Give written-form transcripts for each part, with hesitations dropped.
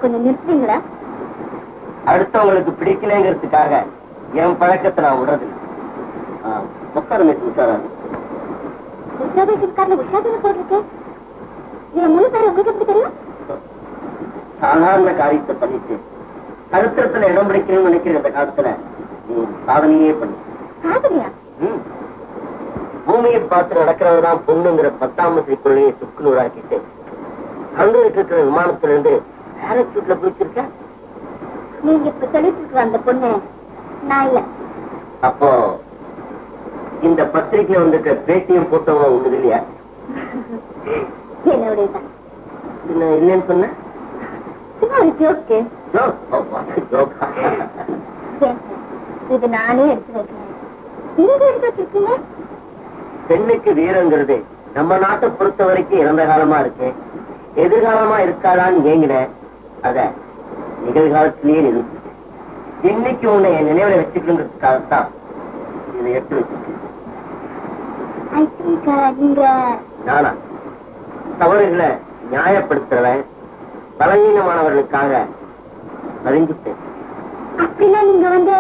கொஞ்சம் நிறுத்துறீங்களா? அடுத்தவங்களுக்கு பிடிக்கலங்கிறதுக்காக என் பழக்கத்தை நான் விடுறது. சாதாரண காரியத்தை பண்ணிட்டு சரித்திரத்துல இடம் பிடிக்கணும்னு நினைக்கிற இந்த காலத்துல நீ சாதனையே பண்ணு. பூமியை பார்த்து நடக்கிறதுதான் பொண்ணுங்கிற 10ஆம் வகுப்புக்குள்ளேயே சுக்குநூறாக்கிட்டு அங்க இருக்கிற விமானத்துல இருந்து பேரசூட்ல போயிச்சிருக்க. நீங்க இப்ப சொல்லிட்டு இருக்கிற அந்த பொண்ணு நான் இல்ல. அப்போ இந்த பத்திரிகையில வந்துட்டு பேட்டியும் போட்டோவும் ஒண்ணு இல்லையா? என்னுடையதான். இல்லைன்னு சொன்ன இது நானே எடுத்து வைக்கிறேன். நீங்க எடுத்து வச்சிருக்கீங்க. பெண்ணுக்கு வீரங்கிறது நம்ம நாட்டை பொறுத்த வரைக்கும் இறந்த காலமா இருக்கு. எதிர்காலமா இருக்காதான்னு ஏங்கின அத நிகழ்காலத்திலேயே நிறுத்தி இன்னைக்கு உன்னை என் நினைவுல வச்சுக்கிறதுக்காகத்தான் இதை எடுத்து வச்சிருக்கேன். நானா தவறுகளை நியாயப்படுத்துறவன் பலவீனமானவர்களுக்காக அறிஞ்சிட்டேன். அப்படின்னா நீங்க வந்து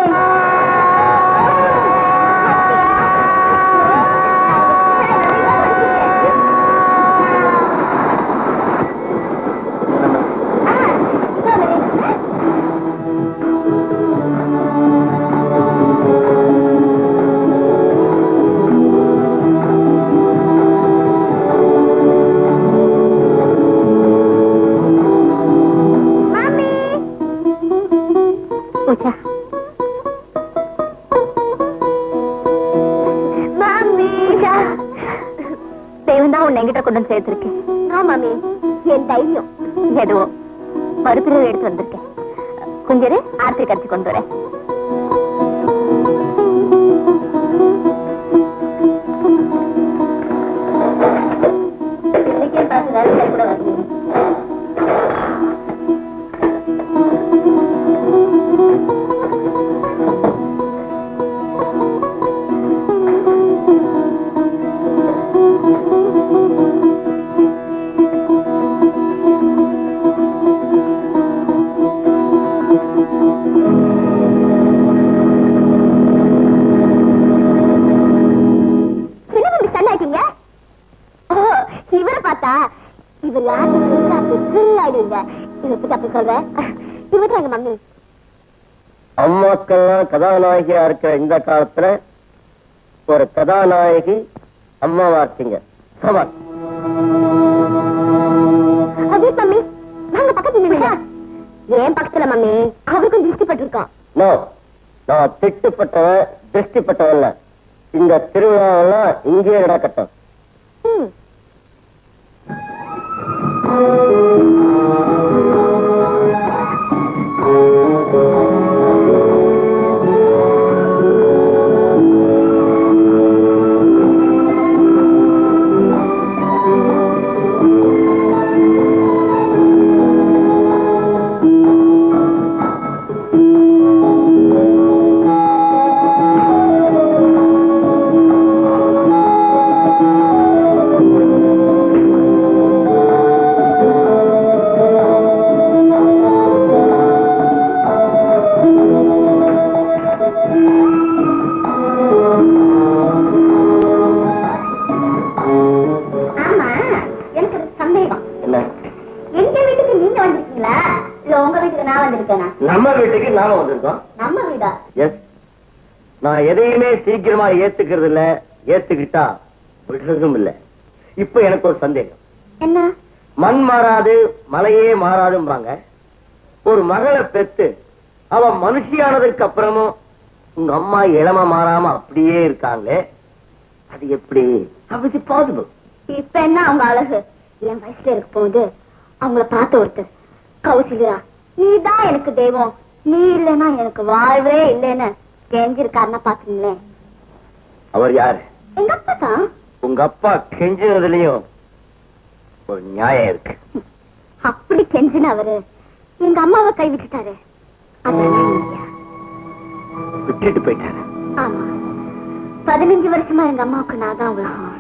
தைரியம் தான் உன்னை என்கிட்ட கொண்டு வந்து சேர்த்திருக்கேன். மாமி, என் தைரியம் ஏதோ மறுபிரிவு எடுத்து வந்திருக்கேன். கொஞ்சம் ஆர்த்தி கட்சி கொண்டு வரேன். கூட வந்து அம்மாக்கெல்லாம் கதாநாயகியா இருக்கிற இந்த காலத்துல ஒரு கதாநாயகி அம்மாவா இருக்கீங்க. ஏன் பக்கத்துல மம்மி அவருக்கும் திருஷ்டிப்பட்டிருக்கான். நான் திட்டுப்பட்டவன் திருஷ்டிப்பட்டவன்ல. இந்த திருவிழாவெல்லாம் இங்கே நடக்கட்டும். நம்ம வீட்டுக்கு நாம வந்திருக்கோம். நம்ம வீடா? எஸ். நான் எதையுமே சீக்கிரமா ஏத்துக்கிறது இல்ல, ஏத்துக்கிட்டா விடுறதும் இல்ல. இப்ப எனக்கு ஒரு சந்தேகம். என்ன? மண் மாறாது மலையே மாறாதும்பாங்க. ஒரு மகளை பெத்து அவ மனுஷியானதுக்கு அப்புறமும் உங்க அம்மா இளம மாறாம அப்படியே இருக்காங்களே, அது எப்படி? How is it possible? இப்ப என்ன அவங்க அழகு? என் வயசுல இருக்க போது அவங்கள பார்த்த ஒருத்தர் கௌசிகா, நீதான் எனக்கு தெய்வம், நீ இல்லைன்னா எனக்கு வாழ்வே இல்லைன்னு கெஞ்சிருக்காருன்னா பாத்தீங்களே. அவர் யாரு? எங்க அப்பா தான். உங்க அப்பா கெஞ்சினதுலயும் ஒரு நியாயம் இருக்கு. அப்படி கெஞ்சின அவரு எங்க அம்மாவை கைவிட்டுட்டாரு. விட்டுட்டு போயிட்டாரு. ஆமா, 15 வருஷமா எங்க அம்மாவுக்கு நான் தான் உலகம்,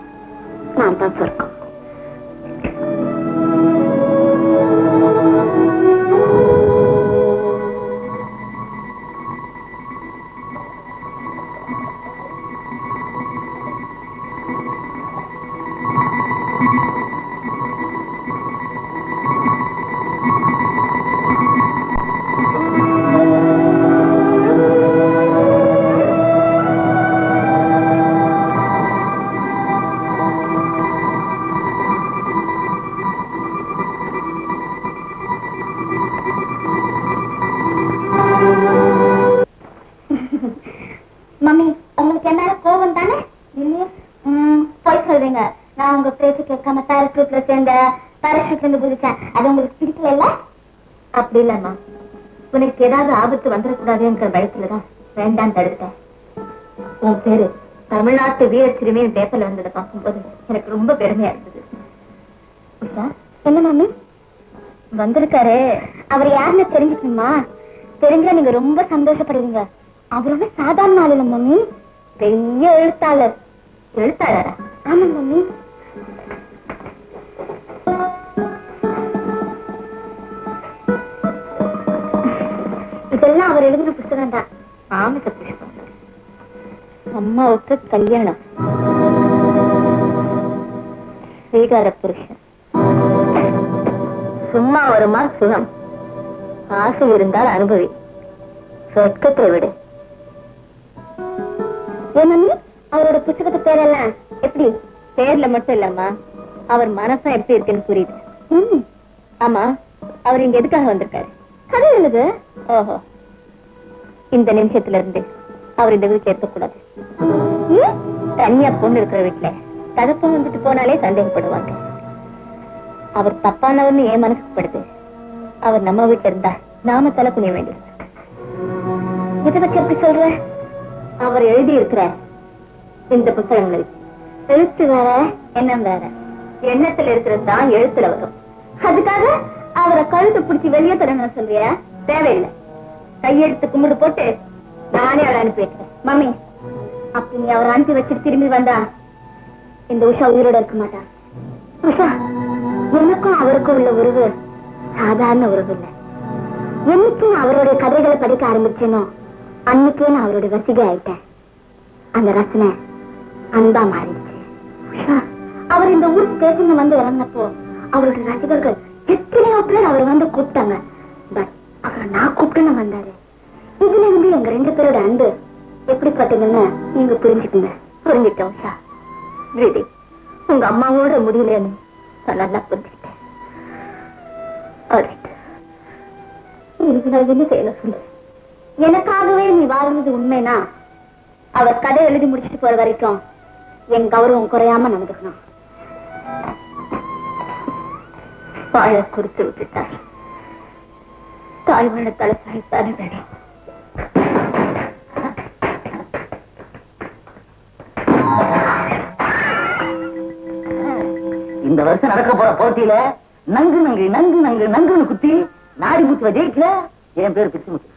நான் தான் சொர்க்கம். மம்மி, உங்களுக்கு என்ன கோபம் தானே? போய் சொல்றீங்க. நான் உங்க பேச்சு கேட்காம பேரஷூட்ல சேர்ந்த பேரஷூட்ல இருந்து குதிச்சேன், அது உங்களுக்கு பிடிக்கல? அப்படி இல்லம்மா, உனக்கு ஏதாவது ஆபத்து வந்துடக்கூடாதுங்கிற பயத்துலதான் வேண்டாம் தடுத்தேன். உன் பேரு தமிழ்நாட்டு வீர சிறுமியின் பேப்பர்ல வந்ததை பார்க்கும்போது எனக்கு ரொம்ப பெருமையா இருந்தது. என்ன மம்மி? வந்திருக்காரு, அவர் யாருன்னு தெரிஞ்சுக்கணுமா? தெரிஞ்சா நீங்க ரொம்ப சந்தோஷப்படுவீங்க. அவரோட சாதாரண ஆள் இல்ல மம்மி, பெரிய எழுத்தாளர். எழுத்தாளரா? ஆமா மம்மி. இதெல்லாம் அவர் எழுதின புத்தகம் தான். ஆமிக புஷ்பம். அம்மாவுக்கு கல்யாணம், ஸ்ரீகார புருஷன், சும்மா வருமா சுகம், ஆசை இருந்தால் அனுபவி, சொர்க்கத்தை விடு. அவரோட புத்தகத்து பேரெல்லாம் எப்படி? பேர்ல மட்டும் இல்லம்மா, அவர் மனசும் எப்படி இருக்குன்னு புரியுது. ஆமா, அவர் இங்க எதுக்காக வந்திருக்காரு? கதை எழுது. ஓஹோ, இந்த நிமிஷத்துல இருந்து அவர் இந்த வீட்டுல இருக்கக்கூடாது. தனியா பொண்ணு இருக்கிற வீட்டுல தகப்பன் வந்துட்டு போனாலே சந்தேகப்படுவாங்க. அவர் தப்பானவர்னு என் மனசுக்கு படுது. அவர் நம்ம வீட்டுல இருந்தா நாம தலை புரிய வேண்டியது. இதை பத்தி எப்படி சொல்ற? அவர் எழுதி இருக்கிற இந்த புத்தகங்கள் எழுத்து வேற, எண்ணம் வேற. எண்ணத்துல இருக்கிறது தான் எழுத்துல வரும். அதுக்காக அவரை கழுத்து பிடிச்சி வெளியே தரங்க சொல்றியா? தேவையில்லை. கையெடுத்து கும்பிடு போட்டு நானே அவரை அனுப்பி வைக்கிறேன். மம்மி, அப்படி நீ அவரை அனுப்பி வச்சுட்டு திரும்பி வந்தா இந்த உஷா உயிரோட இருக்க மாட்டா. உஷா, எனக்கும் அவருக்கும் உள்ள உறவு சாதாரண உறவு இல்லை. என்னைக்கும் அவருடைய கதைகளை படிக்க ஆரம்பிச்சேனோ அன்னைக்கே நான் அவருடைய ரசிகை ஆயிட்டேன். அந்த ரசனை அன்பா மாறிடுச்சு. உஷா, அவர் இந்த ஊருக்கு பேசுங்க வந்து இறந்தப்போ அவருடைய ரசிகர்கள் எத்தனையோ பேர் அவர் வந்து கூப்பிட்டாங்க. பட் அவரை நான் கூப்பிட்டு வந்தாரு. இதுல இருந்து எங்க 2 பேரோட அன்பு எப்படிப்பட்டதுன்னு நீங்க புரிஞ்சுக்கங்க. புரிஞ்சுட்டேன் உஷா. வீதி உங்க அம்மாவோட முடியலன்னு நான் நல்லா புரிஞ்சுக்கிட்டேன். நான் என்ன செய்யல சொல்லு. எனக்காகவே நீ வாழ்ந்தது உண்மைனா அவர் கதை எழுதி முடிச்சுட்டு போற வரைக்கும் என் கௌரவம் குறையாம நடந்துக்கணும். வாழ குறித்து விட்டுட்டார். தாய் வாழ தலைப்பாய்த்தானே வேணும். இந்த வருஷம் நடக்க போற போட்டியில நங்கு நங்கு நங்கு நங்கு நங்குன்னு குத்தி நாடி முத்துவ ஜெயிக்கல. என் பேர் பிச்சு முத்து.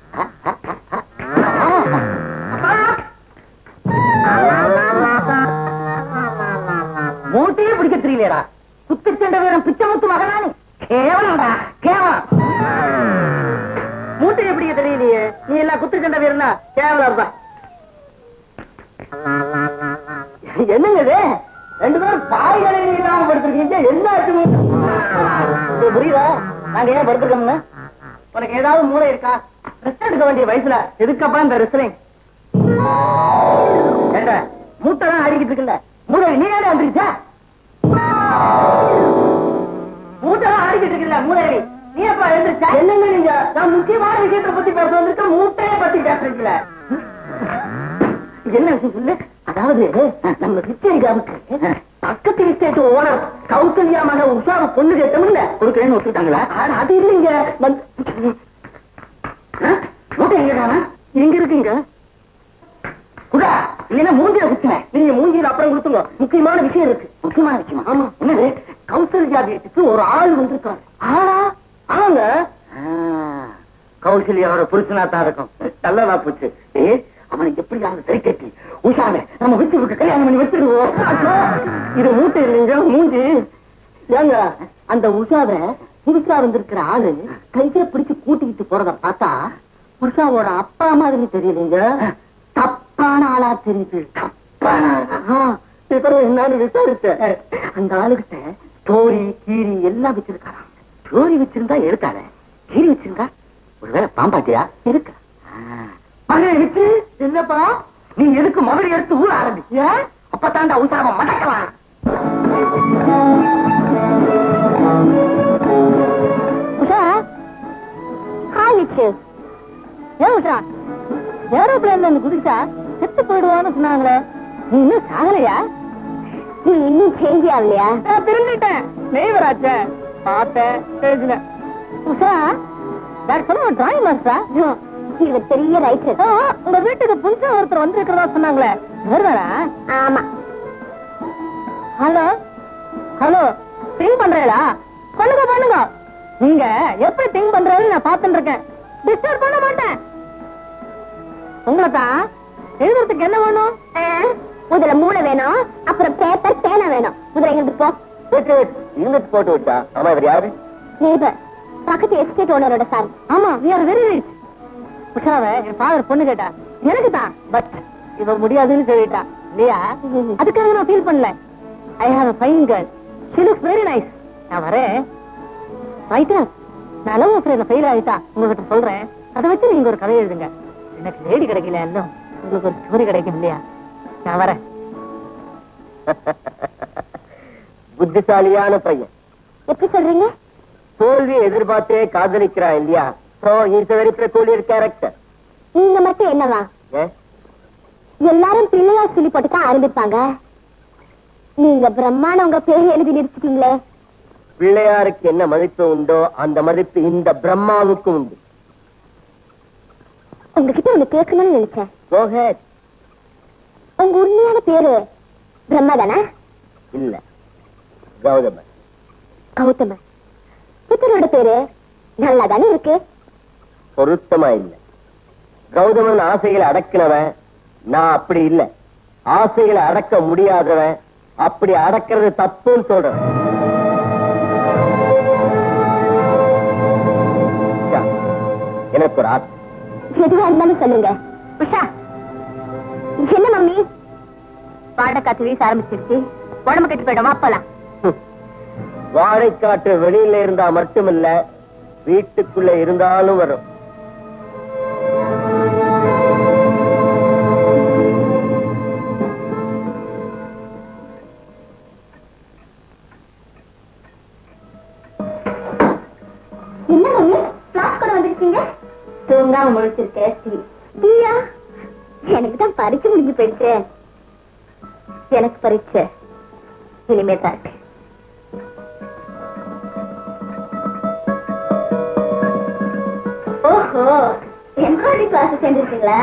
மூட்டையே பிடிக்க தெரியலடா. குத்து சண்டை வீரம் பிச்சை முத்து மகனானு கேவலம்டா, கேவலம். மூட்டையை பிடிக்க தெரியலையே, நீ எல்லாம் குத்து சண்டை வீரனா கேவலம் தான். என்னங்க இது? 2 பேரும் பாய்களை இல்லாம படுத்திருக்கீங்க. என்ன இருக்குங்க புரியுதா? நாங்க ஏன் படுத்திருக்கோம்னு உனக்கு ஏதாவது மூளை இருக்கா? ரெஸ்ட் எடுக்க வேண்டிய வயசுல எதுக்கப்பா இந்த ரெஸ்லிங்? மூட்டை தான் அடிக்கிட்டு இருக்குல்ல, மூளை நீ ஏன் வந்துருச்சா? மூட்டை தான் அடிக்கிட்டு இருக்குல்ல, மூளை நீ எப்ப எழுந்திருச்சா? என்னங்க நீங்க? நான் முக்கியமான விஷயத்தை பத்தி பேச வந்திருக்க, மூட்டையை பத்தி பேசுறீங்கள. என்ன விஷயம் சொல்லு. அதாவது நம்ம விஜயகாவுக்கு பக்கத்து விசேஷ ஓனர் கௌசல்யா மக உஷாவை பொண்ணு கேட்டோம்ல, கொடுக்கறேன்னு ஒத்துட்டாங்களா? அது இல்லைங்க. மூட்டை எங்க எங்க இருக்குங்க? குடா இல்லைன்னா மூஞ்சில குத்துங்க. நீங்க மூஞ்சியில அப்புறம் கொடுத்துங்க. முக்கியமான விஷயம் இருக்கு. முக்கியமான விஷயமா? ஆமா. என்னது? கௌசல்யா வீட்டுக்கு ஒரு ஆள் வந்திருக்காரு. ஆளா? ஆங்க. கௌசல்யாவோட புருஷனா தான் இருக்கும். நல்லதா போச்சு. அவனை எப்படியாவது சரி கட்டி உஷாவை நம்ம வீட்டுக்கு கல்யாணம் பண்ணி வச்சிருவோம். இது மூட்டை இல்லைங்க, மூஞ்சி. ஏங்க அந்த உஷாவை புதுசா வந்திருக்கிற ஆளு கையை பிடிச்சு கூட்டிக்கிட்டு போறத பார்த்தா உஷாவோட அப்பா மாதிரி தெரியலீங்க, தப்பான ஆளா தெரியுது. என்னன்னு விசாரிச்ச அந்த ஆளுகிட்ட தோரி கீரி எல்லாம் வச்சிருக்காராம். தோரி வச்சிருந்தா எடுத்தால, கீரி வச்சிருந்தா ஒருவேளை பாம்பாட்டியா இருக்க. மகன் இருக்கு இல்லப்பா, நீ எதுக்கு முதல் எடுத்து ஊற ஆரம்பிச்சிய? அப்பதாண்டா உஷாவை மடக்கலாம். உஷா ஹாய்ச்சு ஏன் உஷா ஏரோப்ளேன்ல இருந்து குதிச்சா செத்து போயிடுவான்னு சொன்னாங்களே, நீ இன்னும் சாகலையா? நீ இன்னும் சேஞ்ச் ஆகலையா? நான் திரும்பிட்டேன். நெய்வராச்ச பார்த்தேன் தெரிஞ்சுல. உஷா வேற சொல்ல டிராயிங் மாஸ்டரா? இது பெரிய ரைட்டர். உங்க வீட்டுக்கு புதுசா ஒருத்தர் வந்திருக்கிறதா சொன்னாங்களே, வருவாரா? ஆமா. ஹலோ ஹலோ, திங்க் பண்றீங்களா? பண்ணுங்க பண்ணுங்க. நீங்க எப்படி திங்க் பண்றீங்கன்னு நான் பாத்துட்டு இருக்கேன். டிஸ்டர்ப் பண்ண மாட்டேன். உங்களை தான் எழுதுறதுக்கு என்ன வேணும்? முதல்ல மூளை வேணும், அப்புறம் பேப்பர் பேனா வேணும். முதல்ல எங்களுக்கு போ. யூனிட் போட்டு விட்டா. ஆமா, இவர் யாரு? நேபர், பக்கத்து எஸ்டேட் ஓனரோட சார். ஆமா, we are very rich. உஷாவை என் ஃபாதர் பொண்ணு கேட்டா எனக்கு தான், பட் இவ முடியாதுன்னு சொல்லிட்டா இல்லையா? அதுக்காக நான் ஃபீல் பண்ணல. I have a fine girl. She looks very nice. நான் வரேன். ரைட்டர், நான் லவ் அஃபேர்ல ஃபெயில் ஆயிட்டா உங்ககிட்ட சொல்றேன். அதை வச்சு நீங்க ஒரு கதை எழுதுங்க. எனக்கு லேடி கிடைக்கல, எல்லாம் உங்களுக்கு ஒரு ஸ்டோரி கிடைக்கும் இல்லையா? நான் வரேன். புத்திசாலியான பையன். எப்படி சொல்றீங்க? தோல்வி எதிர்பார்த்தே காதலிக்கிறா இல்லையா? So he is a very peculiar character. நீங்க மட்டும் என்னவா? எல்லாரும் பிள்ளையா சொல்லி போட்டு தான் ஆரம்பிப்பாங்க. நீங்க பிரம்மாண்ட உங்க பேர் எழுதி நிறுத்திட்டீங்களே. பிள்ளையாருக்கு என்ன மதிப்பு உண்டோ அந்த மதிப்பு இந்த பிரம்மாவுக்கும் உண்டு. உங்ககிட்ட ஒண்ணு கேட்கணும்னு நினைச்சேன். Go ahead. உங்க உண்மையான பேரு பிரம்மா தானே? இல்ல, கௌதமன். கௌதமன். புத்தரோட பேரு நல்லா தானே இருக்கு? பொருத்தமா இல்ல. கௌதமன் ஆசைகளை அடக்கினவன், நான் அப்படி இல்ல. ஆசைகளை அடக்க முடியாதவன், அப்படி அடக்கிறது தப்புன்னு சொல்றேன். எனக்கு ஒரு ஆசை. எதுவா இருந்தாலும் சொல்லுங்க. உஷா, என்ன மம்மி பாடக்காத்து வீச ஆரம்பிச்சிருச்சு, உடம்பு கட்டி போயிடுமா? அப்பலாம் வாழைக்காற்று வெளியில இருந்தா மட்டுமில்ல, வீட்டுக்குள்ள இருந்தாலும் வரும். என்ன மம்மி கிளாஸ் கூட வந்திருக்கீங்க? தூங்காம முழிச்சிருக்கேன். எனக்கு தான் பரீட்சை முடிஞ்சு போயிடுச்சு. எனக்கு பரீட்சை இனிமே தான் இருக்கு. ஓஹோ, எம்ப்ராய்டரி கிளாஸ் சேர்ந்துருக்கீங்களா?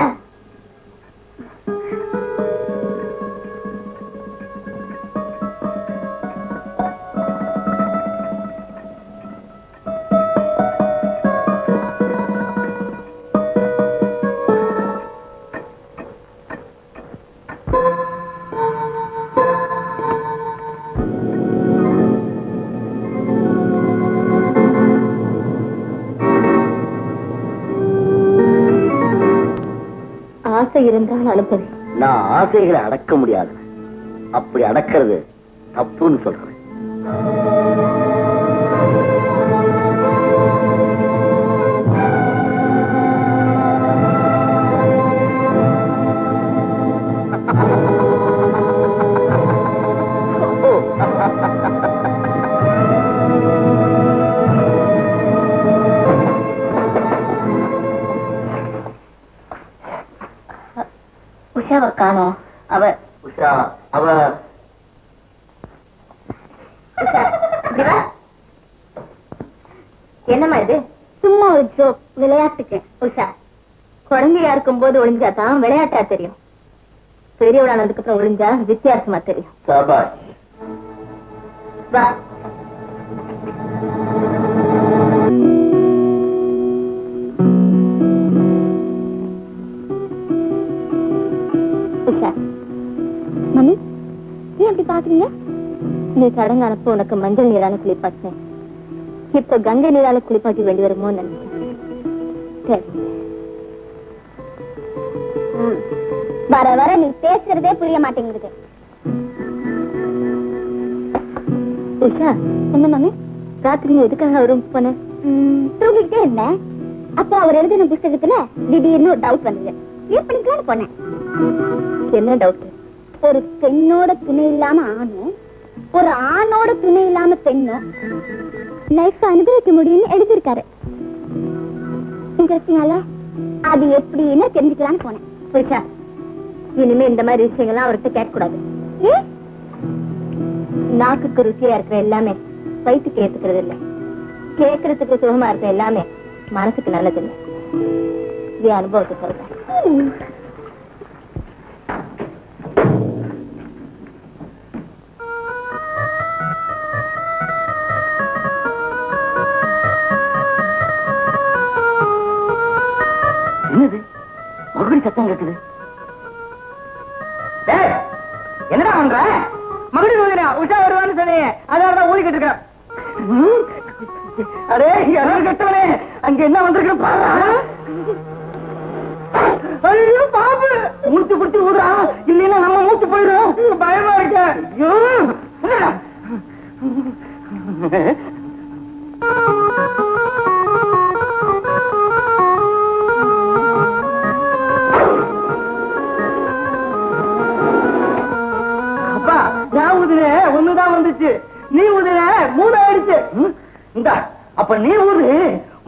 ஆசை இருந்தால் அனுப்பது. நான் ஆசைகளை அடக்க முடியாது. அப்படி அடக்கிறது தப்புன்னு சொல்றேன். உஷாவை காணோம். என்னம்மா இது? சும்மா ஒரு ஜோக், விளையாட்டுக்கு. உஷா, குழந்தையா இருக்கும் போது ஒளிஞ்சாதான் விளையாட்டா தெரியும். பெரியவளானதுக்கு அப்புறம் ஒளிஞ்சா வித்தியாசமா தெரியும். சபாஷ். வா. உஷா, மம்மி நீ அப்படி பாக்குறீங்க? நீ சடங்கானப்போ உனக்கு மஞ்சள் நீரான குளிப்பாட்டினேன். இப்ப கங்கை நீரால குளிப்பாட்டி வேண்டி வருமோ நினைச்சேன். வர வர நீ பேசுறதே புரிய மாட்டேங்குது. உஷா, என்ன மம்மி ராத்திரி எதுக்காக அவரும் போன? தூங்கிட்டே இருந்தேன். அப்போ அவர் எழுதின புத்தகத்துல திடீர்னு ஒரு டவுட் வந்தது. ஏன் பண்ணிக்கலாம்னு போனேன். என்ன டவுட்? ஒரு பெண்ணோட துணை இல்லாம ஆணும், ஒரு ஆணோட துணை இல்லாம பெண்ணும் லைஃப் அனுபவிக்க முடியும்னு எழுதியிருக்காரு. இன்ட்ரெஸ்டிங்கால அது எப்படின்னு தெரிஞ்சுக்கலாம்னு போனேன். புரிச்சா? இனிமே இந்த மாதிரி விஷயங்கள்லாம் அவர்கிட்ட கேட்க கூடாது. நாக்குக்கு ருச்சியா இருக்கிற எல்லாமே வயிற்றுக்கு ஏத்துக்கிறது இல்லை. கேட்கறதுக்கு சுகமா இருக்கிற எல்லாமே மனசுக்கு நல்லது இல்லை. இது அனுபவத்தை சொல்றேன். என்னது மறுபடி சத்தம் கேட்குது? என்னடா பண்ற? மறுபடியும் உஷா வருவான்னு சொன்னீங்க, அதான் ஊழிக்கிட்டு இருக்க. அரே கட்டவனே, அங்க என்ன வந்திருக்க பாரு. ஐயோ பாபு, மூச்சு பிடிச்சி ஊதுறா, இல்லைன்னா நம்ம மூச்சு போயிடும். பயமா இருக்க. அப்பா, நான் ஊதுன ஒண்ணுதான் வந்துச்சு, நீ ஊதுன 3 ஆயிடுச்சு. இந்த அப்ப நீ ஊது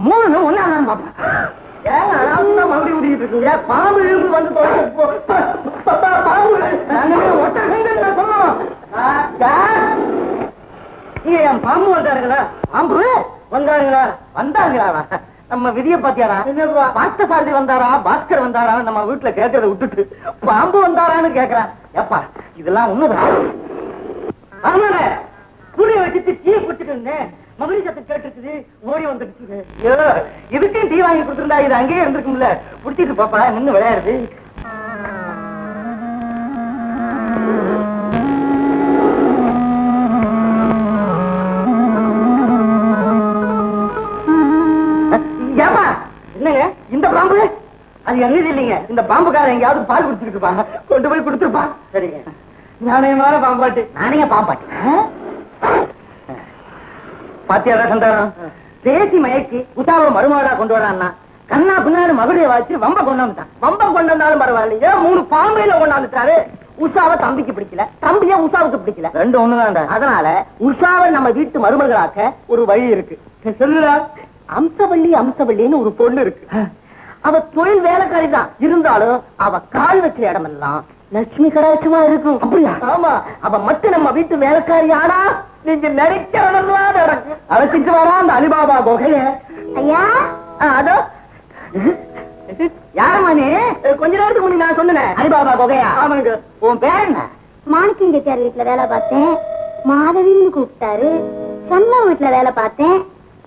3 ஒன்னாதான் பாப்பா. மறுபடியும் ஊதிட்டு இருக்கீங்க. பாம்பு வந்து பாம்பு ஒட்டகங்கள் சொல்லணும். என் பாம்பு வந்தாருங்களா? பாம்பு வந்தாருங்களா? வந்தாருங்களா? நம்ம விதிய பாத்தியாரா? பார்த்த சாரதி வந்தாரா, பாஸ்கர் வந்தாரா? நம்ம வீட்டுல கேட்கறத விட்டுட்டு பாம்பு வந்தாரான்னு கேக்குறான். ஏப்பா இதெல்லாம் உண்மைதான். ஆமாங்க, கூடிய வச்சுட்டு டீ குடிச்சிட்டு இருந்தேன், மகிழி சத்தம் கேட்டுருக்குது, ஓடி வந்துடுச்சு. இதுக்கும் டீ வாங்கி கொடுத்துருந்தா இது அங்கேயே இருந்திருக்கும்ல. குடிச்சிட்டு பாப்பா நின்னு விளையாடுது. என்னங்க இந்த பாம்பு? அது என்ன இல்லைங்க, இந்த பாம்புக்கார எங்கேயாவது பால் குடிச்சிட்டு இருப்பாங்க, கொண்டு போய் கொடுத்துருப்பா. சரிங்க, நாணயமான பாம்பாட்டு. நாணய பாம்பாட்டு பாத்தியாரா சந்தாரம்? பேசி மயக்கி உசாவை மருமாடா கொண்டு வரான்னா கண்ணா பின்னாடி மகுடியை வச்சு வம்ப கொண்டு வந்துட்டான். வம்பம் கொண்டு வந்தாலும் பரவாயில்லையே, 3 பாம்பையில கொண்டாந்துட்டாரு. உஷாவை தம்பிக்கு பிடிக்கல, தம்பியா உஷாவுக்கு பிடிக்கல, ரெண்டு ஒண்ணுதான். அதனால உஷாவை நம்ம வீட்டு மருமகளாக்க ஒரு வழி இருக்கு. சொல்லுடா. அம்சவள்ளின்னு ஒரு பொண்ணு இருக்கு. அவ தொழில் வேலைக்காரி தான், இருந்தாலும் அவ கால் வச்ச இடமெல்லாம் லட்சுமி கடாட்சமா இருக்கும். அப்படியா? ஆமா, அவ மட்டும் நம்ம வீட்டு வேலைக்காரி ஆனா நீங்க நினைக்கிறதெல்லாம் நடக்கும். அழைச்சிட்டு வரா அந்த அலிபாபா குகைய. ஐயா அதோ யாரம்மா நீ? கொஞ்ச நேரத்துக்கு முன்னாடி நான் சொன்னேன் அலிபாபா குகையா. ஆமாங்க. உன் பேர் என்ன? மாணிக்கங்கார் வீட்டுல வேலை பார்த்தேன், மாதவின்னு கூப்பிட்டாரு. சொன்ன வீட்டுல வேலை பார்த்தேன்,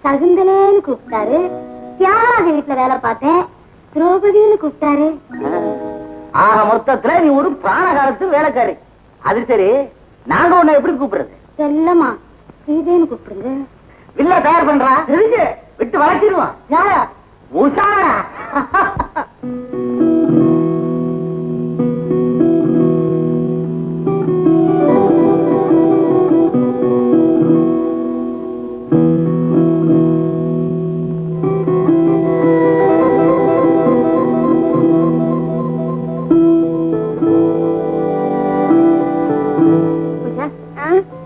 சகுந்தலேன்னு கூப்பிட்டாரு. தியாகராஜ வீட்டுல வேலை பார்த்தேன், திரௌபதினு கூப்பிட்டாரு. ஆக மொத்தத்துல நீ ஒரு பிராண காலத்து வேலைக்காரி. அது சரி, நாங்க உன்னை எப்படி கூப்பிடுறது? செல்லமா சீதேன்னு கூப்பிடுங்க. இல்ல தயார் பண்றா, விட்டு வளர்த்திடுவான். யாரா? உஷாரா?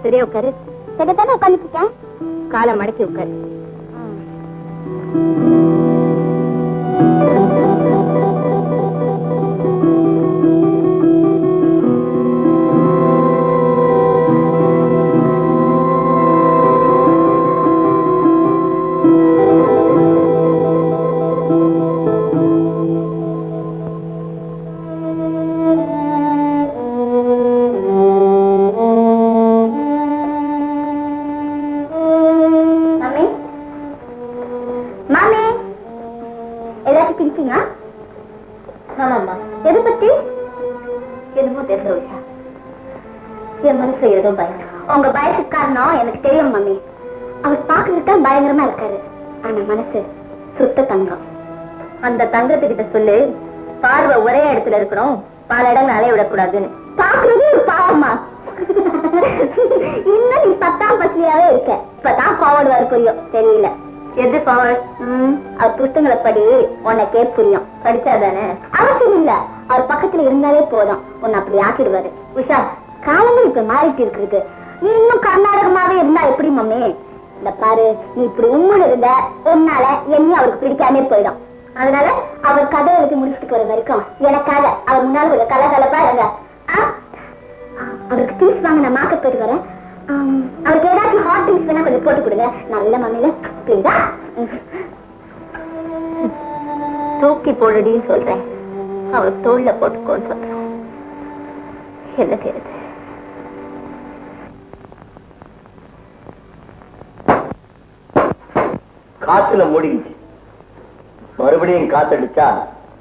சரியா உட்காரு. சரிதானே உட்காந்துட்டு இருக்கேன். காலை மடக்கி உட்காரு. உங்க பயத்துக்கு காரணம் எனக்கு தெரியும் மம்மி. அவர் பாக்குறதுக்கு பயங்கரமா இருக்காரு, ஆனா மனசு சுத்த தங்கம். அந்த தங்கத்துக்கிட்ட சொல்லு, பார்வை ஒரே இடத்துல இருக்கணும், பல இடங்கள் அலைய விடக்கூடாதுன்னு. பாக்குறது ஒரு பாவமா? இன்னும் நீ 10ஆம் பசலியாவே இருக்க. இப்பதான் ஃபார்வர்டு வர புரியும். தெரியல எது ஃபார்வர்ட்? அவர் புத்தகங்களை படி உனக்கே புரியும். படிச்சாதானே? அவசியம் இல்ல, அவர் பக்கத்துல இருந்தாலே போதும், உன்னை அப்படி ஆக்கிடுவாரு. உஷா, காலங்கள் இப்ப மாறிட்டு இருக்குது. நீ இன்னும் கர்நாடகமாவே இருந்தா எப்படி மம்மி? இந்த பாரு, நீ இப்படி உண்மையில இருந்த உன்னால என்னையும் அவருக்கு பிடிக்காமே போயிடும். அதனால அவர் கதை எழுதி முடிச்சுட்டு போற வரைக்கும் எனக்காக அவர் முன்னால ஒரு கலகலப்பா இருங்க. அவருக்கு பீஸ் வாங்க நான் மாக்க போயிட்டு வரேன். அவருக்கு ஏதாச்சும் ஹாட் ட்ரிங்க்ஸ் வேணா கொஞ்சம் போட்டு கொடுங்க. நல்ல மம்மியில புரியுதா? தூக்கி போடுடின்னு சொல்றேன், அவர் தோல்ல போட்டுக்கோன்னு சொல்றேன். என்ன செய்யுது? காத்துல மூடிடுச்சு, மறுபடியும் காத்தடிச்சா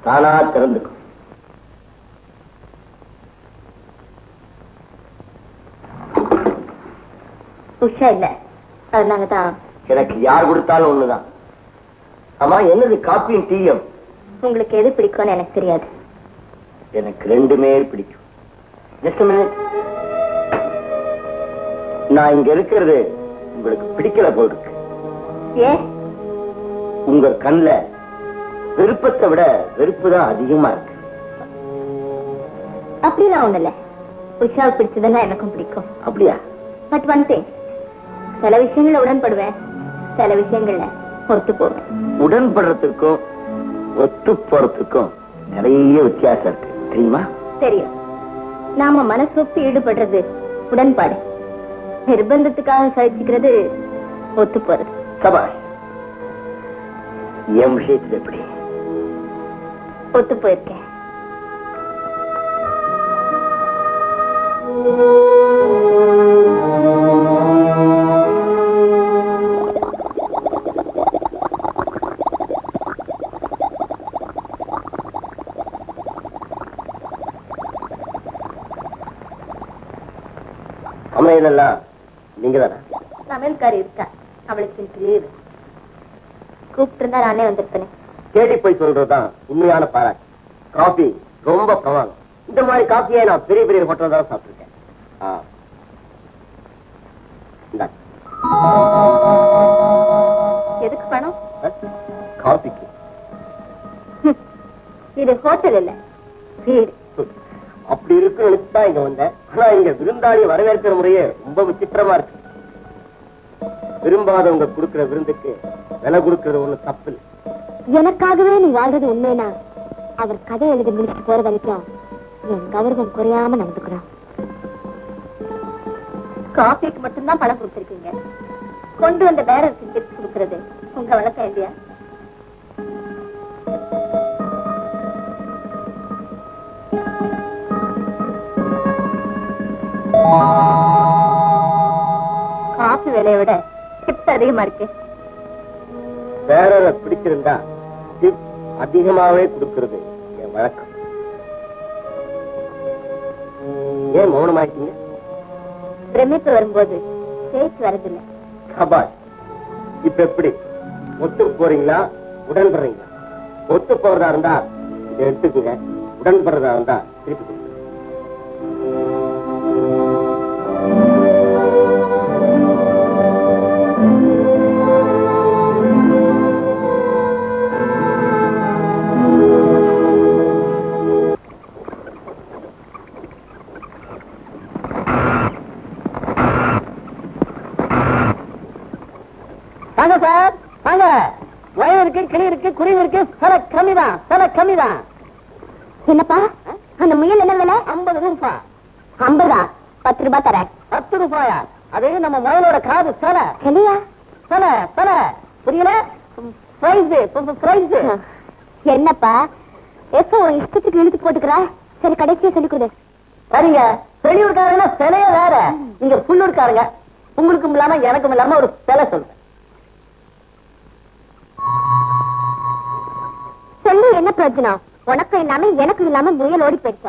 தானா திறந்துக்கும். உஷா இல்ல, அதனாலதான். எனக்கு யார் கொடுத்தாலும் ஒண்ணுதான். ஆமா, என்னது காப்பியும் டீயும்? உங்களுக்கு எது பிடிக்கும்னு எனக்கு தெரியாது. எனக்கு ரெண்டுமே பிடிக்கும். நான் இங்க இருக்கிறது உங்களுக்கு பிடிக்கல போல் இருக்கு. ஏன்? உங்க கண்ல விருப்பத்தை விட வெறுப்பு தான் அதிகமா இருக்கு. அப்படிலாம் ஒண்ணு இல்ல, உஷாவை பிடிச்சதுன்னா எனக்கும் பிடிக்கும். அப்படியா? பட் ஒன் திங், சில விஷயங்கள்ல உடன்படுவேன், சில விஷயங்கள்ல ஒத்து போவேன். உடன்படுறதுக்கும் ஒத்து போறதுக்கும் நிறைய வித்தியாசம் இருக்கு, தெரியுமா? தெரியும். நாம மனசொத்து ஈடுபடுறது உடன்பாடு. நிர்பந்தத்துக்காக சகிச்சுக்கிறது ஒத்து போறது. சபாஷ். என் விஷயத்தில் எப்படி ஒத்து போயிருக்கேன். சமையலெல்லாம் நீங்க தானே? சமையல்காரி இருக்கா, அவளுக்கு லீவு. கூப்பிட்டு இருந்தா நானே வந்திருப்பேன். கேட்டி போய் சொல்றதுதான் உண்மையான பாராட்டு. காபி ரொம்ப பிரமாதம். இந்த மாதிரி காப்பியை நான் பெரிய பெரிய ஹோட்டல் தான் சாப்பிட்டுருக்கேன். எதுக்கு பணம்? காபிக்கு. இது ஹோட்டல் இல்ல, வீடு. அப்படி இருக்குன்னு தான் இங்க வந்தேன். ஆனா இங்க விருந்தாளி வரவேற்கிற முறையே ரொம்ப விசித்திரமா இருக்கு. விரும்பாதவங்க கொடுக்கிற விருந்துக்கு விலை கொடுக்கறது ஒண்ணு தப்பு இல்லை. எனக்காகவே நீ வாழ்றது உண்மைனா அவர் கதை எழுதி முடிச்சு போற வரைக்கும் என் கௌரவம் குறையாம நடந்துக்கிறோம். காஃபிக்கு மட்டும்தான் பணம் கொடுத்திருக்கீங்க. கொண்டு வந்த பேரருக்கு டிப்ஸ் கொடுக்கறது உங்க வழக்கம் இல்லையா? காஃபி விலையை விட டிப்ஸ் அதிகமா இருக்கு. பேரரை பிடிச்சிருந்தா டிப் அதிகமாவே கொடுக்கிறது என் வழக்கம். ஏன் மௌனமாயிட்டீங்க? பிரமிப்பு வரும்போது பேச்சு வரதில்லை. சபாஷ். இப்ப எப்படி ஒத்து போறீங்களா உடன்படுறீங்களா? ஒத்து போறதா இருந்தா இதை எடுத்துக்குங்க, உடன்படுறதா இருந்தா திருப்பி கொடுங்க. வாங்க சார், வாங்க. வயல் இருக்கு, கிளி இருக்கு, குருவி இருக்கு, சில கம்மிதான், சில கம்மிதான். என்னப்பா அந்த முயல் என்ன விலை? 50 ரூபாய். 50? 10 ரூபாய் தரேன். 10 ரூபாயா? அது நம்ம வயலோட காது சில இல்லையா? சில சில புரியல? பிரைஸ். என்னப்பா எப்போ இஷ்டத்துக்கு இழுத்து போட்டுக்கிறா? சரி கடைசியா சொல்லி கொடு. சரிங்க. வெளியூர்காரங்க சிலைய வேற, நீங்க புல்லூர்காரங்க. உங்களுக்கும் இல்லாம எனக்கும் இல்லாம ஒரு சிலை சொல்றேன். சொல்லு, என்ன பிரயோஜனம்? உனக்கும் இல்லாம எனக்கும் இல்லாம முயல் ஓடி போயிடுச்ச.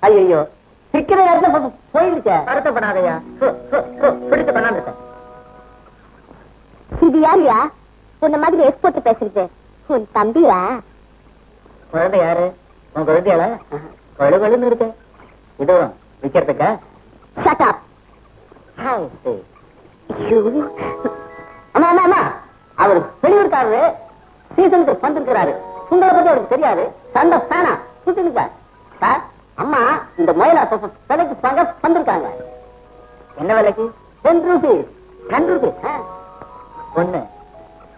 ஐயோ, சிக்கிற நேரத்துல போயிருக்க. வருத்தப்படாதையா, பிடித்த பண்ணாம. இது யாரியா உன்ன மாதிரி எக்ஸ்போர்ட் பேசுறது? உன் தம்பியா? குழந்தை யாரு? உன் குழந்தையால கொழுன்னு இருக்கு. இதோ விக்கிறதுக்கா? Shut up. அம்மா அம்மா அம்மா, அவர் வெளியூர்காரரு, சீசனுக்கு வந்திருக்கிறாரு. உங்களை பத்தி அவருக்கு தெரியாது. சண்டை பேனா சுத்திருக்காரு. சார், அம்மா இந்த மயிலா விலைக்கு வாங்க வந்திருக்காங்க. என்ன விலைக்கு? 10 rupees. 10 rupees. ஒண்ணு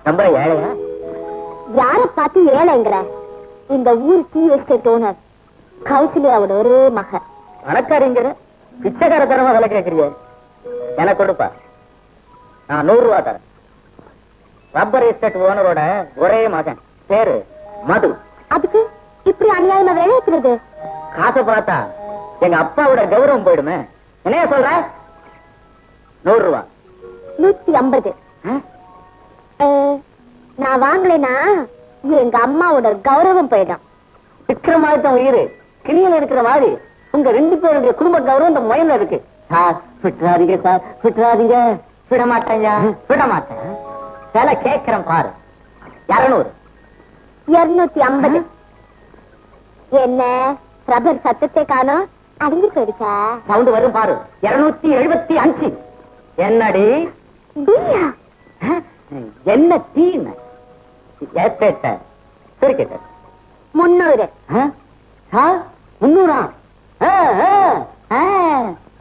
ரொம்ப ஏழையா? யார பார்த்து ஏழைங்கிற? இந்த ஊர் டீ எஸ்டேட் ஓனர் கௌசல்யாவோட ஒரு மக. பணக்காரிங்கிற பிச்சைக்கார தரமா விலை கேட்கறிய? எனக்கு கொடுப்பா, நான் 100 ரூபாய் தரேன். ரப்பர் எஸ்டேட் ஓனரோட ஒரே மகன், பேரு மது. அதுக்கு இப்படி அநியாயமா வேலை வைக்கிறது? காசை பார்த்தா எங்க அப்பாவோட கௌரவம் போயிடுமே. என்னைய சொல்ற? 100 ரூபாய். 150. நான் வாங்கலைன்னா எங்க அம்மாவோட கௌரவம் போயிடும். விக்ரமாதித்தன் உயிர் கிளியில் இருக்கிற மாதிரி உங்க 2 பேருடைய குடும்ப கௌரவம் இந்த முயல்ல இருக்கு. சார் விட்டுறாதீங்க, சார் விட்டுறாதீங்க. விட மாட்டேங்க, விட மாட்டேன். விலை கேட்கிறேன் பாரு. 200. 250. என்ன ரப்பர் சத்தத்தை காணோம், அடங்கி போயிடுச்சா? சவுண்ட் வரும் பாரு. 275. என்னடி டீயா? என்ன டீன்னு? ஏப்பேட்ட சரிக்கேட்ட 300. 300?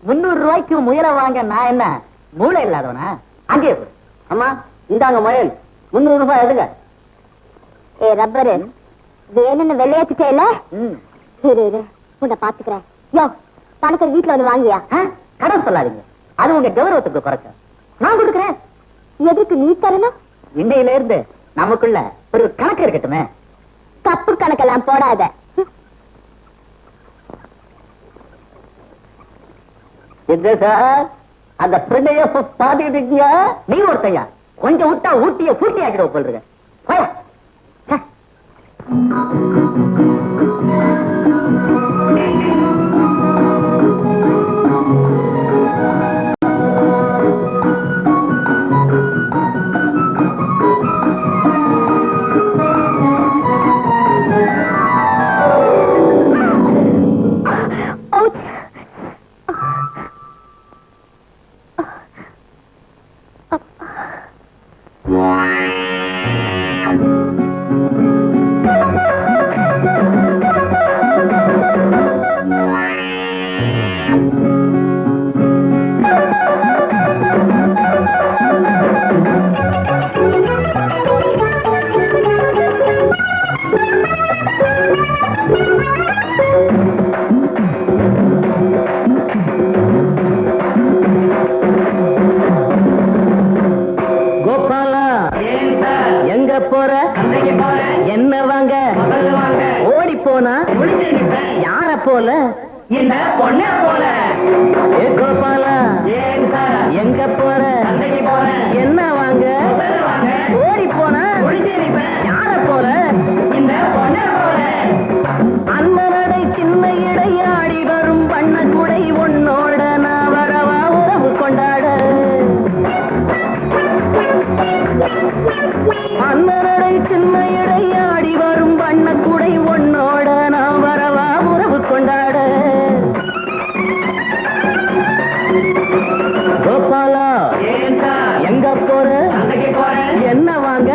300 ரூபாய்க்கு முயலை வாங்க நான் என்ன மூளை இல்லாதவனா? அங்கே அம்மா இந்தாங்க முயல், 300 ரூபாய் எடுங்க. ஏ ரப்பரு, வேணும்னு வெள்ளையாச்சுட்டே இல்ல? இரு உன்னை பாத்துக்கிறேன். யோ, பணத்தை வீட்டுல வந்து வாங்கியா? கடன் சொல்லாதீங்க, அது உங்க கௌரவத்துக்கு குறைச்ச. நான் கொடுக்குறேன். எதுக்கு நீ தரணும்? இன்னையில இருந்து நமக்குள்ள ஒரு கணக்கு இருக்கட்டுமே. தப்பு கணக்கெல்லாம் போடாத. என்ன சார், அந்த பெண்ணைய பாத்துக்கிட்டு இருக்கீங்க? நீ ஒருத்தையா கொஞ்சம் விட்டா ஊட்டிய பூட்டி ஆக்கிட போல்றீங்க. என்ன வாங்க ஓடி போனா யார போல? இந்த பொண்ண போல. கோபாலா எங்க போற? என்ன வாங்க ஓடி போனா யார போல? இந்த பொண்ண போல. அண்ணனடை சின்ன இடையாடி வரும் பண்ண குடை உன்னோட நான் வரவா உறவு கொண்டாட. அண்ணனடை சின்ன இடையாடி வரும் பண்ண குடை உன்னோட நான் வரவா உறவு கொண்டாட. கோபாலா எங்க போற? என்ன வாங்க?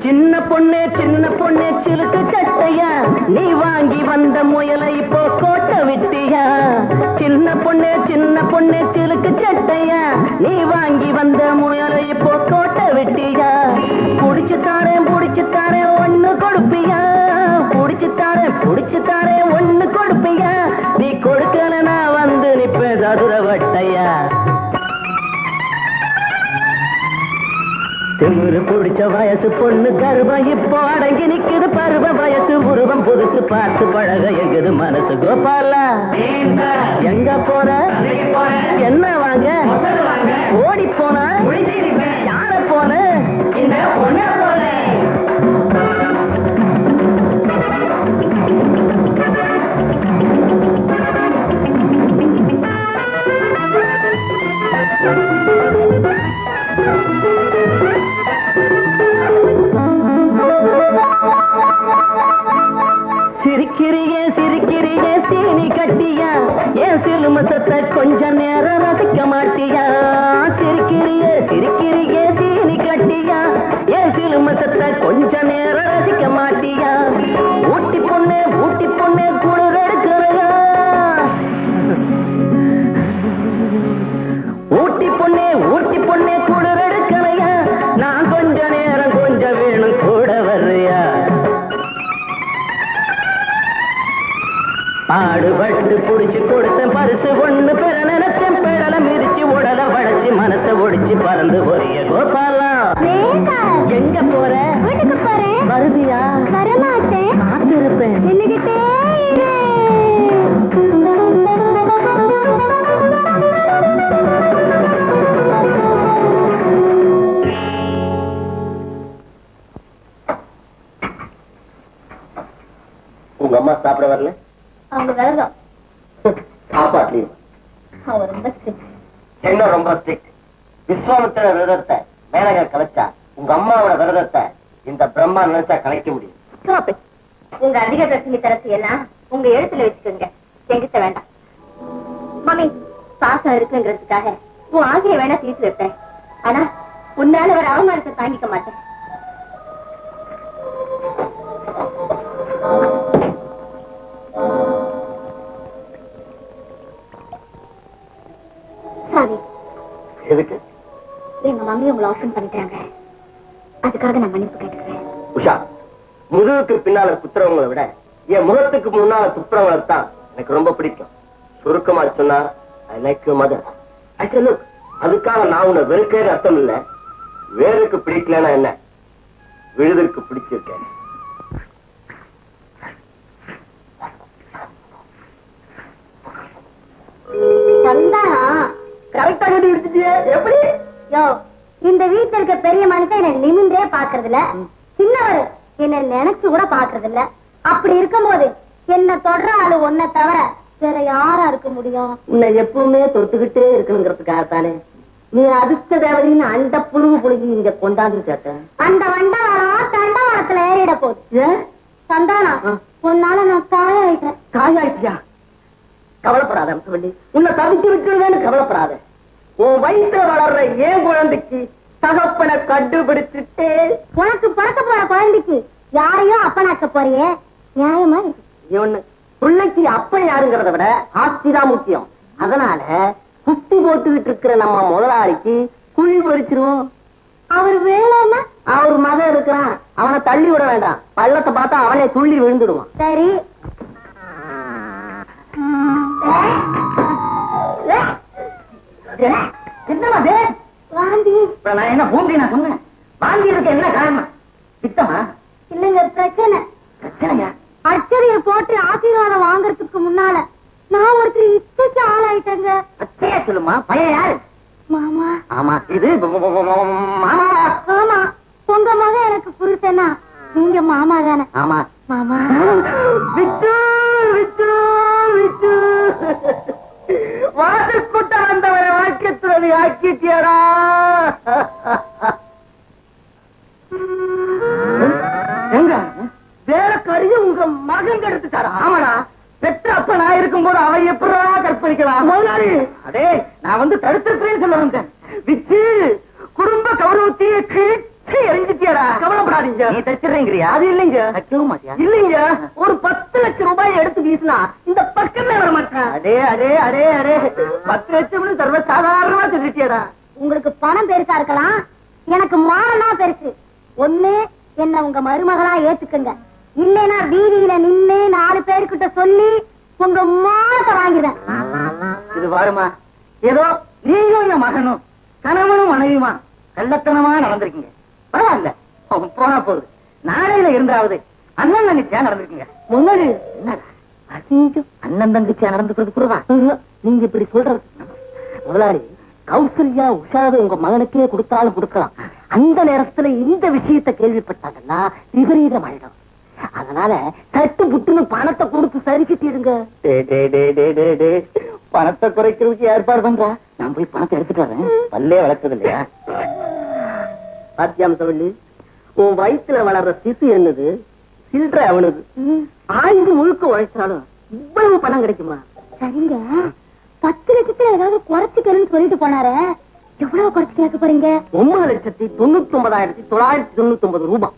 சின்ன பொண்ணே சிலுக்கு சட்டையா, நீ வாங்கி வந்த முயலை இப்போ கோட்டை விட்டியா? சின்ன பொண்ணே சிலுக்கு சட்டையா, நீ வாங்கி வந்த முயலை இப்போ கோட்டை விட்டியா? புடிச்சுத்தாரே ஒண்ணு கொடுப்பியா? புடிச்சுத்தாரே ஒண்ணு கொடுப்பியா? நீ கொடுக்கல நான் வந்து நிப்ப சதுர வட்டையா. திமிரு பிடிச்ச வயசு பொண்ணு கருவம் இப்போ அடங்கி நிக்குது பருவ வயசு உருவம் புதுசு பார்த்து பழக எங்குது மனசு. கோபாலா எங்க போற? என்ன வாங்க ஓடி போனா யார போன? இந்த பொண்ண போல. சிரிக்கிறியே சீனி கட்டியா, என் சிலுமசத்தை கொஞ்ச நேரம் ரசிக்க மாட்டியா? சிரிக்கிறியே சீனி கட்டியா, என் சிலுமசத்தை கொஞ்ச நேரம் ரசிக்க மாட்டியா? ஊட்டி பொண்ணே குளிர் எடுக்கிறையா? ஊட்டி பொண்ணே குளிர் எடுக்கிறையா? நான் கொஞ்ச நேரம் கொஞ்சம் வேணும் கூட வர்றியா? பாடுபட்டு புடிச்சு கொடுத்தேன் பரிசு ஒண்ணு பெற நினைச்சேன் பெடல மிதிச்சு உடல வளைச்சு மனத்தை ஒடிச்சு பறந்து போறிய. கோபாலா எங்க போற? வீட்டுக்கு போறேன். வருதியா? வரமாட்டேன். காத்திருப்பேன். என்னகிட்டே உங்க அம்மா சாப்பிட வரல? அவங்க விரதம். சாப்பாட்லயும் அவங்க ரொம்ப ஸ்ட்ரிக்ட். என்ன ரொம்ப ஸ்ட்ரிக்ட்? விஸ்வாமித்திர விரதத்தை மேனகர் கலைச்சா உங்க அம்மாவோட விரதத்தை இந்த பிரம்மா நினைச்சா கலைக்க முடியும். உங்க அதிக தசமி தரத்து எல்லாம் உங்க எழுத்துல வச்சுக்கோங்க, செஞ்சுட்ட வேண்டாம். மாமி பாசம் இருக்குங்கிறதுக்காக உன் ஆசையை வேணா தீர்த்து வைப்பேன். ஆனா உன்னால ஒரு அவமானத்தை தாங்கிக்க மாட்டேன். சாவி. எதுக்கு? எங்க மம்மி உங்களை ஆப்ஷன் பண்ணிட்டாங்க, அதுக்காக நான் மன்னிப்பு கேட்டுக்கிறேன். உஷா, முதுகுக்கு பின்னால குத்துறவங்களை விட என் முகத்துக்கு முன்னால துப்புறவங்களை தான் எனக்கு ரொம்ப பிடிக்கும். சுருக்கமா சொன்னா I like you mother. Actually அதுக்காக நான் உன்னை வெறுக்கேன்னு அர்த்தம் இல்ல. வேருக்கு பிடிக்கலன்னா என்ன, விழுதற்கு பிடிச்சிருக்கேன். கரெக்டா கட்டி விடுத்துட்டியே, எப்படி? யோ, இந்த வீட்டுல இருக்க பெரிய மனுஷன் என்ன நிமிந்தே பாக்குறது இல்ல, சின்னவர் என்ன நினைச்சு கூட பாக்குறது இல்ல. அப்படி இருக்கும்போது என்ன தொடர ஆளு ஒன்ன தவிர வேற யாரா இருக்க முடியும்? உன்னை எப்பவுமே தொட்டுக்கிட்டே இருக்கணுங்கிறதுக்காகத்தானே நீ அதிர்ஷ்ட தேவதைன்னு அந்த புழுகு புழுகி இங்க கொண்டாந்து சேர்த்த. அந்த வண்டாரம் தண்டவாளத்துல ஏறிட போகுது. சந்தானா, உன்னால நான் காயாயிட்டேன். காயாயிட்டியா? கவலைப்படாத அம்சவள்ளி, உன்னை தவிச்சு விட்டுருவேன்னு கவலைப்படாத. உன் வயிற்றுல வளர்ற ஏன் குழந்தைக்கு தகப்பனை கண்டுபிடிச்சிட்டு உனக்கு பிறக்க போற குழந்தைக்கு யாரையோ அப்பனாக்க போறியே, நியாயமா இருக்கு? ஒண்ணு, பிள்ளைக்கு அப்பன் யாருங்கிறத விட ஆஸ்திதான் முக்கியம். அதனால குட்டி போட்டுக்கிட்டு இருக்கிற நம்ம முதலாளிக்கு குழி பறிச்சிருவோம். அவர் வேலைன்னா அவர் மகன் இருக்கிறான், அவனை தள்ளி விட வேண்டாம். பள்ளத்தை பார்த்தா அவனே துள்ளி விழுந்துடுவான். சரி. என்னது வாந்தி? நான் என்ன பூந்தி நான் சொன்னேன்? வாந்தி இருக்க என்ன காரணம்? பித்தமா? இல்லங்க, பிரச்சனை. பிரச்சனையா? அச்சரிய போட்டு ஆசீர்வாதம் வாங்கறதுக்கு முன்னால நான் ஒருத்தர் இச்சைக்கு ஆளாயிட்டேங்க. அச்சையா சொல்லுமா? பையன் யாரு? மாமா. ஆமா, இது மாமா. ஆமா, உங்க மகன் எனக்கு புருஷனா, நீங்க மாமா தானே? ஆமா மாமா. விட்டு விட்டு விட்டு வாசற்குட்ட வந்தவரை வாக்கியத்துறதை ஆக்கிட்டியடா. எங்க வேற கருதி உங்க மகன் எடுத்துட்டாரா? ஆமாடா, பெற்ற அப்ப நான் இருக்கும் போது அவன் எப்படா கற்பழிக்கலாம்? முதலாளி, அதே நான் வந்து தடுத்திருக்கிறேன்னு சொல்ல வந்தேன். விச்சு குடும்ப கௌரவத்தையே கிழிச்சு எரிஞ்சிட்டியடா. கவலைப்படாதீங்க, நீ தச்சிடுறீங்கிறியா? அது இல்லைங்க. இல்லைங்க, ஒரு 10 லட்சம் ரூபாய் எடுத்து வீசினா இந்த பக்கமே வர மாட்டேன். அதே அதே அதே அதே 10 லட்சம் சர்வ சாதாரணமா திட்டியடா. உங்களுக்கு பணம் பெருசா இருக்கலாம், எனக்கு மானா பெருசு. ஒண்ணு என்ன உங்க மருமகளா ஏத்துக்குங்க, இல்லைன்னா வீதியில நின்னு 4 பேருக்கிட்ட சொல்லி உங்க மானத்தை வாங்கிடுவேன். இது பாருமா, ஏதோ நீயும் என் மகனும் கணவனும் மனைவியுமா கள்ளத்தனமா நடந்திருக்கீங்க. பரவாயில்ல, போனா போகுது. நாளையில இருந்தாவது அண்ணன் தங்கச்சியா நடந்திருக்கீங்க. முன்னாடி அண்ணன் தங்கச்சியா நடந்துக்கிறது கூடவா நீங்க இப்படி சொல்றது? முதலாளி, கௌசல்யா உஷாவை உங்க மகனுக்கே கொடுத்தாலும் கொடுக்கலாம். அந்த நேரத்துல இந்த விஷயத்தை கேள்விப்பட்டாங்கன்னா விபரீதம் ஆயிடும். அதனால தட்டு புட்டுன்னு பணத்தை கொடுத்து சரி கட்டிடுங்க. பணத்தை குறைக்கிறதுக்கு ஏற்பாடு பண்றா. நான் போய் பணத்தை எடுத்துட்டு வரேன். பல்லே வளர்த்தது இல்லையா? பாத்தியாம்சவள்ளி, உன் வயிற்றுல வளர்ற சிசு என்னது, சில்ற அவனுது. ஆய்ந்து முழுக்க உழைச்சாலும் இவ்வளவு பணம் கிடைக்குமா? சரிங்க, 10 லட்சத்துல ஏதாவது குறைச்சிக்கணும்னு சொல்லிட்டு போனாரு. எவ்வளவு குறைச்சு கேட்க போறீங்க? 9,99,999 ரூபாய்.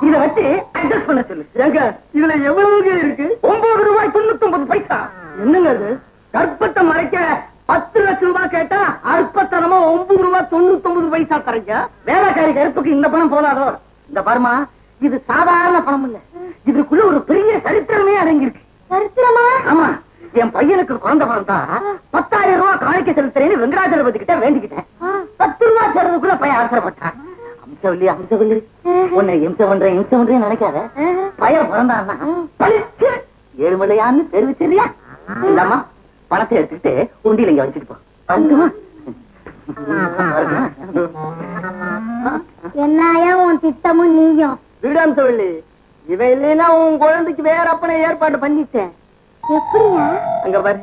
இத வச்சு அட்ஜஸ்ட் பண்ண சொல்லு. ஏங்க, இதுல எவ்வளவு இருக்கு? 9 ரூபாய் 99 பைசா. என்னங்க அது? கற்பத்தை மறைக்க 10 லட்சம் ரூபாய் கேட்டா அற்பத்தனமா 9 ரூபாய் 99 பைசா தரீங்க. வேலைக்காரி கருப்புக்கு இந்த பணம் போதாதோ? இந்த பர்மா, இது சாதாரண பணம் இல்ல, இதுக்குள்ள ஒரு பெரிய சரித்திரமே அடங்கியிருக்கு. சரித்திரமா? ஆமா, என் பையனுக்கு குழந்தை பிறந்தா 10,000 ரூபாய் காணிக்க செலுத்துறேன்னு வெங்கடாஜலபதி கிட்ட வேண்டிக்கிட்டேன். 10 ரூபாய் சேர்றதுக்குள்ள பையன் அவசரப்பட்டான். அம்சவல்லி அம்சவல்லி, உன்னை இம்சம் பண்றேன் நினைக்காத. பையன் பிறந்தான்னா 7 மலையான்னு தெரிவிச்சிருயா. இல்லாமா, பணத்தை எடுத்துக்கிட்டு உண்டியில இங்க வச்சுட்டு போ. என்னையா உன் திட்டமும் நீயும்? விடாம சொல்லி, இவன் இல்லைன்னா உன் குழந்தைக்கு வேற அப்பனை ஏற்பாடு பண்ணிட்டேன். எப்படியா? அங்க பாரு,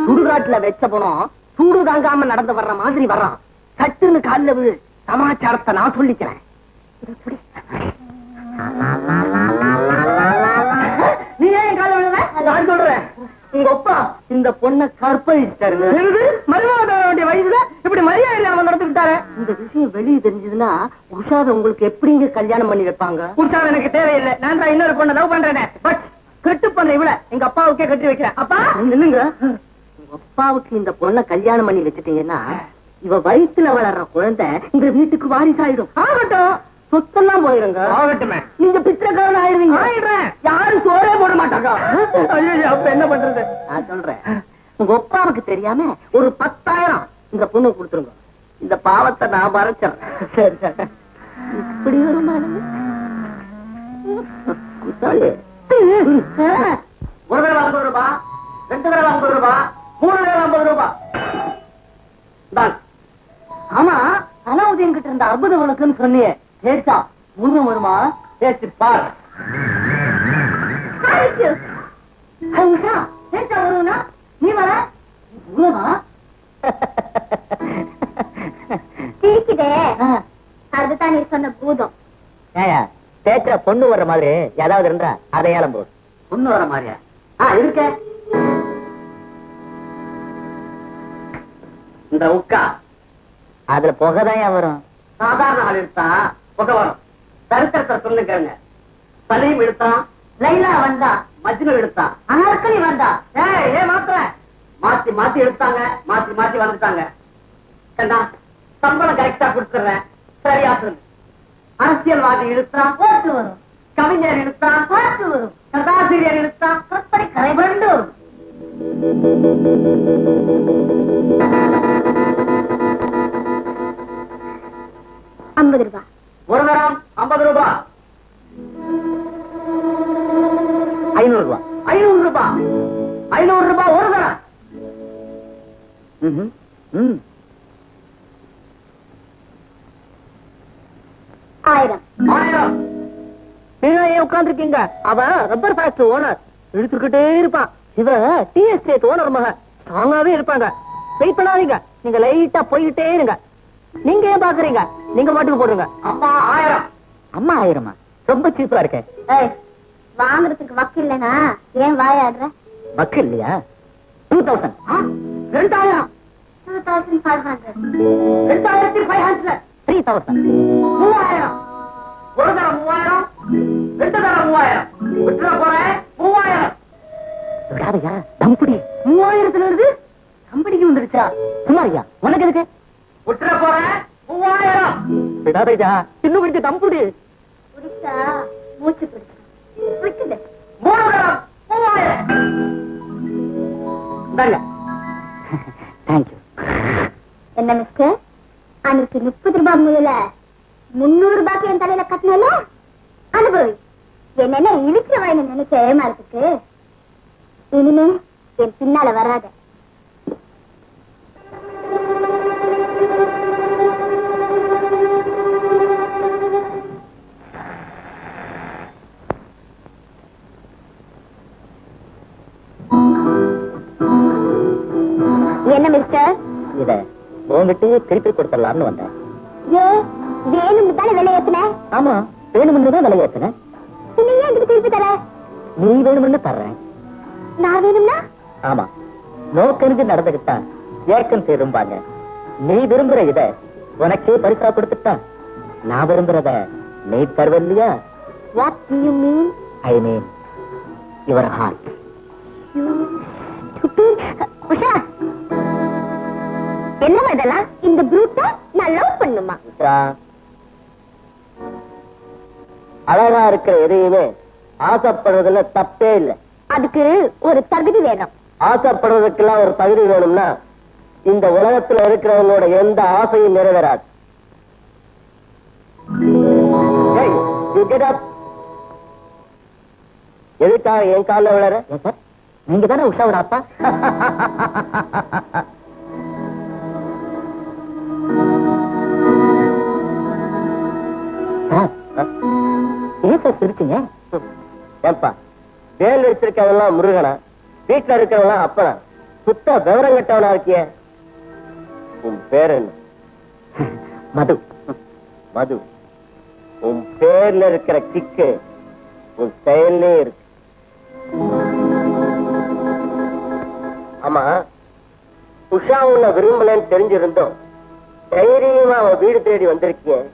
சுடுகாட்டுல வச்ச பணம் சூடு தாங்காம நடந்து வர்ற மாதிரி வர்றான். சட்டுன்னு காலில் விழு, சமாச்சாரத்தை நான் சொல்லிக்கிறேன். நீ ஏன் கால விழுவ? நான் சொல்றேன், உங்க அப்பா இந்த பொண்ணை கற்பழிச்சிட்டாரு. மருமக வேண்டிய வயசுல இப்படி மரியாதை இல்லாம நடந்துக்கிட்டாரு. இந்த விஷயம் வெளியே தெரிஞ்சதுன்னா உஷாவை உங்களுக்கு எப்படிங்க கல்யாணம் பண்ணி வைப்பாங்க? உஷாவை எனக்கு தேவையில்லை, நான் தான் இன்னொரு பொண்ணை லவ் பண்றேன். பட் கட்டு பண்ண இவள எங்க அப்பாவுக்கே கட்டி வைக்கிறேன். அப்பா நில்லுங்க. உங்க அப்பாவுக்கு இந்த பொண்ணை கல்யாணம் பண்ணி வச்சுட்டீங்கன்னா இவ வயிற்றுல வளர்ற குழந்தை இந்த வீட்டுக்கு வாரிசாயிடும். ஆகட்டும், சொத்தெல்லாம் போயிருங்க. ஆகட்டுமே. நீங்க பிச்சைக்காரன் ஆயிடுவீங்க. ஆயிடுறேன். யாரும் சோறே போட மாட்டாங்க. அப்ப என்ன பண்றது? நான் சொல்றேன், உங்க அப்பாவுக்கு தெரியாம ஒரு 10,000 இந்த பொண்ணு கொடுத்துருங்க. இந்த பாவத்தை நான் மறைச்சேன். சரி சரி. இப்படி ஒரு மனது. ஒரு தடவை 50 ரூபாய், 2 தடவை 50 ரூபாய், 3 தடவை 50 ரூபாய். ஆமா, அலாவுதீன் கிட்ட இருந்த 60 விளக்குன்னு சொன்னியே, கேட்டா முருகன் வருமா? கேட்டு பாரு. கேட்டா வருவனா? நீ வர சிரிக்குதே, அதுதான் நீ சொன்ன பூதம். தேய்க்கிற பொண்ணு வர்ற மாதிரி ஏதாவது இருந்தா அடையாளம் போடு. பொண்ணு வர மாதிரியா? இருக்க. இந்த உக்கா அதுல புகைதான் வரும். சாதாரண ஆள் எடுத்தா புகை வரும். சரித்திரத்தை சொல்லுங்க. சலீம் எடுத்தான், லைலா வந்தா, மஜ்னு எடுத்தா, அனார்கலி வந்தா. மாத்திர மாத்தி மாத்தி எடுத்தாங்க, மாத்தி மாத்தி வந்துட்டாங்க. சம்பளம் கரெக்டா கொடுத்துறேன், சரியா சொல்லு. அரசியல்வாதி இழுத்தா ஓட்டு வரும், கவிஞர் இழுத்தா பாட்டு வரும், கதாசிரியர் இழுத்தா கற்பனை கரை புரண்டு வரும். ₹50. ஒரு தரம் 50 ரூபாய். 500 ரூபாய். 500 ரூபாய். 500 ரூபாய் ஒரு தரம். 1000. 1000. நீங்க ஏன் உட்கார்ந்து இருக்கீங்க? அவன் ரப்பர் ஃபேக்டரி ஓனர், இழுத்துக்கிட்டே இருப்பான். இவ டீ எஸ்டேட் ஓனர் மக, ஸ்ட்ராங்காவே இருப்பாங்க. வெயிட் பண்ணாதீங்க, நீங்க லைட்டா போயிட்டே இருங்க. நீங்க ஏன் பாக்குறீங்க? நீங்க மாட்டுக்கு போடுங்க. அம்மா 1000. அம்மா 1000மா? ரொம்ப சீப்பா இருக்கேன். வாங்குறதுக்கு வக்கு இல்லைனா ஏன் வாயாடுற? வக்கு இல்லையா? 2000. 2000. 2500. 2500. 3000. 3000. ஒரு தரம் 3000, 2 தரம் 3000. விட்டுற போறேன் 3000. விடாதையா? தம்புடி 3000த்துல இருந்து கம்பெனிக்கு வந்துருச்சா? சுமாரியா? உனக்கு எதுக்கு? விட்டுற போறேன் 3000. விடாதையா? இன்னும் கொஞ்சம் தம்புடி. குடிச்சா மூச்சு பிடிச்சு பிடிக்குது. 3 தரம் 3000. இந்தாங்க. தேங்க்யூ. என்ன மிஸ்டர், அன்னைக்கு 30 ரூபாய் முதல்ல 300 ரூபாய்க்கு என் தலையில கட்டினால அனுபவி. என்னென்ன இழுக்கிற வாயில நினைச்ச ஏமாறதுக்கு இனிமே என் பின்னால வராத. என்ன மிஸ்டர், இத உங்ககிட்ட திருப்பி கொடுத்துடலாம்னு வந்தேன். ஏ வேணும்னு தானே விலை ஏத்துன? ஆமா, வேணும்ன்றதான் விலை ஏத்துனேன். நீ ஏன் எனக்கு திருப்பி தர? நீ வேணும்னு தர்றேன். நான் வேணும்னா? ஆமா, நோக்கறிஞ்சு நடந்துகிட்டா ஏக்கம் திரும்பாங்க. நீ விரும்புற இத உனக்கே பரிசா கொடுத்துட்டா நான் விரும்புறத நீ தருவல்லையா? What do you mean? I mean your heart. Usha, என்னமா இதெல்லாம்? இந்த ப்ரூட்டை நான் லவ் பண்ணுமா? அழகா இருக்கிற எதையுமே ஆசைப்படுறதுல தப்பே இல்லை. அதுக்கு ஒரு தகுதி வேணும். ஆசைப்படுறதுக்கெல்லாம் ஒரு தகுதி வேணும்னா இந்த உலகத்துல இருக்கிறவங்களோட எந்த ஆசையும் நிறைவேறாது. Hey, you get up. எதுக்காக என் கால விழற? நீங்க தானே உஷாவோட அப்பா. ஏன் சார் சிரிச்சீங்க? ஏப்பா, வேல் வச்சிருக்கவெல்லாம் முருகனா, வீட்டுல இருக்கிறவெல்லாம் அப்பனா, சுத்த விவரம் கட்டவனா இருக்கிய. உன் பேர் என்ன? மது. மது, உன் பேர்ல இருக்கிற கிக்கு உன் செயல்லே இருக்கு. ஆமா, உஷா உன்னை விரும்பலன்னு தெரிஞ்சிருந்தோம் தைரியமா அவன் வீடு தேடி வந்திருக்கேன்.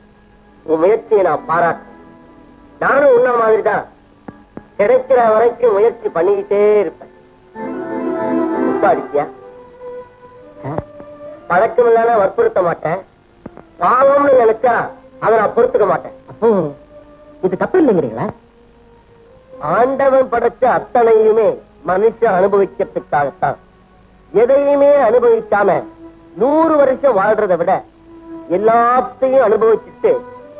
உன் முயற்சியை நான் பாராட்டு. நானும் உன்ன மாதிரிதான் கிடைக்கிற வரைக்கும் முயற்சி பண்ணிக்கிட்டே இருப்பேன். அடிச்சியா பழக்கம் இல்லாம வற்புறுத்த மாட்டேன். பாவம்னு நினைச்சா அதை நான் பொறுத்துக்க மாட்டேன். அப்போ இது தப்பு இல்லைங்கிறீங்களா? ஆண்டவன் படைச்ச அத்தனையுமே மனுஷன் அனுபவிக்கிறதுக்காகத்தான். எதையுமே அனுபவிக்காம 100 வருஷம் வாழ்றதை விட எல்லாத்தையும் அனுபவிச்சுட்டு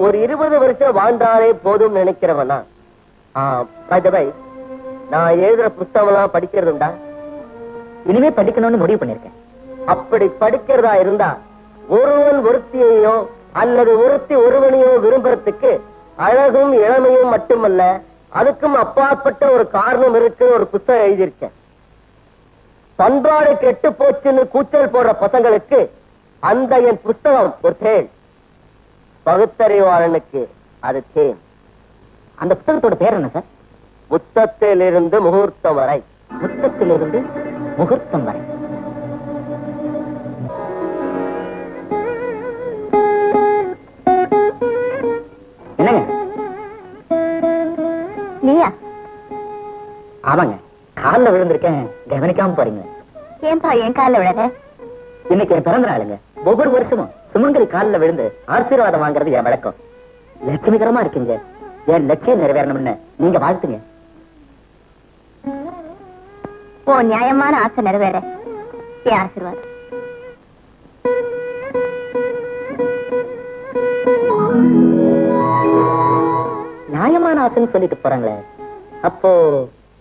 ஒரு 20 வருஷம் வாழ்ந்தாலே போதும் நினைக்கிறவனா. நான் எழுதுற புத்தகம் எல்லாம் படிக்கிறதுண்டா? இனிமே படிக்கணும்னு முடிவு பண்ணிருக்கேன். அப்படி படிக்கிறதா இருந்தா ஒருவன் ஒருத்தியையோ அல்லது ஒருத்தி ஒருவனையோ விரும்புறதுக்கு அழகும் இளமையும் மட்டுமல்ல, அதுக்கும் அப்பாற்பட்ட ஒரு காரணம் இருக்கு. ஒரு புத்தகம் எழுதியிருக்கேன். பண்பாடு கெட்டு போச்சுன்னு கூச்சல் போடுற பசங்களுக்கு அந்த என் புத்தகம் ஒரு தேன். பகுத்தறிவாளனுக்கு அது தேன். அந்த புத்தகத்தோட பேர் என்ன சார்? முத்தத்திலிருந்து முகூர்த்தம் வரை. முத்தத்திலிருந்து முகூர்த்தம் வரை. என்னங்க? நீயா? ஆமாங்க, காலில் விழுந்திருக்கேன், கவனிக்காம போறீங்க. ஏன்பா என் காலில் விழற? இன்னைக்கு என் பிறந்த நாளுங்க. ஒவ்வொரு வருஷமும் சுமங்கலி காலில் விழுந்து ஆசீர்வாதம் வாங்குறது என் வழக்கம். லட்சுமிகரமா இருக்கீங்க. என் லட்சியம் நிறைவேறணும்னு நீங்க வாழ்த்துங்க. ஓ நியாயமான ஆசை நிறைவேற என் ஆசீர்வாதம். நியாயமான ஆசைன்னு சொல்லிட்டு போறாங்களே, அப்போ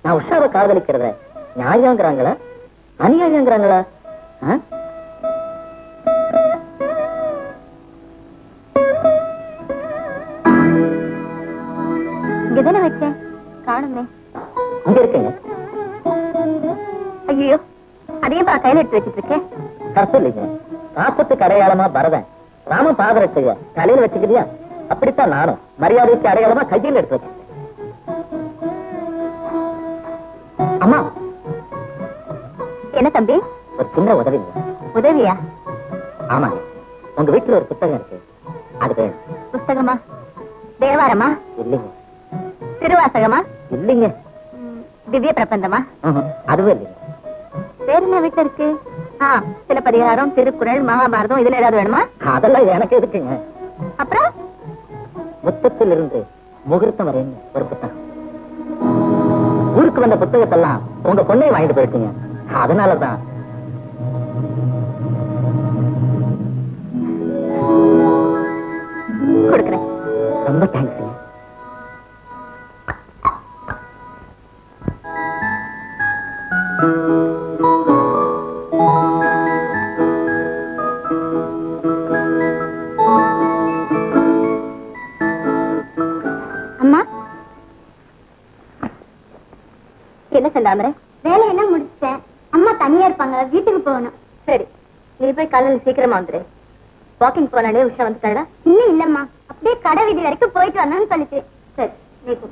நான் உஷாவை காதலிக்கிறத நியாயங்கிறாங்களா அநியாயங்கிறாங்களா? இங்கதானே வச்சேன், காணுமே. இங்க இருக்கேங்க. ஐயோ, அதையும் கையில எடுத்து வச்சிட்டு இருக்கேன். தப்பு இல்லைங்க. பாசத்துக்கு அடையாளமா பரதன் ராம பாதரட்டைய தலையில வச்சுக்கிறியா? அப்படித்தான் நானும் மரியாதைக்கு அடையாளமா கையில் எடுத்து வச்சேன். அம்மா. என்ன தம்பி? ஒரு சின்ன உதவி. உதவியா? ஆமாங்க, உங்க வீட்டுல ஒரு புத்தகம் இருக்கு, அது வேணும். புத்தகமா? தேவாரமா? இல்லைங்க. திருவாசகமா? இல்லைங்க. திவ்ய பிரபந்தமா? அதுவும் இல்லைங்க. வேற என்ன வீட்டுல இருக்கு? சிலப்பதிகாரம், திருக்குறள், மகாபாரதம், இதுல ஏதாவது வேணுமா? அதெல்லாம் எனக்கு எதுக்குங்க. அப்புறம் முத்தத்திலிருந்து முகூர்த்தம் வரைன்னு ஒரு புத்தகம். ஊருக்கு வந்த புத்தகத்தெல்லாம் உங்க பொண்ணை வாங்கிட்டு போயிட்டீங்க, அதனாலதான். கொடுக்குறேன். ரொம்ப தேங்க்ஸ். அம்மா என்ன செந்தாமரை? வேலையெல்லாம் முடிச்சிட்டேன். அம்மா தனியா இருப்பாங்க, வீட்டுக்கு போகணும். சரி, நீ போய் காலையில் சீக்கிரமா வந்துரு. வாக்கிங் போனாலே உஷா வந்துட்டாடா? இன்னும் இல்லம்மா, அப்படியே கடை வீதி வரைக்கும் போயிட்டு வரணும்னு சொல்லிச்சு. சரி, நீ போ.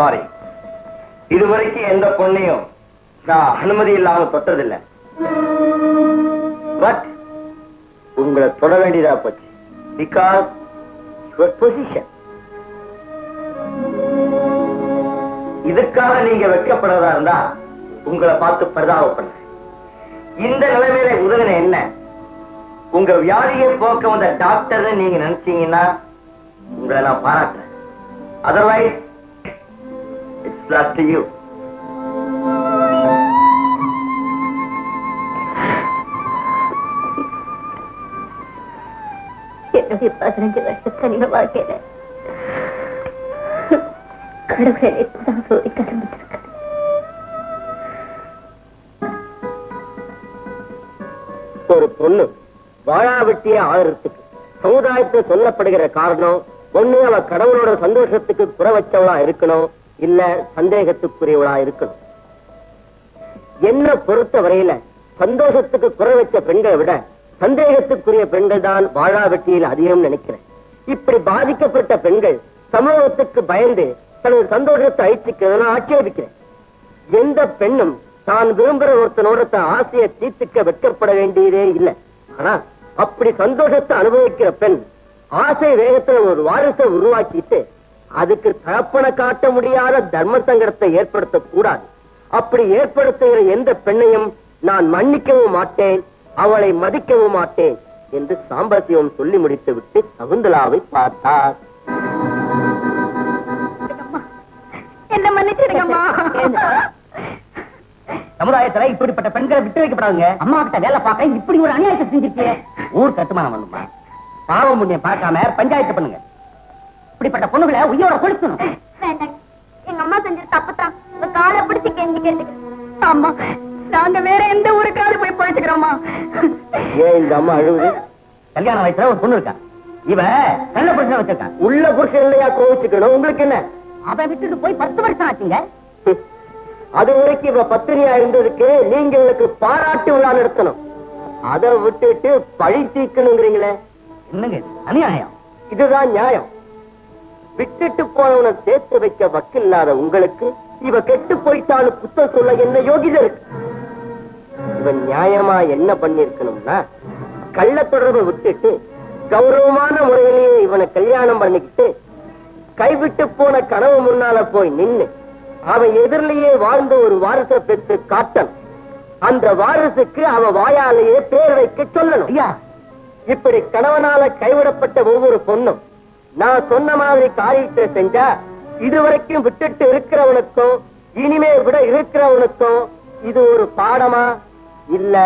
சாரி, இதுவரைக்கும் எந்த பொண்ணையும் நான் அனுமதி இல்லாம தொட்டதில்லை. பட் உங்களை தொட வேண்டியதா போச்சு. Because your position. இதுக்காக நீங்க வெட்கப்படுறதா இருந்தா உங்களை பார்த்து பரிதாபப்படுறேன். இந்த நிலைமையில உதவின என்ன? உங்க வியாதியை போக்க வந்த டாக்டர் நீங்க நினைச்சீங்கன்னா உங்களை நான் பாராட்டுறேன். Otherwise it's up to you. என்னுடைய 15 வருஷ தனிம வாழ்க்கையில கடவுளை இப்பதான் சோதிக்க ஆரம்பிச்சிருக்க. ஒரு பொண்ணு வாழாவட்டிய ஆதரத்துக்கு சமுதாயத்தில் சொல்லப்படுகிற காரணம் ஒண்ணு அவ கடவுளோட சந்தோஷத்துக்கு குறை வச்சவளா இருக்கணும், இல்ல சந்தேகத்துக்குரியவளா இருக்கணும். என்ன பொறுத்த வரையில சந்தோஷத்துக்கு குறை வச்ச பெண்களை விட சந்தேகத்துக்குரிய பெண்கள் தான் வாழாவட்டியில் அதிகம் நினைக்கிறேன். இப்படி பாதிக்கப்பட்ட பெண்கள் சமூகத்துக்கு பயந்து தனது சந்தோஷத்தை அழிச்சுக்கிறத ஆட்சேபிக்கிறேன். எந்த பெண்ணும் தான் விரும்புகிற ஒருத்தனோட ஆசையை தீர்த்துக்க வெட்கப்பட வேண்டியதே இல்லை. ஆனா அப்படி சந்தோஷத்தை அனுபவிக்கிற பெண் ஆசை வேகத்துல ஒரு வாரிசை உருவாக்கிட்டு அதுக்கு தகப்பனை காட்ட முடியாத தர்ம சங்கடத்தை ஏற்படுத்த கூடாது. அப்படி ஏற்படுத்துகிற எந்த பெண்ணையும் நான் மன்னிக்கவும் மாட்டேன், அவளை மதிக்கவும் மாட்டேன் என்று சாம்பசியம் சொல்லி முடித்து விட்டு சகுந்தலாவை பார்த்தார். என்ன மன்னிச்சிருக்கம்மா. சமுதாயத்துல இப்படிப்பட்ட பெண்களை விட்டு வைக்கப்படாதுங்க. அம்மா கிட்ட வேலை பார்க்க இப்படி ஒரு அநியாயத்தை செஞ்சிருக்கீங்க. ஊர் கட்டுமானம் பண்ணுமா? பாவம் புண்ணியம் பார்க்காம பஞ்சாயத்து பண்ணுங்க. இப்படிப்பட்ட பொண்ணுகளை உயிரோட கொடுக்கணும். எங்க அம்மா செஞ்ச தப்புதான். காலை பிடிச்சு கெஞ்சி கேட்டுக்கிறேன். அம்மா, நாங்க வேற எந்த ஊருக்காவது போய் போயிட்டுக்கிறோமா? ஏன் இந்த அம்மா அழுவுது? கல்யாண வயசுல ஒரு பொண்ணு இருக்கா, இவ நல்ல புருஷன் வச்சிருக்கா. உள்ள புருஷன் இல்லையா கோவிச்சுக்கணும்? உங்களுக்கு என்ன? அவன் விட்டுட்டு போய் 10 வருஷம் ஆச்சுங்க. அது வரைக்கும் இவ பத்திரியா இருந்ததுக்கு நீங்க இவளுக்கு பாராட்டு விழா நடத்தணும். அதை விட்டுட்டு பழி தீக்கணுங்கிறீங்களே, என்னங்க அநியாயம். இதுதான் நியாயம். விட்டுட்டு போனவனை சேர்த்து வைக்க வக்கில்லாத உங்களுக்கு இவ கெட்டு போயிட்டாலும் புத்தம் சொல்ல என்ன யோகிதை இருக்கு? இவன் நியாயமா என்ன பண்ணிருக்கணும்னா, கள்ள தொடர்பை விட்டுட்டு கௌரவமான முறையிலேயே இவனை கல்யாணம் பண்ணிக்கிட்டு கைவிட்டு போன கனவு முன்னால போய் நின்னு அவன் எதிரிலேயே வாழ்ந்த ஒரு வாரிசை பெற்று காட்டணும். அந்த வாரிசுக்கு அவன் வாயாலேயே பேர் வைக்க சொல்லணும். ஐயா, இப்படி கணவனால கைவிடப்பட்ட ஒவ்வொரு பொண்ணும் நான் சொன்ன மாதிரி காரியத்தை செஞ்சா இதுவரைக்கும் விட்டுட்டு இருக்கிறவனுக்கும் இனிமே விட இருக்கிறவனுக்கும் இது ஒரு பாடமா இல்ல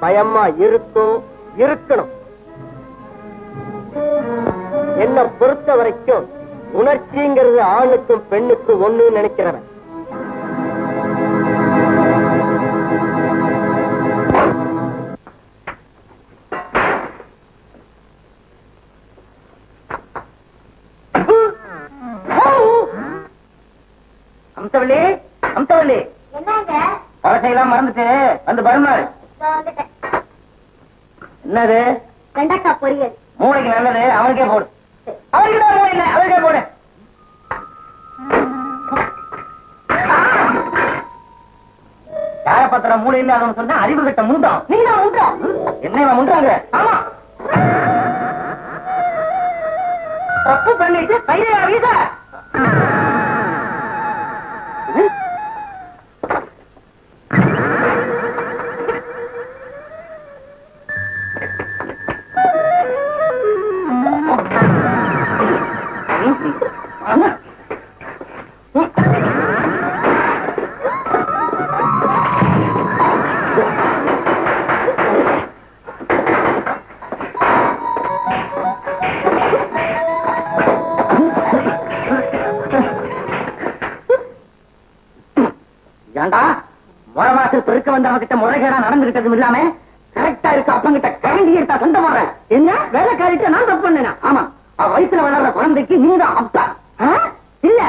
பயமா இருக்கும், இருக்கணும். என்ன பொறுத்த வரைக்கும் உணர்ச்சிங்கிறது ஆணுக்கும் பெண்ணுக்கும் ஒண்ணு நினைக்கிறவன். அம்சவள்ளி, அம்சவள்ளி, என்னங்க பழசையெல்லாம் மறந்துட்டு வந்து பருமாள். என்னது? வெண்டைக்காய் பொரியல். மூளைக்கு நல்லது, அவனுக்கே போடு. அவனுக்கு தான் மூளை இல்லை, அவனுக்கே போடு. யார பத்திர மூளை இல்ல அவன் சொன்னா அறிவு கட்ட முண்டோம். நீ தான் முண்டோம். என்ன முண்டாங்க? ஆமா, தப்பு பண்ணிட்டு கையில வீச. ஏண்டா மொழமாசல் பெருக்க வந்தவங்கிட்ட முறைகேடா நடந்துகிட்டதும் இல்லாம கரெக்டா இருக்க அப்பங்கிட்ட கரண்டி எடுத்தா சொந்த போறேன். என்ன வேலைக்காரிட்ட நான் தப்பு பண்ணேனா? ஆமா, அவ வயசுல வளர்ற குழந்தைக்கு நீ தான் அப்பா. இல்ல,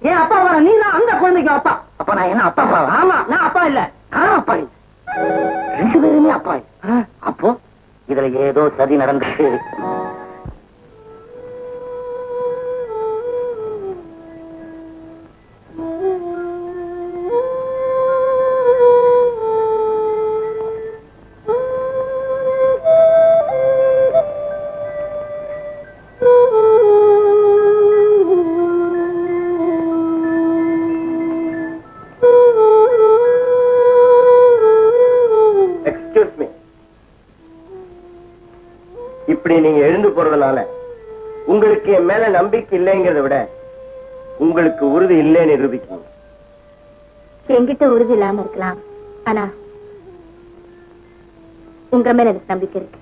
என் அப்பா வர நீ தான் அந்த குழந்தைக்கு அப்பா. அப்ப நான் என்ன அப்பா? ஆமா, நான் அப்பா இல்ல, நான் அப்பா இல்ல. ரெண்டு பேருமே அப்பா. அப்போ இதுல ஏதோ சதி நடந்துச்சு. இப்படி நீங்க எழுந்து போறதுனால உங்களுக்கு என் மேல நம்பிக்கை இல்லைங்கிறத விட உங்களுக்கு உறுதி இல்லைன்னு நிரூபிக்கணும். என்கிட்ட உறுதி இல்லாம இருக்கலாம், ஆனா உங்க மேல எனக்கு நம்பிக்கை இருக்கு.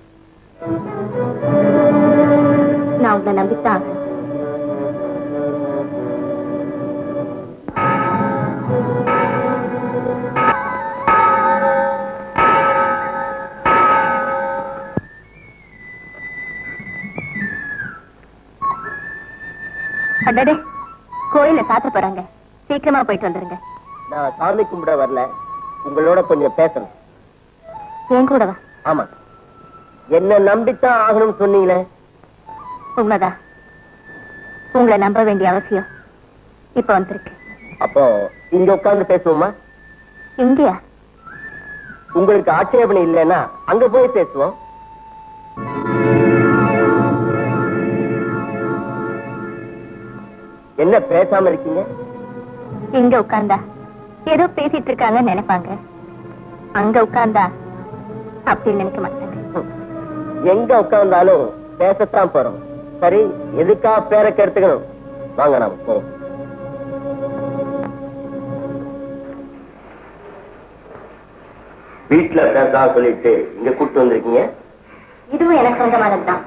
நான் உங்களை நம்பித்தான். அடடே, கோயில சாத்த போறாங்க, சீக்கிரமா போயிட்டு வந்துருங்க. நான் சாமி கும்பிட வரல, உங்களோட கொஞ்சம் பேசணும். என் கூடவா? ஆமா, என்ன நம்பித்தான் ஆகணும்னு சொன்னீங்களே. உண்மைதான், உங்களை நம்ப வேண்டிய அவசியம் இப்ப வந்திருக்கு. அப்போ இங்க உட்கார்ந்து பேசுவோமா? இங்கயா? உங்களுக்கு ஆட்சேபனை இல்லைன்னா அங்க போய் பேசுவோம். என்ன பேசாம இருக்கீங்க? இங்க உட்கார்ந்தா ஏதோ பேசிட்டு இருக்காங்கன்னு நினைப்பாங்க, அங்க உட்கார்ந்தா அப்படின்னு நினைக்க மாட்டாங்க. எங்க உட்கார்ந்தாலும் பேசத்தான் போறோம். சரி, எதுக்கா பேரை கெடுத்துக்கணும்? வாங்க நாம போவோம். வீட்டுல பேசா சொல்லிட்டு இங்க கூப்பிட்டு வந்திருக்கீங்க. இதுவும் எனக்கு சொந்தமானதுதான்.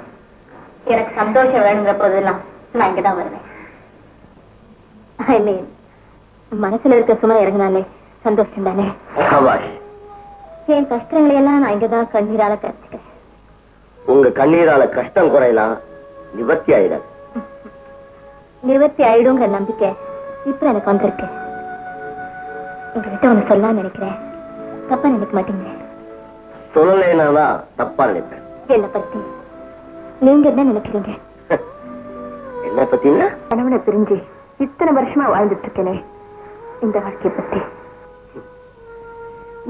எனக்கு சந்தோஷம் வேணுங்கிற போதெல்லாம் நான் இங்கதான் வருவேன். மனசுல இருக்க சும்மா இறங்கினாலே சந்தோஷம் தானே. என் கஷ்டங்களை எல்லாம் நான் இங்கதான் கண்ணீரால கரைச்சிக்கிறேன். உங்க கண்ணீரால கஷ்டம் குறையலாம், நிவர்த்தி ஆயிடாது. நிவர்த்தி ஆயிடுங்கிற நம்பிக்கை இப்ப எனக்கு வந்திருக்கு. உங்ககிட்ட ஒண்ணு சொல்லலாம் நினைக்கிறேன், தப்பா நினைக்க மாட்டீங்க? சொல்லலைனாதான் தப்பா நினைப்பேன். என்னை பத்தி நீங்க என்ன நினைக்கிறீங்க? என்ன பத்தீங்க? கணவனை பிரிஞ்சு இத்தனை வருஷமா வாழ்ந்துட்டு இருக்கேனே, இந்த வாழ்க்கையை பத்தி.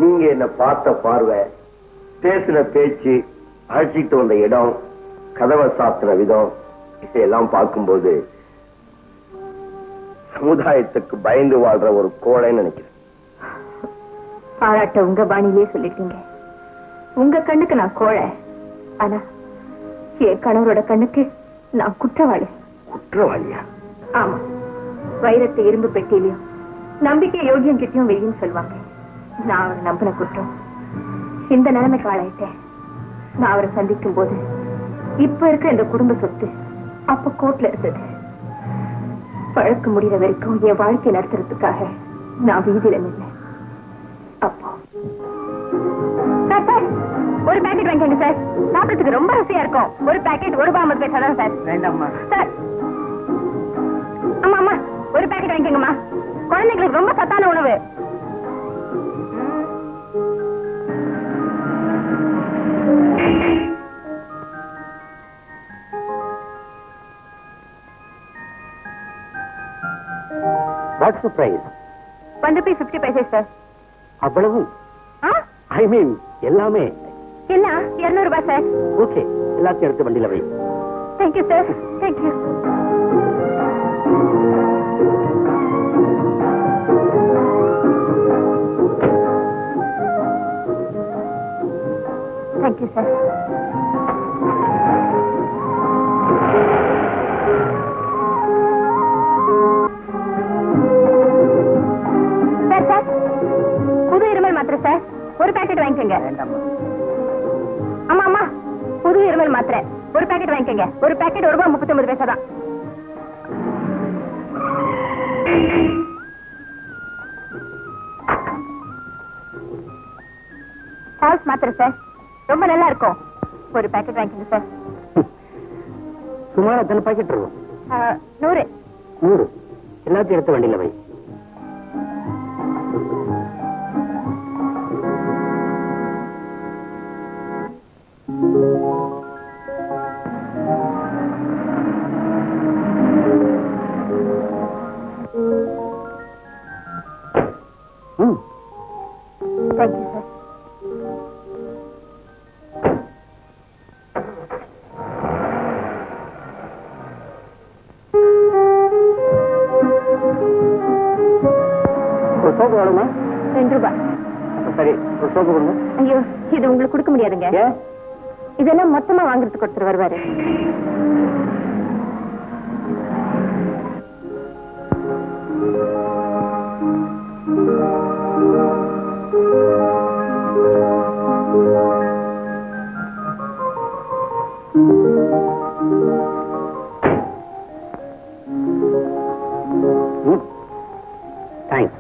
நீங்க என்ன பார்த்த பார்வை, பேசின பேச்சு, அழைச்சிட்டு வந்த இடம், கதவை சாத்துற விதம், இதையெல்லாம் பார்க்கும்போது சமுதாயத்துக்கு பயந்து வாழ்ற ஒரு கோழைன்னு நினைக்கிறேன். பாராட்ட உங்க பாணியிலே சொல்லிட்டீங்க. உங்க கண்ணுக்கு நான் கோழை, ஆனா என் கணவரோட கண்ணுக்கு நான் குற்றவாளி. குற்றவாளியா? ஆமா, வைரத்தை இரும்பு பெட்டியிலையும் நம்பிக்கை யோகியம் கிட்டையும் வெயின்னு சொல்லுவாங்க. நான் அவரை நம்பின குற்றம் இந்த நிலைமைக்கு ஆளாயிட்டேன். நான் அவரை சந்திக்கும் போது இப்ப இருக்க இந்த குடும்ப சொத்து அப்ப கோர்ட்ல இருந்தது. பழக்க முடிகிற வரைக்கும் என் வாழ்க்கை நடத்துறதுக்காக நான் வீதியில நின்னேன். அப்போ ஒரு பேக்கெட் வாங்கிக்கோங்க சார், சாப்பிடறதுக்கு ரொம்ப ருசியா இருக்கும். ஒரு பேக்கெட் ₹1.50 தான் சார். வேண்டாம்மா சார், ஆமா ஆமா, ஒரு பேக்கெட் வாங்கிக்கோங்கம்மா. குழந்தைங்களுக்கு ரொம்ப சத்தான உணவு. What's the price? ₹1.50 சார். அவ்வளவு? ஐ மீன் எல்லாமே எல்லாம் ₹200 சார். ஓகே, எல்லாத்தையும் எடுத்து வண்டியில வை. Thank you sir, thank you. Thank you sir. Sir sir, புது இருமல் மாத்திரை சார், ஒரு பேக்கெட் வாங்கிக்கோங்க. வேண்டாம்மா. ஆமா ஆமா, புது இருமல் மாத்திரை ஒரு பேக்கெட் வாங்கிக்கோங்க. ஒரு பேக்கெட் ₹1.39 தான். ஹவுஸ் மாத்திரை சார், ரொம்ப நல்லா இருக்கும். ஒரு பேக்கெட் வாங்கிக்கோங்க சார். சுமார் எத்தனை பாக்கெட் இருக்கும்? 100. 100. எல்லாத்தையும் எடுத்து வண்டியில வை. Thank you sir. ஒரு சோப்பு வேணுமா? ₹2. சரி, ஒரு சோப்பு கொடுங்க. ஐயோ, இது உங்களுக்கு கொடுக்க முடியாதுங்க. ஏன்? இதெல்லாம் மொத்தமா வாங்குறதுக்கு ஒருத்தர் வருவாரு. தேங்க்ஸ்.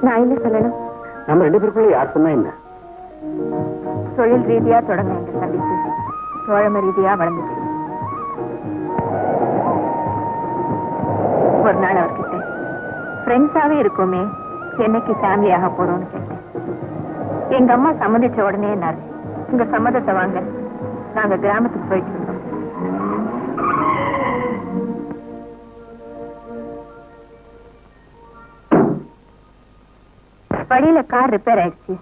நான் என்ன சொல்லணும்? நம்ம 2 பேருக்குள்ள யார் சொன்னா என்ன? தொழில் ரீதியா தொடங்க எங்க சந்திச்சு தோழமை ரீதியா வளர்ந்துச்சு. ஒரு நாள் அவர்கிட்ட ஃப்ரெண்ட்ஸாவே இருக்கோமே, என்னைக்கு ஃபேமிலி ஆக போறோம்னு கேட்டேன். எங்க அம்மா சம்மதிச்ச உடனே என்னாரு, உங்க சம்மதத்தை வாங்க, நாங்க கிராமத்துக்கு போயிட்டு இருந்தோம். வழியில கார் ரிப்பேர் ஆயிடுச்சு.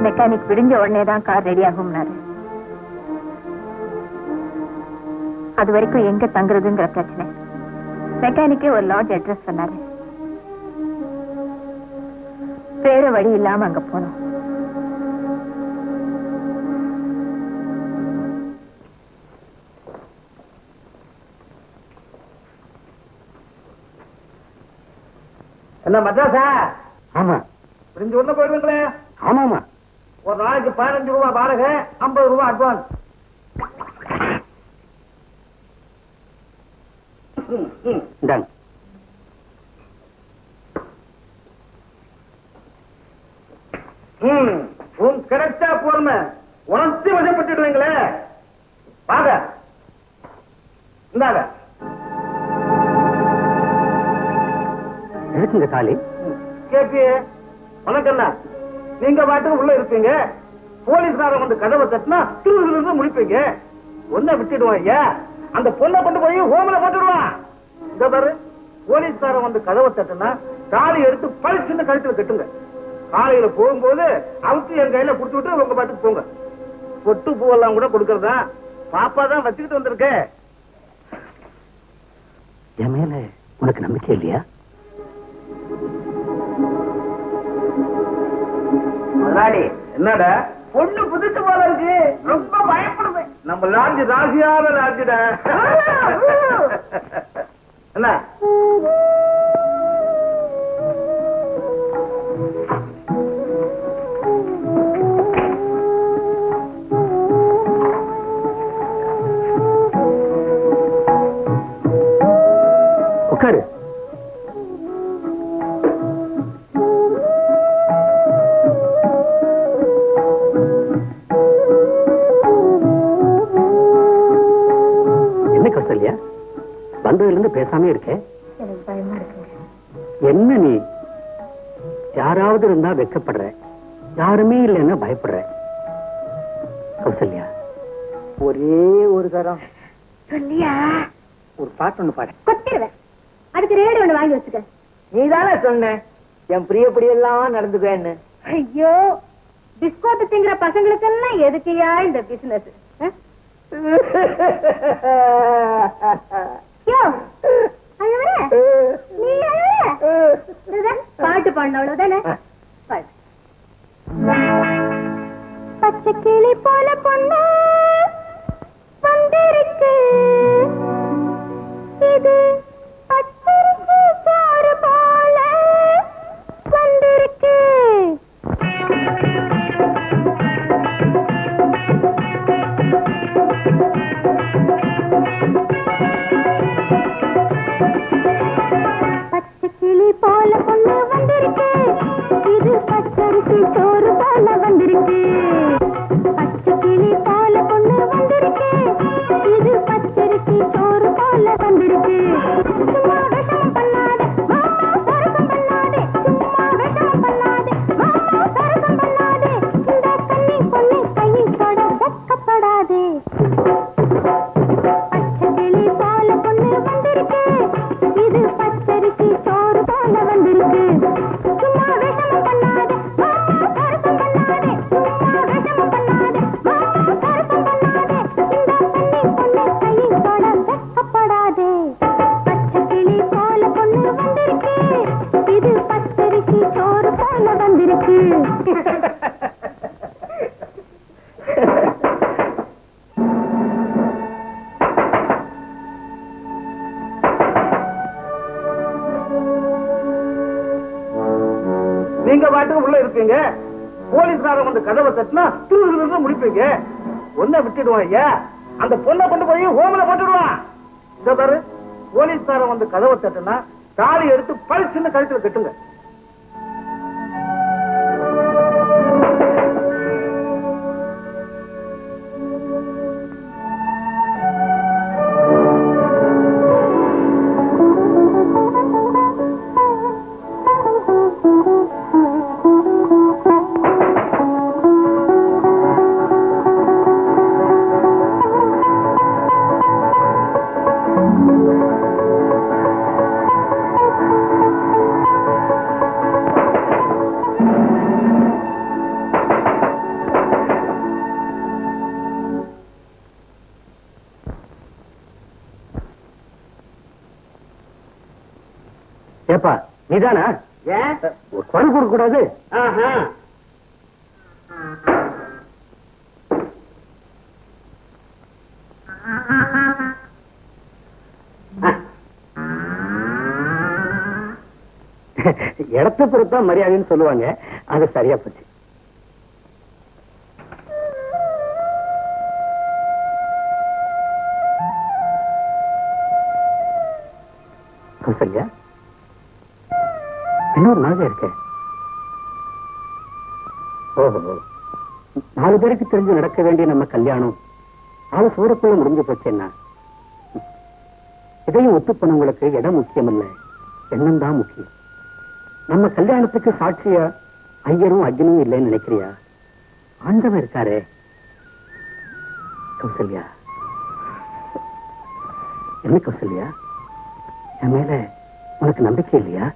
மெக்கானிக் விடிஞ்ச உடனே தான் கார் ரெடி ஆகும்னாரு. அது வரைக்கும் எங்க தங்குறதுங்கிற பிரச்சனை. மெக்கானிக்கே ஒரு லாட்ஜ் அட்ரஸ் சொன்னாரு. வேற வழி இல்லாம அங்க போனோம். என்ன மദ്രാஸா? ஆமா. புரிஞ்சு உள்ள போயிடுவீங்களே? ஆமாமா. ஒரு நாளைக்கு ₹15 வாடகை, ₹50 அட்வான்ஸ். இந்தாங்க. ரூம் கிடைச்சா போறமே, உணர்ச்சி வசப்பட்டுடுவீங்களே. வாங்க இந்தாங்க. எதுக்குங்க தாலி? கேப்பி உனக்கு என்ன? நீங்க பாட்டுக்கு உள்ள இருப்பீங்க, போலீஸ்காரன் வந்து கதவை தட்டினா திருவிழா முடிப்பீங்க. ஒன்ன விட்டுடுவான் ஐயா, அந்த பொண்ணை கொண்டு போய் ஹோம்ல போட்டுடுவான். இந்த பாரு, போலீஸ்காரன் வந்து கதவை தட்டினா தாலி எடுத்து பழிச்சுன்னு கழுத்துல கட்டுங்க. காலையில போகும்போது அவுத்து என் கையில குடுத்து விட்டு உங்க பாட்டுக்கு போங்க. பொட்டு பூவெல்லாம் கூட கொடுக்கறதா பாப்பா தான் வச்சுக்கிட்டு வந்திருக்க. என் மேல உனக்கு நம்பிக்கை இல்லையா? முதலாளி, என்னடா பொண்ணு புதுசு போல இருக்கு, ரொம்ப பயப்படுது. நம்ம லாட்ஜ் ராசியான லாட்ஜ்டா. என்ன உட்காரு. என்ன கௌசல்யா, வந்ததுல இருந்து பேசாம இருக்கேன்? எனக்கு பயமா இருக்குங்க. என்ன நீ யாராவது இருந்தா வெக்கப்படுற, யாருமே இல்லைன்னா பயப்படுற. கௌசல்யா, ஒரே ஒரு தரம் சொல்லியா? ஒரு பாட்டு ஒண்ணு பாடு. கொத்திடுவேன். அதுக்கு ரேடியோ ஒண்ணு வாங்கி வச்சுக்க. நீதானே சொன்ன என் பிரியப்படி எல்லாம் நடந்துக்கன்னு. ஐயோ, பிஸ்கோட்டு திங்கிற பசங்களுக்கெல்லாம் எதுக்கையா இந்த பிசினஸ்? பாட்டு பாடின அவ்வளவுதானே. பச்சை கிளி போல பொண்ணு வந்திருக்கு, இது பச்சரிசி சாறு போல வந்திருக்கு. பச்சை கிளி போல பொண்ணு வந்திருக்கு, இது பச்சரிசி சோறு போல வந்திருக்கு. பச்சை கிளி போல பொண்ணு வந்திருக்கு, இது பச்சரிசி சோறு போல வந்திருக்கு. சும்மா விஷம் பண்ணாத மாமா, சரசம் பண்ணாதே. சும்மா விஷம் பண்ணாதே மாமா, சரசம் பண்ணாதே. இந்த கண்ணி பொண்ணு கையில் தொட வெக்கப்படாதே. பச்சை கிளி போல பொண்ணு வந்திருக்கு, இது பச்சரிசி சோறு போல வந்திருக்கு. சும்மா விஷம் பண்ணாத மாமா, சரசம் பண்ணாதே. சும்மா விஷம் பண்ணாத மாமா, சரசம் பண்ணாதே. இந்த கண்ணி பொண்ணு கையில் தொட வெக்கப்படாதே. பச்சை கிளி போல பொண்ணு வந்திருக்கு, இது பச்சரிசி சோறு போல வந்திருக்கு. நீங்க பாட்டுக்கு உள்ள இருப்பீங்க, போலீஸ்காரன் வந்து கதவை தட்டினா திருவிழா முடிப்பீங்க. ஒன்ன விட்டுடுவான் ஐயா, அந்த பொண்ணை கொண்டு போய் ஹோம்ல போட்டுடுவான். இந்த பாரு, போலீஸ்காரன் வந்து கதவை தட்டினா தாலி எடுத்து பழிச்சுன்னு கழுத்துல கட்டுங்க. ஏப்பா, நீதானா? ஏன் ஒரு குரல் கொடுக்க கூடாது? இடத்தை பொறுத்தா மரியாதைன்னு சொல்லுவாங்க, அது சரியா போச்சு. கௌசல்யா, இன்னொரு மாதிரி இருக்க. ஓஹோ, 4 பேருக்கு தெரிஞ்சு நடக்க வேண்டிய நம்ம கல்யாணம் கால சூறக்குள்ள முடிஞ்சு போச்சுன்னா இதையும் ஒத்துப்பனவங்களுக்கு இடம் முக்கியம் இல்ல, எண்ணம் தான் முக்கியம். நம்ம கல்யாணத்துக்கு சாட்சியா ஐயரும் அக்னியும் இல்லைன்னு நினைக்கிறியா? ஆண்டவன் இருக்காரே. கௌசல்யா, என்ன கௌசல்யா, என் மேல உனக்கு நம்பிக்கை இல்லையா?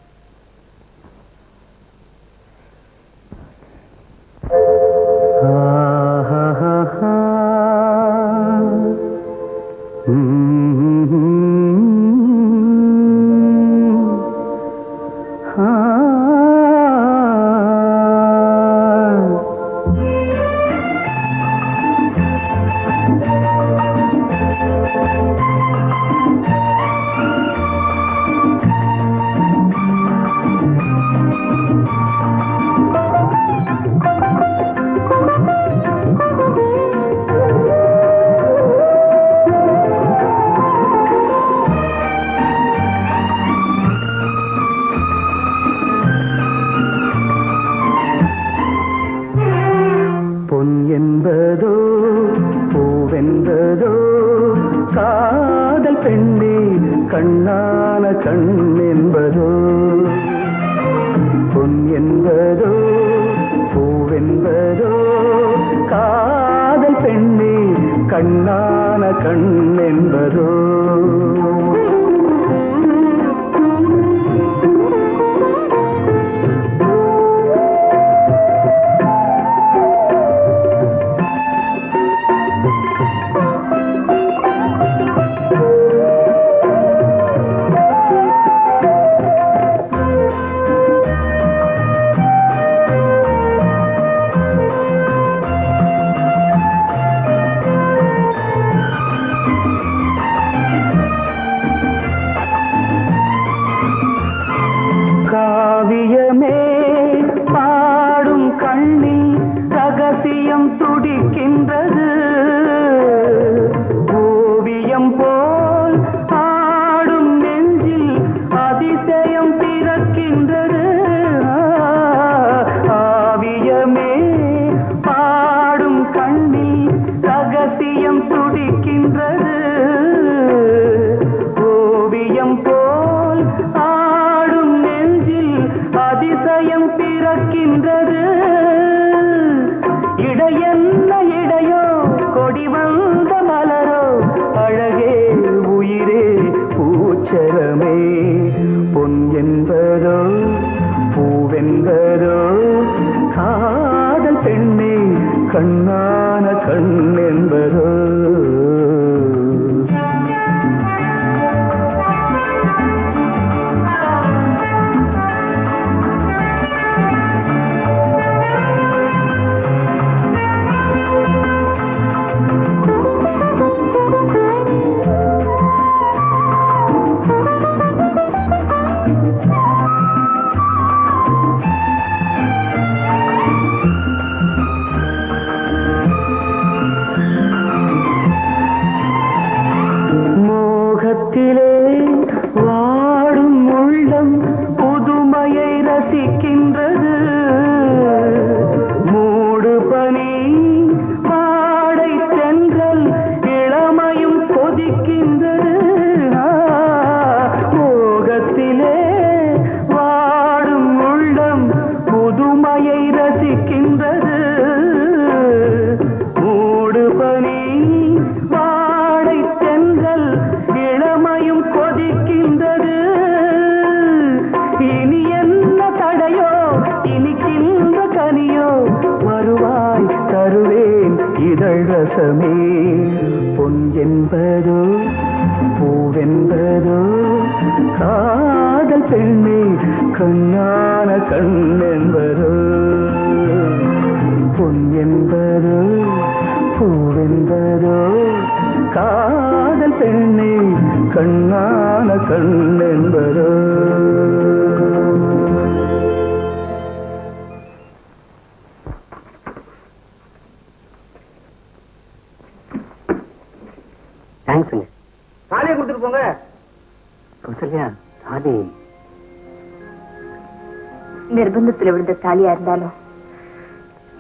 நிர்பந்தத்தில் விழுந்த தாலியா இருந்தாலும்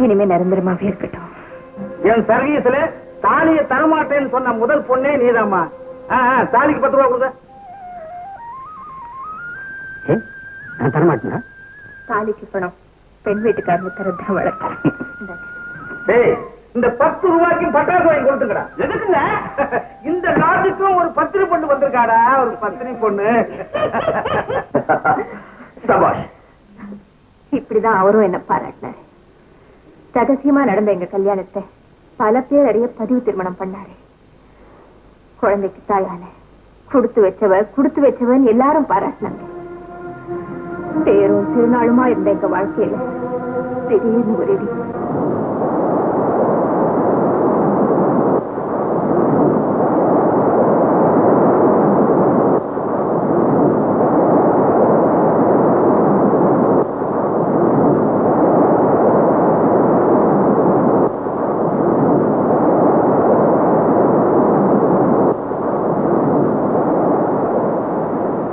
இனிமே நிரந்தரமாவே இருக்கட்டும். என் சர்வீஸ்ல தாலியை தரமாட்டேன்னு சொன்ன முதல் பொண்ணே நீதாம்மா. தாலிக்கு 10 ரூபா கொடுங்க. நான் தரமாட்டேனா? தாலிக்கு பணம் பெண் வீட்டுக்காரங்க தரதான் வழக்கம். இந்த 10 ரூபாய்க்கு பட்டாசு வாங்கி கொடுத்துக்கடா. எதுக்குங்க? இந்த நாட்டுக்கும் ஒரு பத்திரி பொண்ணு வந்திருக்காடா, ஒரு பத்திரி பொண்ணு. சபாஷ். இப்படிதான் அவரும் என்ன பாராட்டினாரு. ரகசியமா நடந்த எங்க கல்யாணத்தை பல பேர் அறிய பதிவு திருமணம் பண்ணாரு. குழந்தைக்கு தாயான கொடுத்து வச்சவன் எல்லாரும் பாராட்டினாங்க. பேரும் திருநாளுமா இருந்த எங்க வாழ்க்கையில திடீர்னு ஒரு இடி.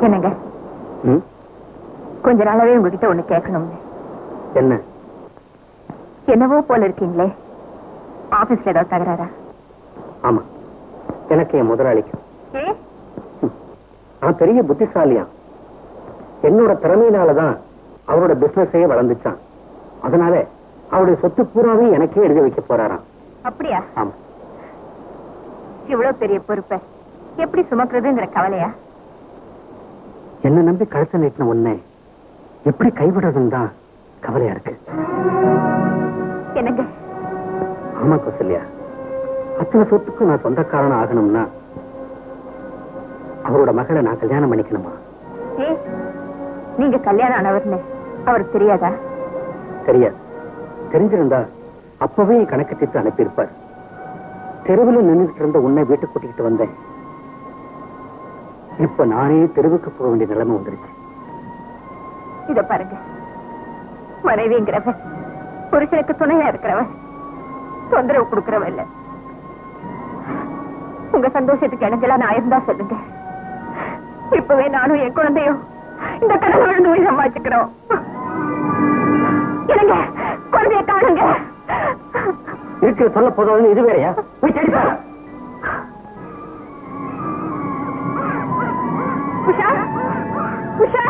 என்னங்க, கொஞ்ச நாளாவே உங்ககிட்ட ஒண்ணு கேட்கணும். என்ன? என்னவோ போல இருக்கீங்களே, ஆபீஸ்ல ஏதாவது தகராறா? ஆமா, எனக்கு என் முதலாளிக்கு. நான் பெரிய புத்திசாலியா, என்னோட திறமையினாலதான் அவரோட பிசினஸே வளர்ந்துச்சான். அதனால அவருடைய சொத்து பூராவே எனக்கே எழுதி வைக்க போறாராம். அப்படியா? ஆமா. இவ்வளவு பெரிய பொறுப்பை எப்படி சுமக்கிறதுங்கிற கவலையா? என்ன நம்பி கழுத்தை நீட்டின உன்னை எப்படி கைவிடுறதுன்னு தான் கவலையா இருக்கு. என்னங்க? ஆமா கௌசல்யா, அத்தனை சொத்துக்கு நான் சொந்தக்காரன் ஆகணும்னா அவரோட மகளை நான் கல்யாணம் பண்ணிக்கணுமா? நீங்க கல்யாணம் ஆனவர்னு அவருக்கு தெரியாதா? தெரியாது. தெரிஞ்சிருந்தா அப்பவே கணக்கு தீர்த்து அனுப்பியிருப்பார். தெருவில் நின்றுட்டு இருந்த உன்னை வீட்டுக்கு கூட்டிக்கிட்டு வந்தேன். இப்ப நானே தெருவுக்கு போக வேண்டிய நிலைமை வந்துருச்சு. இத பாருங்க, மனைவிங்கிறவன் புருஷனுக்கு துணையா இருக்கிறவன் தொந்தரவு கொடுக்கிறவன் இல்ல. உங்க சந்தோஷத்துக்கு எனக்கெல்லாம் நான் இருந்தா சொல்லுங்க. இப்பவே நானும் என் குழந்தையும் இந்த கடலை விழுந்து போய் சமாளிச்சுக்கிறோம். என்னங்க, குழந்தைய காணுங்க. இருக்கிற சொல்ல போதும் இது வேறையா? போய் தேடி பாரு. உஷா, உஷா,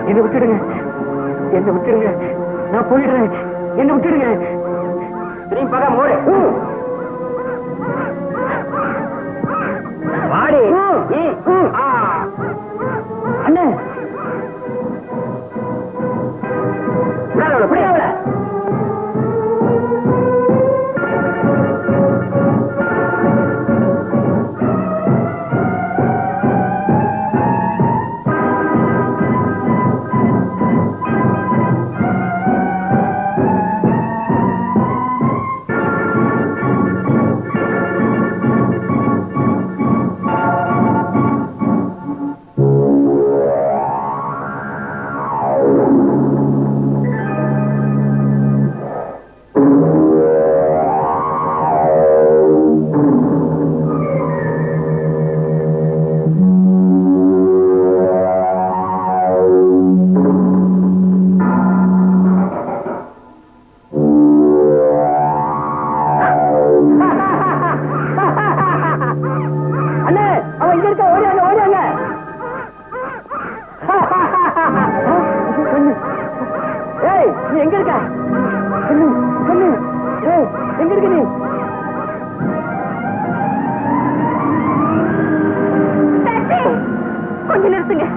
என்ன விட்டுடுங்க, என்ன விட்டுடுங்க, நான் போயிடுறேன். என்ன விட்டுடுங்க. திரும்பி பார்க்க மூடு. வாடி. அண்ணே, எங்க இருக்க? சொல்லு, சொல்லு. எங்க இருக்க நீ? கொஞ்சம் நிறுத்துங்க.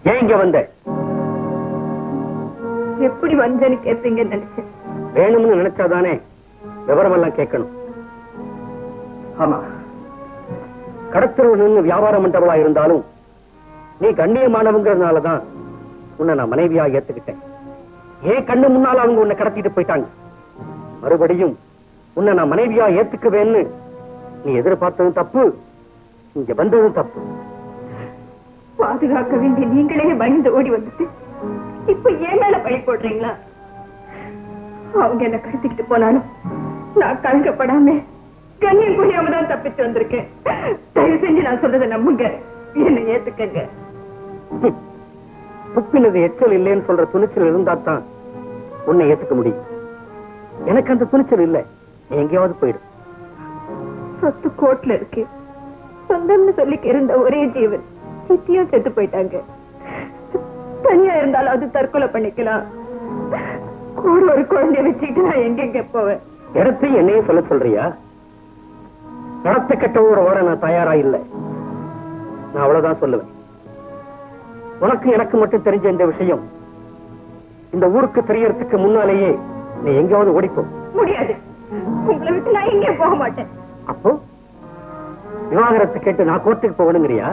ஏன் இங்க வந்த? எப்படி வந்தேன்னு கேட்பீங்கன்னு நினைச்சேன். வேணும்னு நினைச்சாதானே விவரம் எல்லாம் கேட்கணும். ஆமா, கடத்தரவு நின்று வியாபாரம் பண்றவளா இருந்தாலும் நீ கண்ணியமானவங்கிறதுனாலதான் உன்னை நான் மனைவியா ஏத்துக்கிட்டேன். ஏன் கண்ணு முன்னால அவங்க உன்னை கடத்திட்டு போயிட்டாங்க. மறுபடியும் உன்னை நான் மனைவியா ஏத்துக்குவேன்னு நீ எதிர்பார்த்ததும் தப்பு, இங்க வந்ததும் தப்பு. பாதுகாக்க வேண்டிய நீங்களே பயந்து ஓடி வந்துட்டு இப்ப ஏன் மேல பழி போடுறீங்களா? அவங்க என்ன கடத்திக்கிட்டு போனாலும் நான் கலங்கப்படாம கண்ணியம் புரியாம தான் தப்பிச்சு வந்திருக்கேன். தயவு செஞ்சு நான் சொல்றதை நம்புங்க, என்ன ஏத்துக்கங்க. துப்பினது எச்சல் இல்லைன்னு சொல்ற துணிச்சல் இருந்தா தான் உன்னை ஏத்துக்க முடியும். எனக்கு அந்த துணிச்சல் இல்லை. எங்கேயாவது போயிடும். சொத்து கோட்ல இருக்கு, சொந்தம்னு சொல்லிக்க இருந்த ஒரே ஜீவன் சித்தியும் செத்து போயிட்டாங்க. தனியா இருந்தாலும் அது தற்கொலை பண்ணிக்கலாம். கூட ஒரு குழந்தைய வச்சுக்கிட்டு நான் எங்க போவேன்? இடத்தையும் என்னையும் சொல்ல சொல்றியா? நடத்த கெட்டவோட ஓட நான் தயாரா இல்லை. நான் அவ்வளவுதான் சொல்லுவேன். உனக்கு எனக்கு மட்டும் தெரிஞ்ச இந்த விஷயம் இந்த ஊருக்கு தெரியறதுக்கு முன்னாலேயே நீ எங்கேயாவது ஓடிப்போ. முடியாது, உங்களை விட்டு நான் எங்கே போக மாட்டேன். அப்போ விவாகரத்து கேட்டு நான் கோர்ட்டுக்கு போகணுங்கிறியா?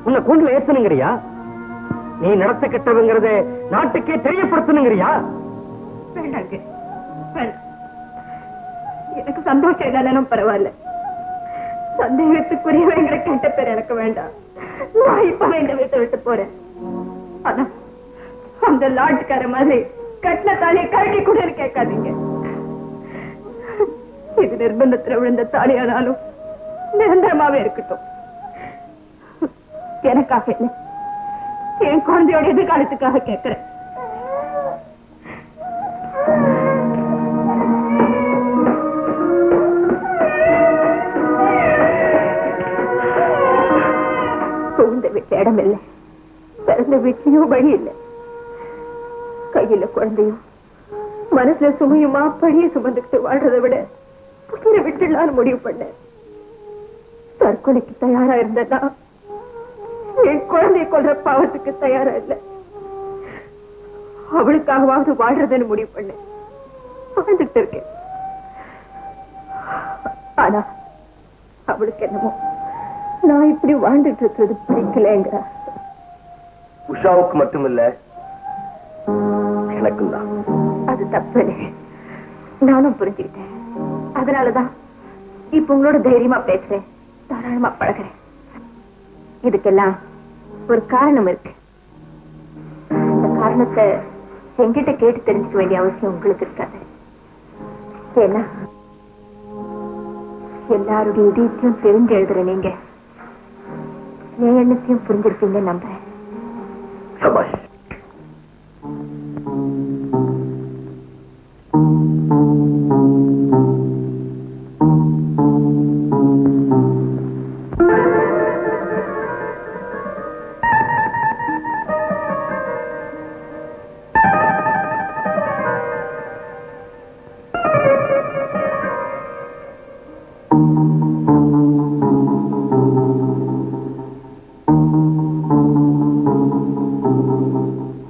உன்னை கூண்டுல ஏத்தணுங்கிறியா? நீ நடத்த கெட்டவங்கிறத நாட்டுக்கே தெரியப்படுத்தணுங்கிறியா? வேண்டாங்க, எனக்கு சந்தோஷம் இல்லைன்னு பரவாயில்ல. சந்தேகத்துக்குரியவங்கிற கெட்ட பேர் எனக்கு வேண்டாம். நான் இப்ப இந்த வீட்டை விட்டு போறேன். ஆனா அந்த லாட்கார மாதிரி கட்டின தாலியை கழட்டி கூட கேட்காதீங்க. இது நிர்பந்தத்துல விழுந்த தாலியானாலும் நிரந்தரமாவே இருக்கட்டும். எனக்காக இல்லை, என் குழந்தையோட எதிர்காலத்துக்காக கேட்கிறேன். புகுந்த வீட்டு இடம் இல்லை, பிறந்த வீட்லயும் வழி இல்லை. கையில குழந்தையும் மனசுல சுமையுமா பழிய சுமந்துக்கிட்டு வாழ்றதை விட உயிரை விட்டுலான்னு முடிவு பண்ணேன். தற்கொலைக்கு தயாரா இருந்ததா என் குழந்தைய கொல்ற பாவத்துக்கு தயாரா இல்லை. அவளுக்காகவாவது வாழ்றதுன்னு முடிவு பண்ணேன். வாழ்ந்துட்டு இருக்கேன். ஆனா அவளுக்கு என்னமோ நான் இப்படி வாழ்ந்துட்டு இருக்கிறது பிடிக்கலங்கிற. உஷாவுக்கு மட்டுமில்ல, எனக்கும் தான். அது தப்பு, நானும் புரிஞ்சுக்கிட்டேன். அதனாலதான் இப்ப உங்களோட தைரியமா பேசுறேன், தாராளமா பழகிறேன். இதுக்கெல்லாம் ஒரு காரணம் இருக்கு. அந்த காரணத்தை என்கிட்ட கேட்டு தெரிஞ்சுக்க வேண்டிய அவசியம் உங்களுக்கு இருக்காது. ஏன்னா எல்லாருடைய இதயத்தையும் தெரிஞ்சு எழுதுற நீங்க என் எண்ணத்தையும் புரிஞ்சிருப்பீங்க நம்புறேன். சபாஷ்.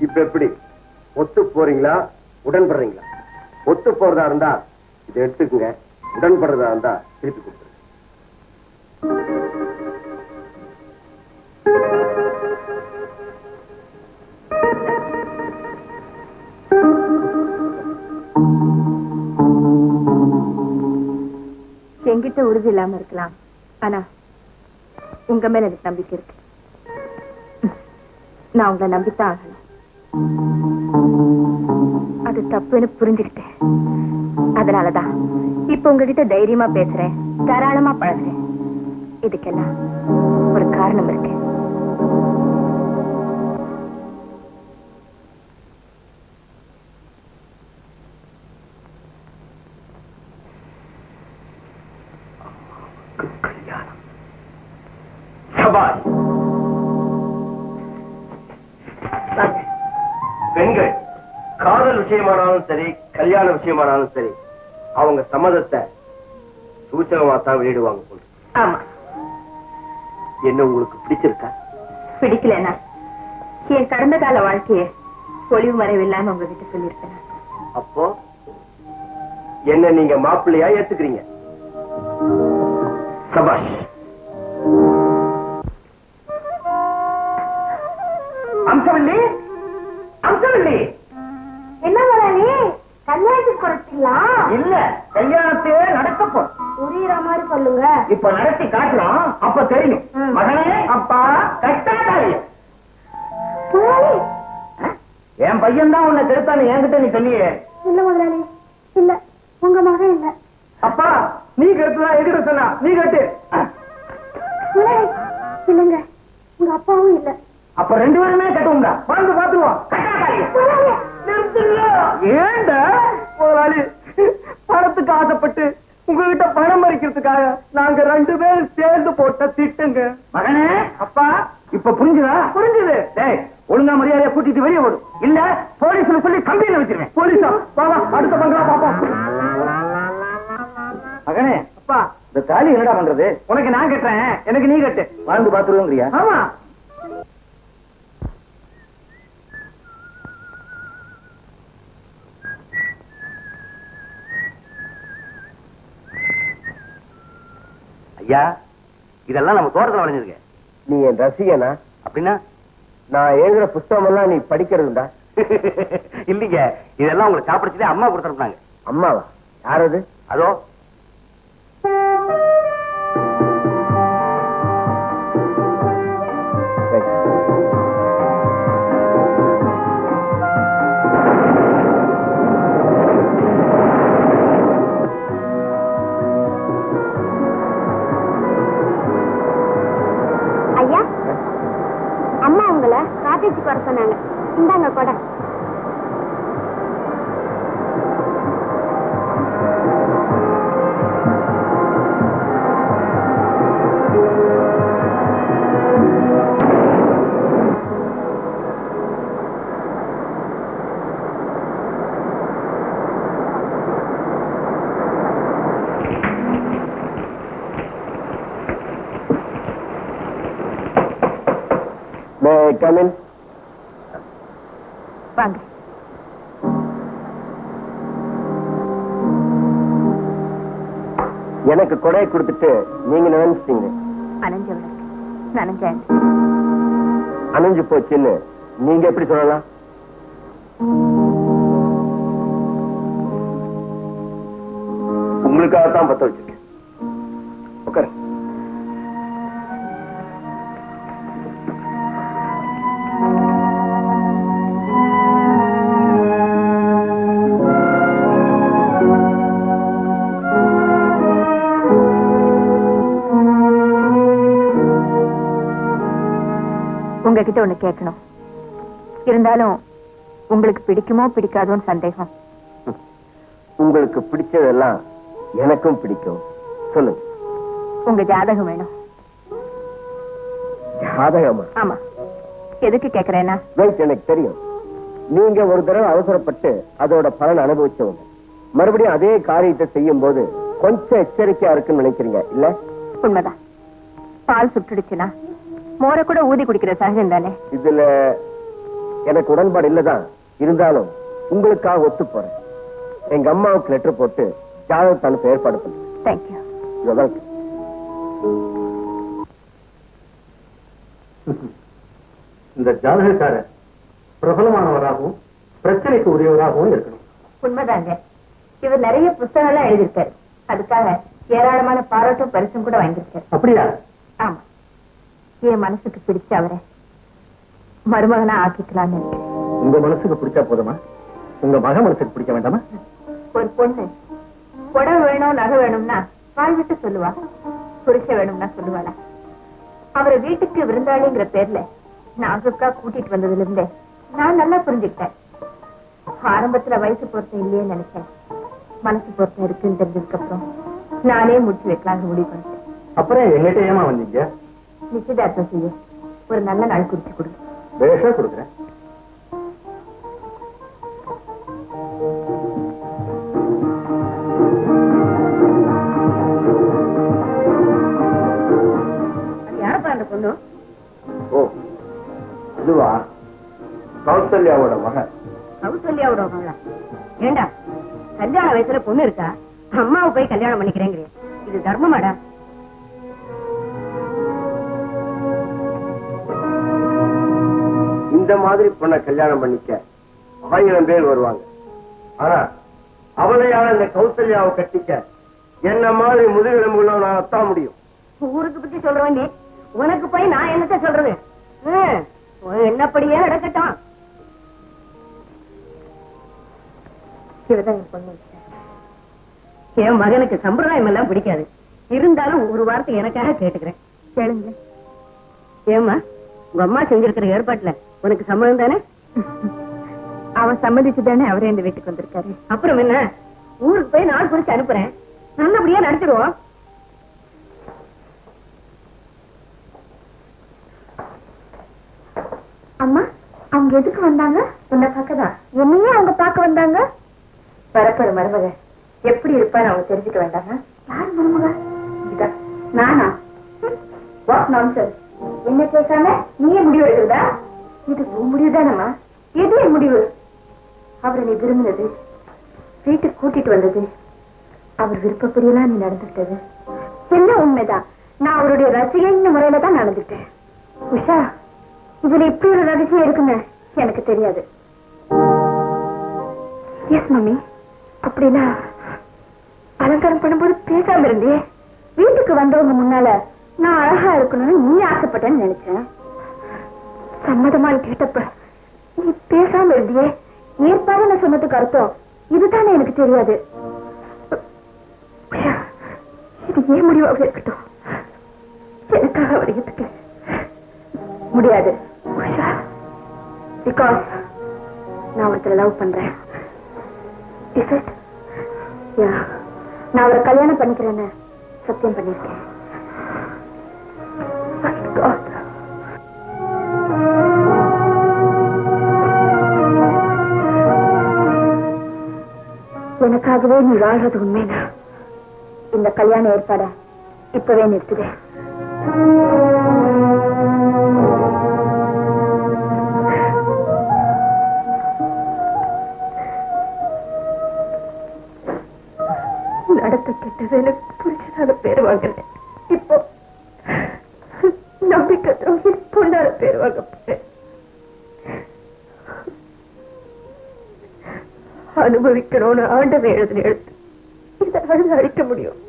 இப்ப எப்படி ஒத்து போறீங்களா, உடன்படுறீங்களா? ஒத்து போறதா இருந்தா இதை எடுத்துக்குங்க, உடன்படுறதா இருந்தா திருப்பி கொடுத்துருங்க. என்கிட்ட உறுதி இல்லாம இருக்கலாம், ஆனா உங்க மேல எனக்கு நம்பிக்கை இருக்கு. நான் உங்களை நம்பித்தான் ஆகணும். அது தப்புன்னு புரிஞ்சுக்கிட்டேன். அதனாலதான் இப்ப உங்ககிட்ட தைரியமா பேசுறேன், தாராளமா பழகுறேன். இதுக்கெல்லாம் ஒரு காரணம் இருக்கு. பெண்கள் காதல் விஷயமானாலும் சரி, கல்யாண விஷயமானாலும் சரி, அவங்க சம்மதத்தை சூச்சகமா தான் வெளியிடுவாங்க. ஆமா, என்ன உங்களுக்கு பிடிச்சிருக்கா? பிடிக்கலன்னா என் கடந்த கால வாழ்க்கைய ஒளிவு மறைவில்லாம உங்ககிட்ட சொல்லியிருக்கேன். அப்போ என்ன நீங்க மாப்பிள்ளையா ஏத்துக்கிறீங்க? சபாஷ். அம்சவல்லி, அம்சவல்லி, என்ன முதலாளி, கல்யாணத்துக்கு குறைச்சிக்கலாம்? இல்ல, கல்யாணத்தையே நடக்க போறோம். புரியுற மாதிரி சொல்லுங்க. இப்ப நடத்தி காட்டுறோம், அப்ப தெரியும். மகனே, அப்பா கட்டாதாரி. என் பையன் தான் உன்னை கெடுத்தான்னு என்கிட்ட நீ சொல்லியே. இல்ல முதலாளி, இல்ல, உங்க மகன் இல்ல. அப்பா நீ கெடுத்தா என்கிட்ட சொன்னா நீ கட்டு. இல்லங்க, உங்க அப்பாவும் இல்ல. அப்ப ரெண்டு பேருமே கட்டுவோம்டா. வந்து பாத்துருவோம். ஏண்டா முதலாளி, பணத்துக்கு ஆசைப்பட்டு உங்ககிட்ட பணம் பறிக்கிறதுக்காக நாங்க ரெண்டு பேரும் சேர்ந்து போட்ட திட்டுங்க. மகனே, அப்பா இப்ப புரிஞ்சுதா? புரிஞ்சுது. டேய், ஒழுங்கா மரியாதையா கூட்டிட்டு வெளியே ஓடும், இல்ல போலீஸ்ல சொல்லி கம்பெனியில வச்சிருவேன். போலீஸா? வாவா, அடுத்த பங்களா பாப்போம். மகனே, அப்பா இந்த தாலி என்னடா பண்றது? உனக்கு நான் கட்டுறேன், எனக்கு நீ கட்டு. வாழ்ந்து பாத்துருவோங்கிறியா? ஆமா. ஐயா, இதெல்லாம் நம்ம தோட்டத்தில் வளைஞ்சிருக்க. நீ என் ரசிகனா? அப்படின்னா நான் எழுதுற புஸ்தகம் எல்லாம் நீ படிக்கிறதுடா? இல்லீங்க, இதெல்லாம் உங்களுக்கு சாப்பிடுச்சதே அம்மா கொடுத்துருந்தாங்க. அம்மாவா? யாரது? அதோ ஐயா, அம்மா உங்களை காட்டேஜுக்கு வர சொன்னாங்க. இந்தாங்க கூட. come in. வாங்க. எனக்கு கொடையை கொடுத்துட்டு நீங்க நினைச்சிட்டீங்க. அணைஞ்சு போச்சுன்னு நீங்க எப்படி சொல்லலாம்? உங்களுக்காகத்தான் பத்த வச்சிருக்கேன். உட்காரு. உங்ககிட்ட ஒண்ணு கேட்கணும். இருந்தாலும் உங்களுக்கு பிடிக்குமோ பிடிக்காதோன்னு சந்தேகம். உங்களுக்கு பிடிச்சதெல்லாம் எனக்கும் பிடிக்கும். சொல்லுங்க. உங்க ஜாதகம் வேணும். ஜாதகமா? ஆமா. எதுக்கு கேக்குறேன்னா, வெயிட், எனக்கு தெரியும். நீங்க ஒரு தடவை அவசரப்பட்டு அதோட பலன் அனுபவிச்சவங்க. மறுபடியும் அதே காரியத்தை செய்யும் போது கொஞ்சம் எச்சரிக்கையா இருக்குன்னு நினைக்கிறீங்க, இல்ல? உண்மைதான். பால் சுட்டுடுச்சுன்னா மோரை கூட ஊதி குடிக்கிற சகஜம் தானே. இதுல எனக்கு உடன்பாடு இல்லதான். இருந்தாலும் உங்களுக்காக ஒத்து போறேன். எங்க அம்மாவுக்கு லெட்டர் போட்டு ஜாதகத்தை அனுப்ப ஏற்பாடு பண்ணுங்க. தேங்க்யூ. இந்த ஜாதகக்காரர் பிரபலமானவராகவும் பிரச்சனைக்கு உரியவராகவும் இருக்கணும். உண்மைதாங்க. இவர் நிறைய புத்தகங்கள்லாம் எழுதியிருக்காரு. அதுக்காக ஏராளமான பாராட்டும் பரிசும் கூட வாங்கியிருக்காரு. அப்படியா? ஆமா. என் மனசுக்கு பிடிச்ச அவரை மருமகனா ஆக்கிக்கலாம்னு இருக்கேன். உங்க மனசுக்கு பிடிச்சா போதுமா? உங்க மக மனசுக்கு பிடிக்க வேண்டாமா? ஒரு பொண்ணு புடவை வேணும், நகை வேணும்னா வாய் விட்டு சொல்லுவா. புருஷ வேணும்னா சொல்லுவாளா? அவரை வீட்டுக்கு விருந்தாளிங்கிற பேர்ல நாகக்கா கூட்டிட்டு வந்ததுல இருந்தே நான் நல்லா புரிஞ்சுக்கிட்டேன். ஆரம்பத்துல வயசு பொருத்தம் இல்லையே நினைச்சேன். மனசு பொருத்தம் இருக்குன்னு தெரிஞ்சதுக்கு அப்புறம் நானே முடிச்சு வைக்கலாம்னு முடிவு பண்ணிட்டேன். அப்புறம் எங்கிட்ட ஏமா வந்தீங்க? நிச்சயதார்த்தம் செய்ய ஒரு நல்ல நாள் குறிச்சு கொடுங்க. பேஷா கொடுக்குறேன். யாரப்பா அந்த பொண்ணு? ஓ, இதுவா? கௌசல்யாவோட மகன். கௌசல்யாவோட மகளா? ஏண்டா கல்யாண வயசுல பொண்ணு இருக்கா, அம்மாவை போய் கல்யாணம் பண்ணிக்கிறேங்கிற, இது தர்மமாடா? இந்த மாதிரி பொண்ணை கல்யாணம் பண்ணிக்க 1000 பேர் வருவாங்க. ஆனா அவளையால இந்த கௌசல்யாவை கட்டிக்க என்ன மாதிரி முதுகெலும்புள்ள நான் அத்தான் முடியும். ஊருக்கு பத்தி சொல்றவங்க உனக்கு போய் நான் என்னத்த சொல்றது? என்னப்படியே நடக்கட்டும். என் மகனுக்கு சம்பிரதாயம் எல்லாம் பிடிக்காது, இருந்தாலும் ஒரு வார்த்தை எனக்காக கேட்டுக்கிறேன். கேளுங்க. ஏமா உங்க அம்மா செஞ்சிருக்கிற ஏற்பாட்டுல உனக்கு சம்மதம் தானே? அவன் சம்மதிச்சுதானே அவரே இந்த வீட்டுக்கு வந்திருக்காரு. அப்புறம் என்ன, ஊருக்கு போய் நாள் குறிச்சு அனுப்புறேன், நல்லபடியா நடத்திடுவோம். அம்மா, அவங்க எதுக்கு வந்தாங்க? உன்னை பார்க்கதான். என்னையே அவங்க பார்க்க வந்தாங்க? பரப்பர் மருமக எப்படி இருப்பான்னு அவங்க தெரிஞ்சுக்க வேண்டாமா? யார் மருமக? நானா? What nonsense. என்ன பேசாம நீயே முடிவு எடுக்கிறதா? இது உன் முடிவுதானம்மா. எது என் முடிவு? அவரை நீ விரும்பினது, வீட்டுக்கு கூட்டிட்டு வந்தது, அவர் விருப்பப்படியெல்லாம் நீ நடந்துட்டது என்ன உண்மைதான். நான் அவருடைய ரசிகைன்னு முறையில தான் நடந்துட்டேன். உஷா, இதுல இப்படி ஒரு ரகசியம் இருக்குன்னு எனக்கு தெரியாது. S mummy. அப்படின்னா அலங்காரம் பண்ணும்போது பேசாம இருந்தே? வீட்டுக்கு வந்தவங்க முன்னால நான் அழகா இருக்கணும்னு நீ ஆசைப்பட்டேன்னு நினைச்சேன். சம்மதமான்னு கேட்டப்ப நீ பேசாம இருந்தியே. ஏற்பாடு நான் சொன்னதுக்கு அர்த்தம் இதுதானே எனக்கு தெரியாது. உஷா, இது ஏன் முடிவாக இருக்கட்டும், எனக்காக அவர் ஏத்துக்க முடியாது. உஷா, பிகாஸ் நான் ஒருத்தர் லவ் பண்றேன். Is it? Yeah. நான் அவரை கல்யாணம் பண்ணிக்கிறேன்னு சத்தியம் பண்ணிருக்கேன். My God. எனக்காகவே நீ வாழ்றது உண்மைனா இந்த கல்யாண ஏற்பாட இப்பவே நிறுத்துதே. நடத்த கெட்டது எனக்கு புரிச்சதால பேர் வாங்கினேன். இப்போ நம்பிக்கை துரோகி பொண்ணால பேர் வாங்க போறேன். அனுபவிக்கணும்னு ஆண்டவன் எழுதின எழுத்து இதை அழுது அழிக்க முடியும்?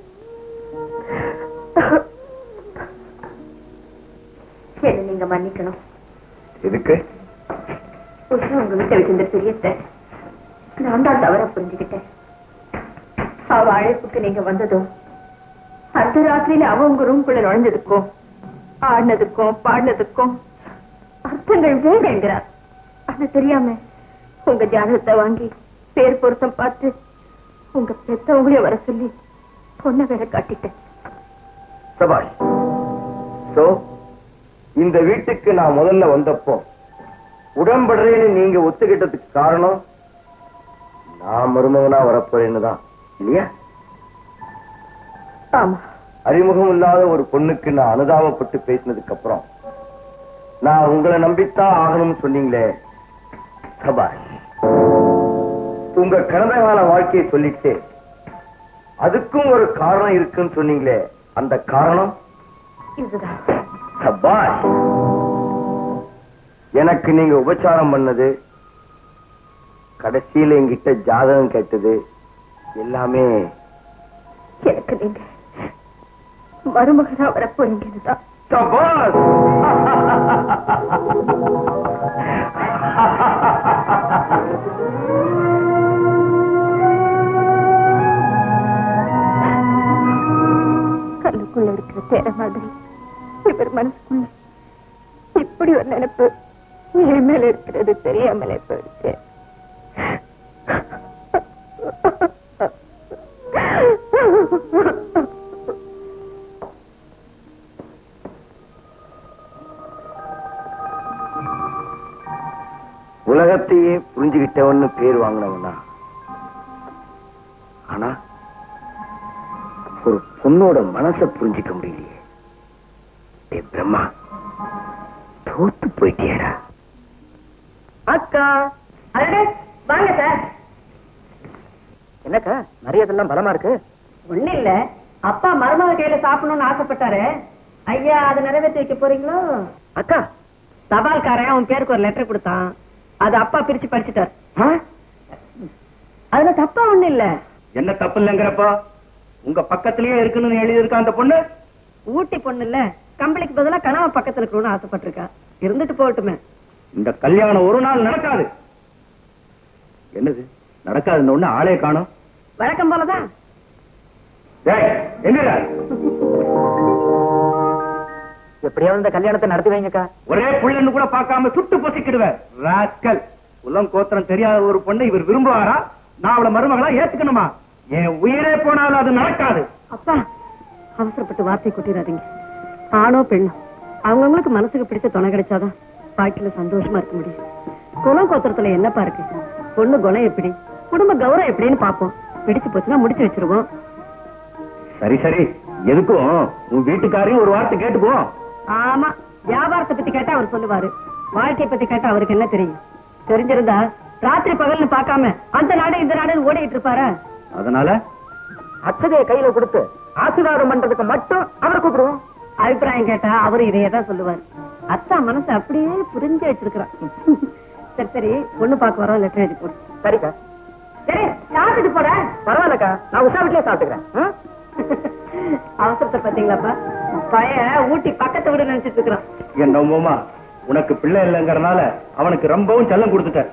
என்ன நீங்க மன்னிக்கணும். எதுக்கு? உஷா உங்க வீட்டை வச்சிருந்த பெரியத்தை நான் தான் தவறா புரிஞ்சுக்கிட்டேன். அவ அழைப்புக்கு நீங்க வந்ததும் அந்த ராத்திரியில அவ உங்க ரூம்குள்ள நுழைஞ்சதுக்கும் ஆடினதுக்கும் பாடினதுக்கும் அர்த்தங்கள் வேண்டுங்கிறார். ஆனா தெரியாம உங்க ஜாதகத்தை வாங்கி பேர் பொருத்தம் பார்த்து உங்க பெத்தவங்களையும் வர சொல்லி பொண்ணை வேற காட்டிட்டேன். சபாஷ். சோ இந்த வீட்டுக்கு நான் முதல்ல வந்தப்போ உடன்படுறேன்னு நீங்க ஒத்துக்கிட்டதுக்கு காரணம் நான் மருமகனா வரப்போறேன்னு தான் இல்லையா? ஆமா. அறிமுகம் இல்லாத ஒரு பொண்ணுக்கு நான் அனுதாபப்பட்டு பேசினதுக்கு அப்புறம் நான் உங்களை நம்பித்தான் ஆகணும்னு சொன்னீங்களே, சபாஷ். உங்க கடந்த கால வாழ்க்கையை சொல்லிட்டு அதுக்கும் ஒரு காரணம் இருக்குன்னு சொன்னீங்களே, அந்த காரணம் இதுதான். சபாஷ். எனக்கு நீங்க உபச்சாரம் பண்ணது, கடைசியில என்கிட்ட ஜாதகம் கேட்டது எல்லாமே எனக்கு நீங்க மருமகனா வரப்போறீங்கன்னுதான். சபாஷ். கல்லுக்குள்ள இருக்கிற தேர மாதிரி இவர் மனசுக்குள்ள இப்படி ஒரு நினைப்பு என் மேல இருக்கிறது தெரியாமலே போயிடுச்சு. உலகத்தையே புரிஞ்சுகிட்டவன்னு பேர் வாங்கினவனா, ஆனா ஒரு பொண்ணோட மனசை புரிஞ்சுக்க முடியலையே. பிரம்மா, தோத்து போயிட்டியடா. அக்கா. அடடே, வாங்க சார். என்னக்கா மரியாதைலாம் பலமா இருக்கு? ஒண்ணு இல்ல, அப்பா மருமக கையில சாப்பிடணும்னு ஆசைப்பட்டாரு. ஐயா அதை நிறைவேற்றி வைக்க போறீங்களோ? அக்கா, தபால்காரன் அவன் பேருக்கு ஒரு லெட்டர் கொடுத்தான். அது அப்பா பிரிச்சு படிச்சுட்டார். அதுல தப்பா ஒண்ணு இல்ல. என்ன தப்பு இல்லைங்கிறப்போ உங்க பக்கத்திலேயே இருக்குன்னு எழுதி இருக்கா அந்த பொண்ணு? ஊட்டி பொண்ணு இல்ல, கம்பளிக்கு பதிலா கனவ பக்கத்துல இருக்கணும்னு ஆசைப்பட்டிருக்கா. இருந்துட்டு போகட்டுமே. இந்த கல்யாணம் ஒரு நாள் நடக்காது. என்னது நடக்காதுன்னு ஒண்ணு ஆளே காணும். வழக்கம் போலதான். எங்க எப்படியாவது இந்த கல்யாணத்தை நடத்தி வைங்கக்கா. ஒரே புள்ளன்னு கூட பார்க்காம சுட்டு பொசிக்கிடுவேன். ராஸ்கல். குலம் கோத்திரம் தெரியாத ஒரு பொண்ணு இவர் விரும்புவாரா? நான் அவளை மருமகளா ஏத்துக்கணுமா? என் உயிரே போனாலும் அது நடக்காது. அப்பா, அவசரப்பட்டு வார்த்தை கொட்டிடாதீங்க. ஆணோ பெண்ணோ அவங்கவுங்களுக்கு மனசுக்கு பிடிச்ச துணை கிடைச்சாதான் வாழ்க்கையில சந்தோஷமா இருக்க முடியும். குலம் கோத்திரத்துல என்னப்பா இருக்கு? பொண்ணு குணம் எப்படி, குடும்ப கௌரவம் எப்படின்னு பாப்போம். பிடிச்சு போச்சுன்னா முடிச்சு வச்சிருவோம். சரி சரி, எதுக்கும் உன் வீட்டுக்காரையும் ஒரு வார்த்தை கேட்டுக்குவோம். ஆமா, வியாபாரத்தை பத்தி கேட்டா அவர் சொல்லுவாரு. வாழ்க்கையை பத்தி கேட்டா அவருக்கு என்ன தெரியும்? தெரிஞ்சிருந்தா ராத்திரி பகல்னு பார்க்காம அந்த நாடு இந்த நாடு ஓடிட்டு இருப்பாரு. அதனால அச்சதைய கையில கொடுத்து ஆசீர்வாதம் பண்றதுக்கு மட்டும் அவரை கூப்பிடுவோம். அபிப்பிராயம் கேட்டா அவரு இதையதான் சொல்லுவாரு. அத்தா மனசு அப்படியே புரிஞ்சு வச்சிருக்கிறான். சரி சரி, பொண்ணு பார்க்க வரோம், லெட்டர் எழுதி போடு. சரிக்கா. சரி, சாப்பிட்டு போட. பரவாயில்லக்கா, நான் உஷா வீட்லயே சாப்பிட்டுக்கிறேன். அவசரத்தை பாத்தீங்களாப்பா? பையன் ஊட்டி பக்கத்தை விட நினைச்சிட்டு இருக்கிறான். என்னமோமா, உனக்கு பிள்ளை இல்லைங்கறனால அவனுக்கு ரொம்பவும் செல்லம் கொடுத்துட்ட.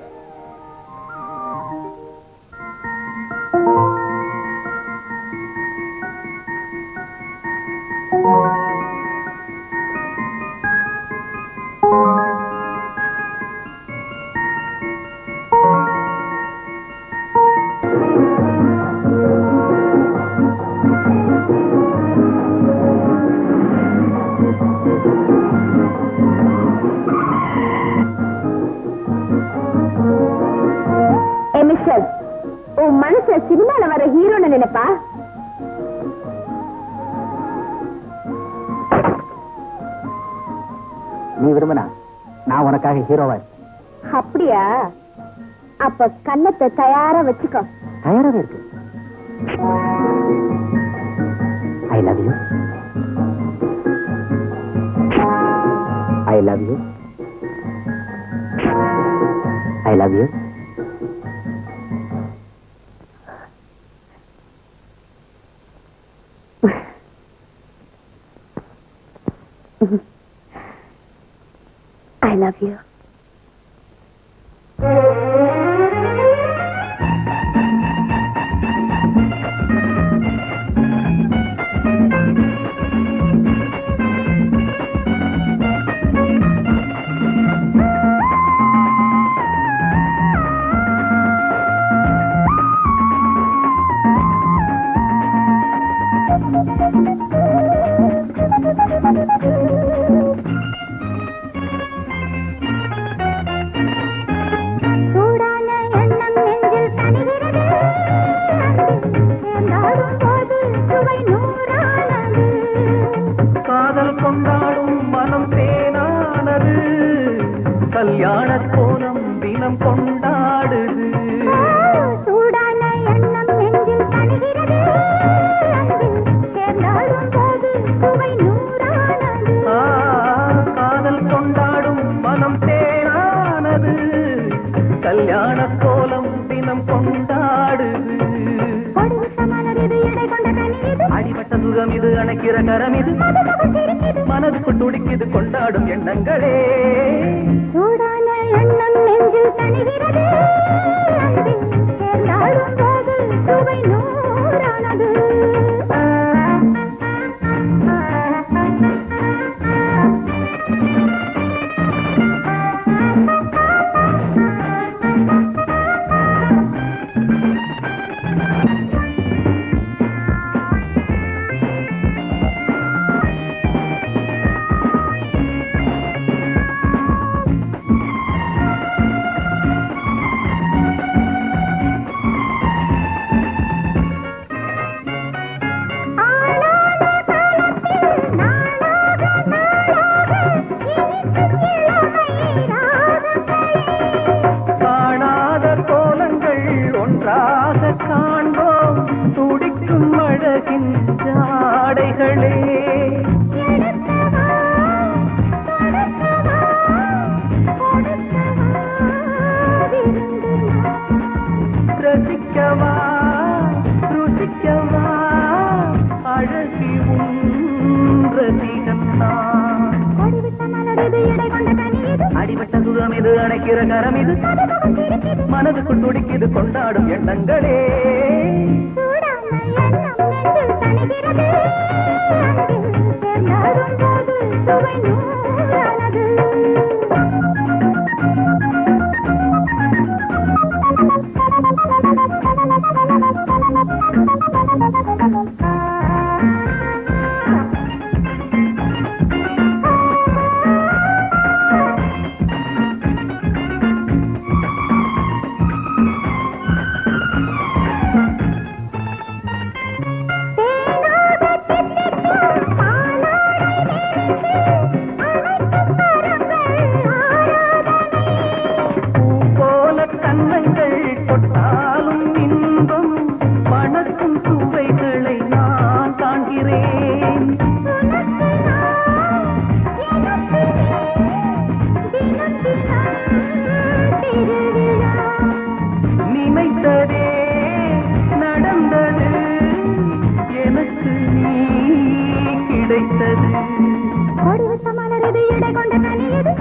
உன் மனச சினிமால வர ஹீரோன்னு நினைப்பா? நீ விரும்பினா நான் உனக்காக ஹீரோவா. அப்படியா? அப்ப கண்ணத்தை தயாரா வச்சுக்கோ. தயாராக இருக்கு. I love you. I love you. I love you. I love you. கல்யாண கோலம் தினம் கொண்டாடுது. சூடான எண்ணம் நெஞ்சில் தணிகிறது. சேர்ந்தாடும் போது சுவை நூறானது. காதல் கொண்டாடும் மனம் தேனானது. கல்யாண கோலம் தினம் கொண்டாடுது. அடிபட்ட சுகம் இது, அணைக்கிற கரம் இது, மனதுக்குள் துடிக்குது கொண்டாடும் எண்ணங்களே. சூடான எண்ணம் நெஞ்சில் தணிகிறது. சேர்ந்தாடும் போது சுவை நூறானது. ஒன்றாக காண்போம் துடிக்கும் அழகின் ஜாடைகளே. ரசிக்கவா ருசிக்கவா அழகி ரசிகந்தான். அடிபட்ட சுகம் இது அடைக்கிற கரம் இது மனதுக்குள் துடிக்குது கொண்டாடும் எண்ணங்களே.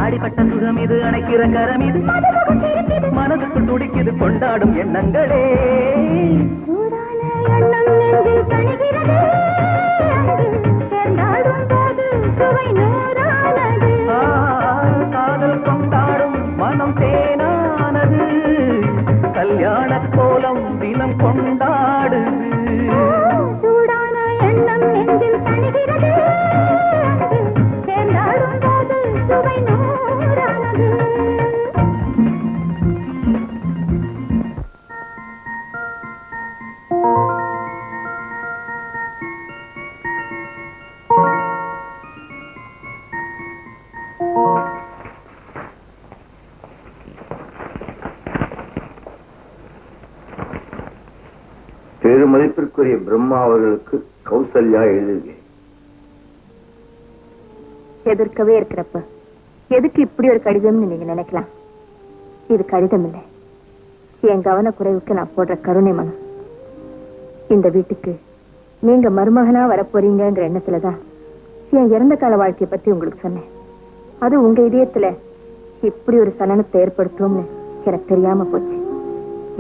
அடிபட்ட சுகம் இது அணைக்கிற கரம் இது மனதுக்குள் துடிக்குது கொண்டாடும் எண்ணங்களே. காதல் கொண்டாடும் மனம் தேனானது கல்யாண கோலம் தினம் கொண்டாடு. பெருமதிப்பிற்குரிய பிரம்மா அவர்களுக்கு கௌசல்யா எழுதுகிறேன். எதிர்க்கவே இருக்கிறப்ப எதுக்கு இப்படி ஒரு கடிதம்னு நீங்க நினைக்கலாம். இது கடிதம் இல்லை, என் கவனக்குறைவுக்கு நான் போடுற கருணை மனம். இந்த வீட்டுக்கு நீங்க மருமகனா வரப்போறீங்கிற எண்ணத்துலதான் என் இறந்த கால வாழ்க்கையை பத்தி உங்களுக்கு சொன்னேன். அது உங்க இதயத்துல இப்படி ஒரு சலனத்தை ஏற்படுத்தும்னு எனக்கு தெரியாம போச்சு.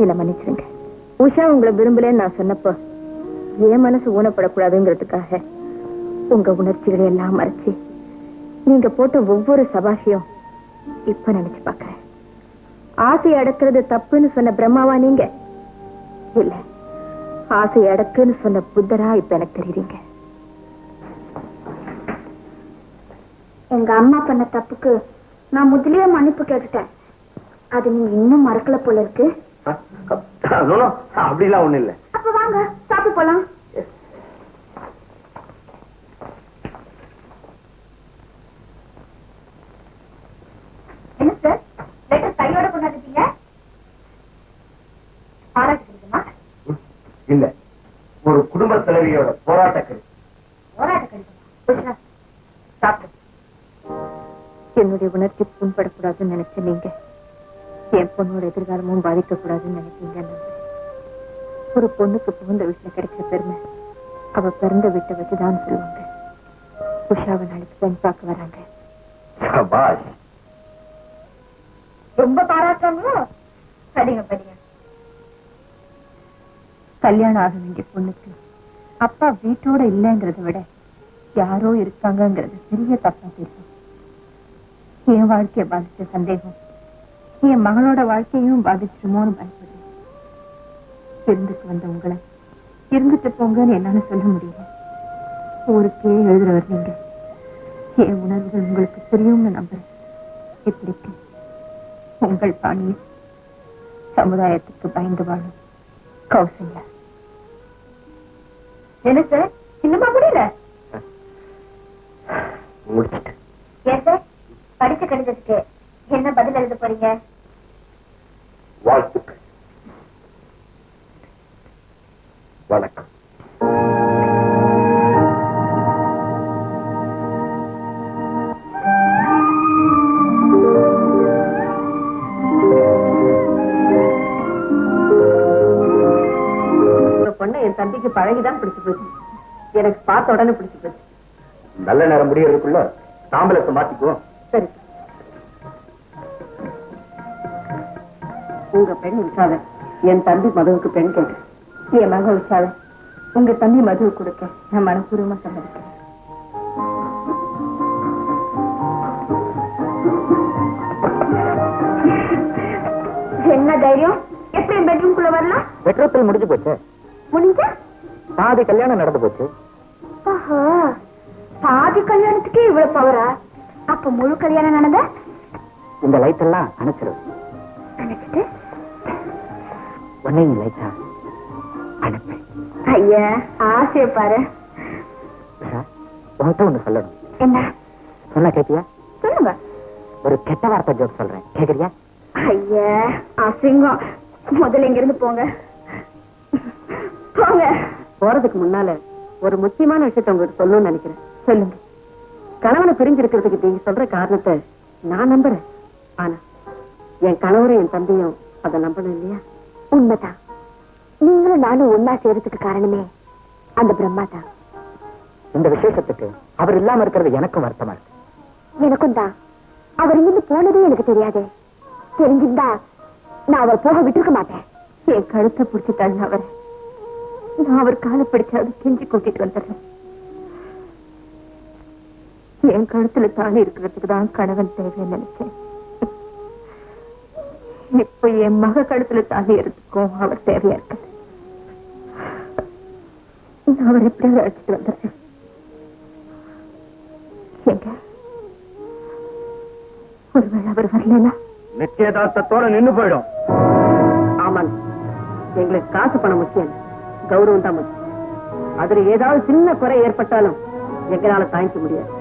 என்ன மன்னிச்சிருங்க. உஷா உங்களை விரும்பலன்னு நான் சொன்னப்போ என் மனசு ஊனப்படக்கூடாதுங்கிறதுக்காக உங்க உணர்ச்சிகளை எல்லாம் மறைச்சு நீங்க போட்ட ஒவ்வொரு சபாஷியும் இப்ப நினைச்சு பாக்குறேன். ஆசை அடக்கிறது தப்புன்னு சொன்ன பிரம்மாவா நீங்க? இல்ல, ஆசை அடக்குன்னு சொன்ன புத்தரா இப்ப எனக்கு தெரியுறீங்க. எங்க அம்மா பண்ண தப்புக்கு நான் முதலியே மன்னிப்பு கேட்டுட்டேன். அது நீங்க இன்னும் மறக்கல போல இருக்கு. அப்படிலாம் ஒண்ணு இல்ல. அப்ப வாங்க சாப்பிட்டு போலாம். என்ன சார் லெட்டர் கையோட கொண்டாந்துட்டீங்க? பாராட்டு கிடைக்குமா? இல்ல, ஒரு குடும்ப தலைவியோட போராட்ட கடிதம். போராட்ட கிடைக்குமா? சாப்பிட்டு என்னுடைய உணர்ச்சி புண்படக்கூடாதுன்னு நினைச்ச நீங்க என் பொண்ணோட எதிர்காலமும் பாதிக்க கூடாதுன்னு நினைச்சீங்க. ஒரு பொண்ணுக்கு புகுந்த வீட்டுல கிடைக்கிற பெருமை அவ பிறந்த வீட்டை வச்சுதான் சொல்லுவாங்க. உஷாவை நாளைக்கு பெண் பார்க்க வராங்க. ரொம்ப பாராட்டுறாங்களோ? படிங்க படிங்க. கல்யாணம் ஆக வேண்டிய பொண்ணுக்கு அப்பா வீட்டோட இல்லைங்கிறத விட யாரோ இருக்காங்கிறது பெரிய தப்பா தெரியும். என் வாழ்க்கையை பாதிச்ச சந்தேகம் என் மகளோட வாழ்க்கையும் பாதிச்சிருமோன்னு பயப்படுறேன். இருந்துட்டு வந்த உங்களை இருந்துட்டு போங்கன்னு என்னால சொல்ல முடியல. ஊருக்கே எழுதுறவர் நீங்க. என் உணர்வுகள் உங்களுக்கு புரியும்னு நம்புறேன். இப்படிக்கு உங்கள் பாணியில் சமுதாயத்துக்கு பயந்து வாழும் கௌசல்யா. என்ன சார் இன்னுமா புரியல? ஏன் சார் படிச்ச கடிதத்துக்கு என்ன பதில் எழுத போறீங்க? வாழ்த்துக்கள். வணக்கம். பொண்ணு என் தம்பிக்கு பழகிதான் பிடிச்சு போச்சு. எனக்கு பார்த்த உடனே பிடிச்சு போச்சு. நல்ல நேரம் முடியறதுக்குள்ள தாம்பலத்தை மாத்திக்குவோம். சரி, உங்க பெண் உற்சாக என் தம்பி மதுவுக்கு பெண் கேட்டு, என் மக உற்சாக உங்க தம்பி மதுவு கொடுக்க நான் மனப்பூர்வமா சம்மதிக்கிறேன். என்ன தைரியம்? எப்படி பெட்ரூம்குள்ள வரலாம்? பெட்ரோல் முடிஞ்சு போச்சு. முடிஞ்சா பாதி கல்யாணம் நடந்து போச்சு. பாதி கல்யாணத்துக்கே இவ்வளவு பவரா? அப்ப முழு கல்யாணம் நடந்த இந்த லைட் எல்லாம் அணைச்சிடும். நினைச்சிட்டு உடனே லைட்டா அனுப்பேன். ஐயா ஆசைய பாரு. உன்கிட்ட ஒண்ணு சொல்லணும். என்ன சொன்னா கேட்டியா? சொல்லுங்க. ஒரு கெட்ட வார்த்தை ஜோக் சொல்றேன், கேக்குறியா? ஐயா அசிங்கம். முதல்ல இங்க இருந்து போங்க போங்க. போறதுக்கு முன்னால ஒரு முக்கியமான விஷயத்த உங்களுக்கு சொல்லணும்னு நினைக்கிறேன். சொல்லுங்க. கணவனை பிரிஞ்சிருக்கிறதுக்கு நீங்க சொல்ற காரணத்தை நான் நம்புறேன். ஆனா என் கணவரும் என் தம்பியும் அதை நம்பணும் இல்லையா? உண்மைதான். நீங்களும் நானும் ஒன்னா சேர்றதுக்கு காரணமே அந்த பிரம்மா தான். இந்த விசேஷத்துக்கு அவர் இல்லாம இருக்கிறது எனக்கும் வருத்தமா இருக்கு. எனக்கும் தான். அவர் இங்கிருந்து போனதே எனக்கு தெரியாது. தெரிஞ்சிருந்தா நான் அவர் போக விட்டுருக்க மாட்டேன். என் கழுத்தை பிடிச்சி தள்ள அவர், நான் அவர் காலை பிடிச்சாவது கெஞ்சி கூட்டிட்டு வந்துடுறேன். என் கழுத்துல தாலி இருக்கிறதுக்கு தான் கணவன் தேவைன்னு நினைச்சேன். இப்ப என் மக கழுத்துல தாலி இருக்கிறதுக்கும் அவர் தேவையா இருக்கு. நான் அவர் எப்படியாவது அழைச்சிட்டு வந்துடுறேன். எங்க ஒருவேளை அவர் வரலன்னா நிச்சயதார்த்தத்தோட நின்னு போயிடும். ஆமாங்க, எங்களுக்கு காசு பணம் முக்கியம், கௌரவம் தான் முக்கியம். அதுல ஏதாவது சின்ன குறை ஏற்பட்டாலும் எங்களால தாங்கிக்க முடியாது.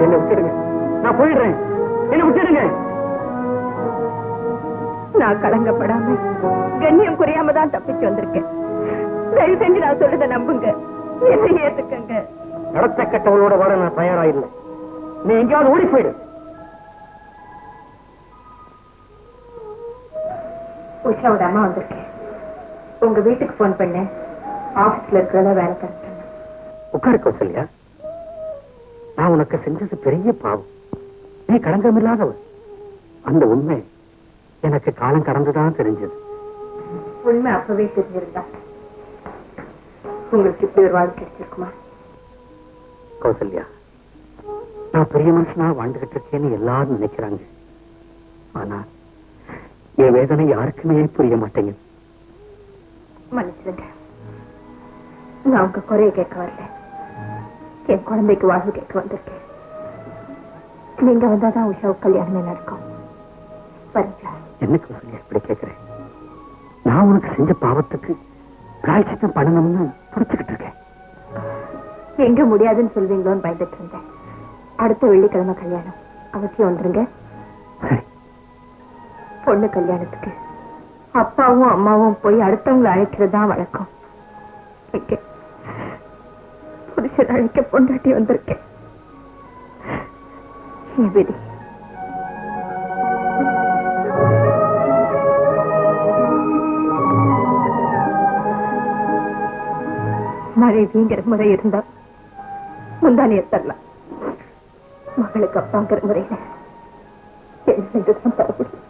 என்ன விட்டுடுங்க, நான் போயிடுறேன். என்ன விட்டுடுங்க. நான் கலங்கப்படாம கண்ணியம் குறையாம தான் தப்பிச்சு வந்திருக்கேன். தயவு செஞ்சு நான் சொல்றத நம்புங்க, என்ன ஏத்துக்கங்க. நடத்த கட்டவளோட வாட நான் தயாரா இல்லை. நீ எங்கேயாவது ஓடி போயிடு. உஷாவோட அம்மா வந்திருக்கேன். உங்க வீட்டுக்கு போன் பண்ணேன். ஆபீஸ்ல இருக்கிறத வேலை கரெக்ட். உட்காரு கௌசல்யா. நான் உனக்கு செஞ்சது பெரிய பாவம். நீ களங்கமில்லாதவன். அந்த உண்மை எனக்கு காலம் கடந்துதான் தெரிஞ்சது. உண்மை அப்பவே தெரிஞ்சிருந்தா உங்களுக்கு இப்படி ஒரு வாழ்க்கை கிடைச்சிருக்குமா? கௌசல்யா, நான் பெரிய மனுஷனா வாழ்ந்துகிட்டு இருக்கேன்னு எல்லாரும் நினைக்கிறாங்க. ஆனா என் வேதனை யாருக்குமே புரிய மாட்டேங்குது. மன்னிச்சிருங்க, நான் உங்க குறைய கேட்க வரல. என் குழந்தைக்கு வாழ்வு கேட்க வந்திருக்கேன். நீங்க வந்தாதான் உஷாவுக்கு கல்யாணமே நடக்கும். சரிங்களா? என்ன கௌசல்யா இப்படி கேட்கிறேன்? நான் உனக்கு செஞ்ச பாவத்துக்கு பிராயச்சித்தம் பண்ணணும்னு புடிச்சுக்கிட்டு இருக்கேன். எங்க முடியாதுன்னு சொல்வீங்களோன்னு பயந்துட்டு இருந்தேன். அடுத்த வெள்ளிக்கிழமை கல்யாணம், அவசியம் வந்துருங்க. பொண்ணு கல்யாணத்துக்கு அப்பாவும் அம்மாவும் போய் அடுத்தவங்களை அழைக்கிறது தான் வழக்கம். புருஷன் அழைக்க பொண்டாட்டி வந்திருக்கேன். என் விதி. மனைவிங்கிற முறை இருந்தா முந்தானிய தரலாம். மகளுக்கு அப்பாங்கிற முறையில என்ன செஞ்சுதான் தர முடியும்.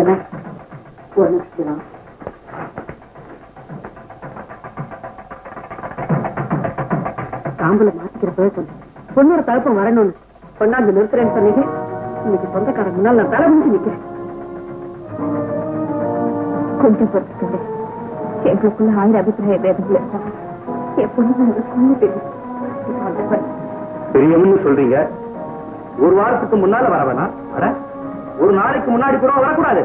ஒரு நிமிஷம் தாம்பூல மாத்திக்கிறப்பவே சொன்னேன் பொண்ணோட தகப்பம் வரணும்னு கொண்டாந்து நிறுத்துறேன்னு சொன்னீங்க. இன்னைக்கு சொந்தக்காரன் முன்னால் நான் தலை முடிஞ்சு நிக்கிறேன். கொஞ்சம் பொறுத்துக்கங்க. எங்களுக்குள்ள 1000 அபிப்பிராய வேதங்கள் இருக்கா? என் பொண்ணு சொன்ன தெரியும். பெரியம்னு சொல்றீங்க, ஒரு வாரத்துக்கு முன்னால வர வேணாம், ஒரு நாளைக்கு முன்னாடி கூட வரக்கூடாது.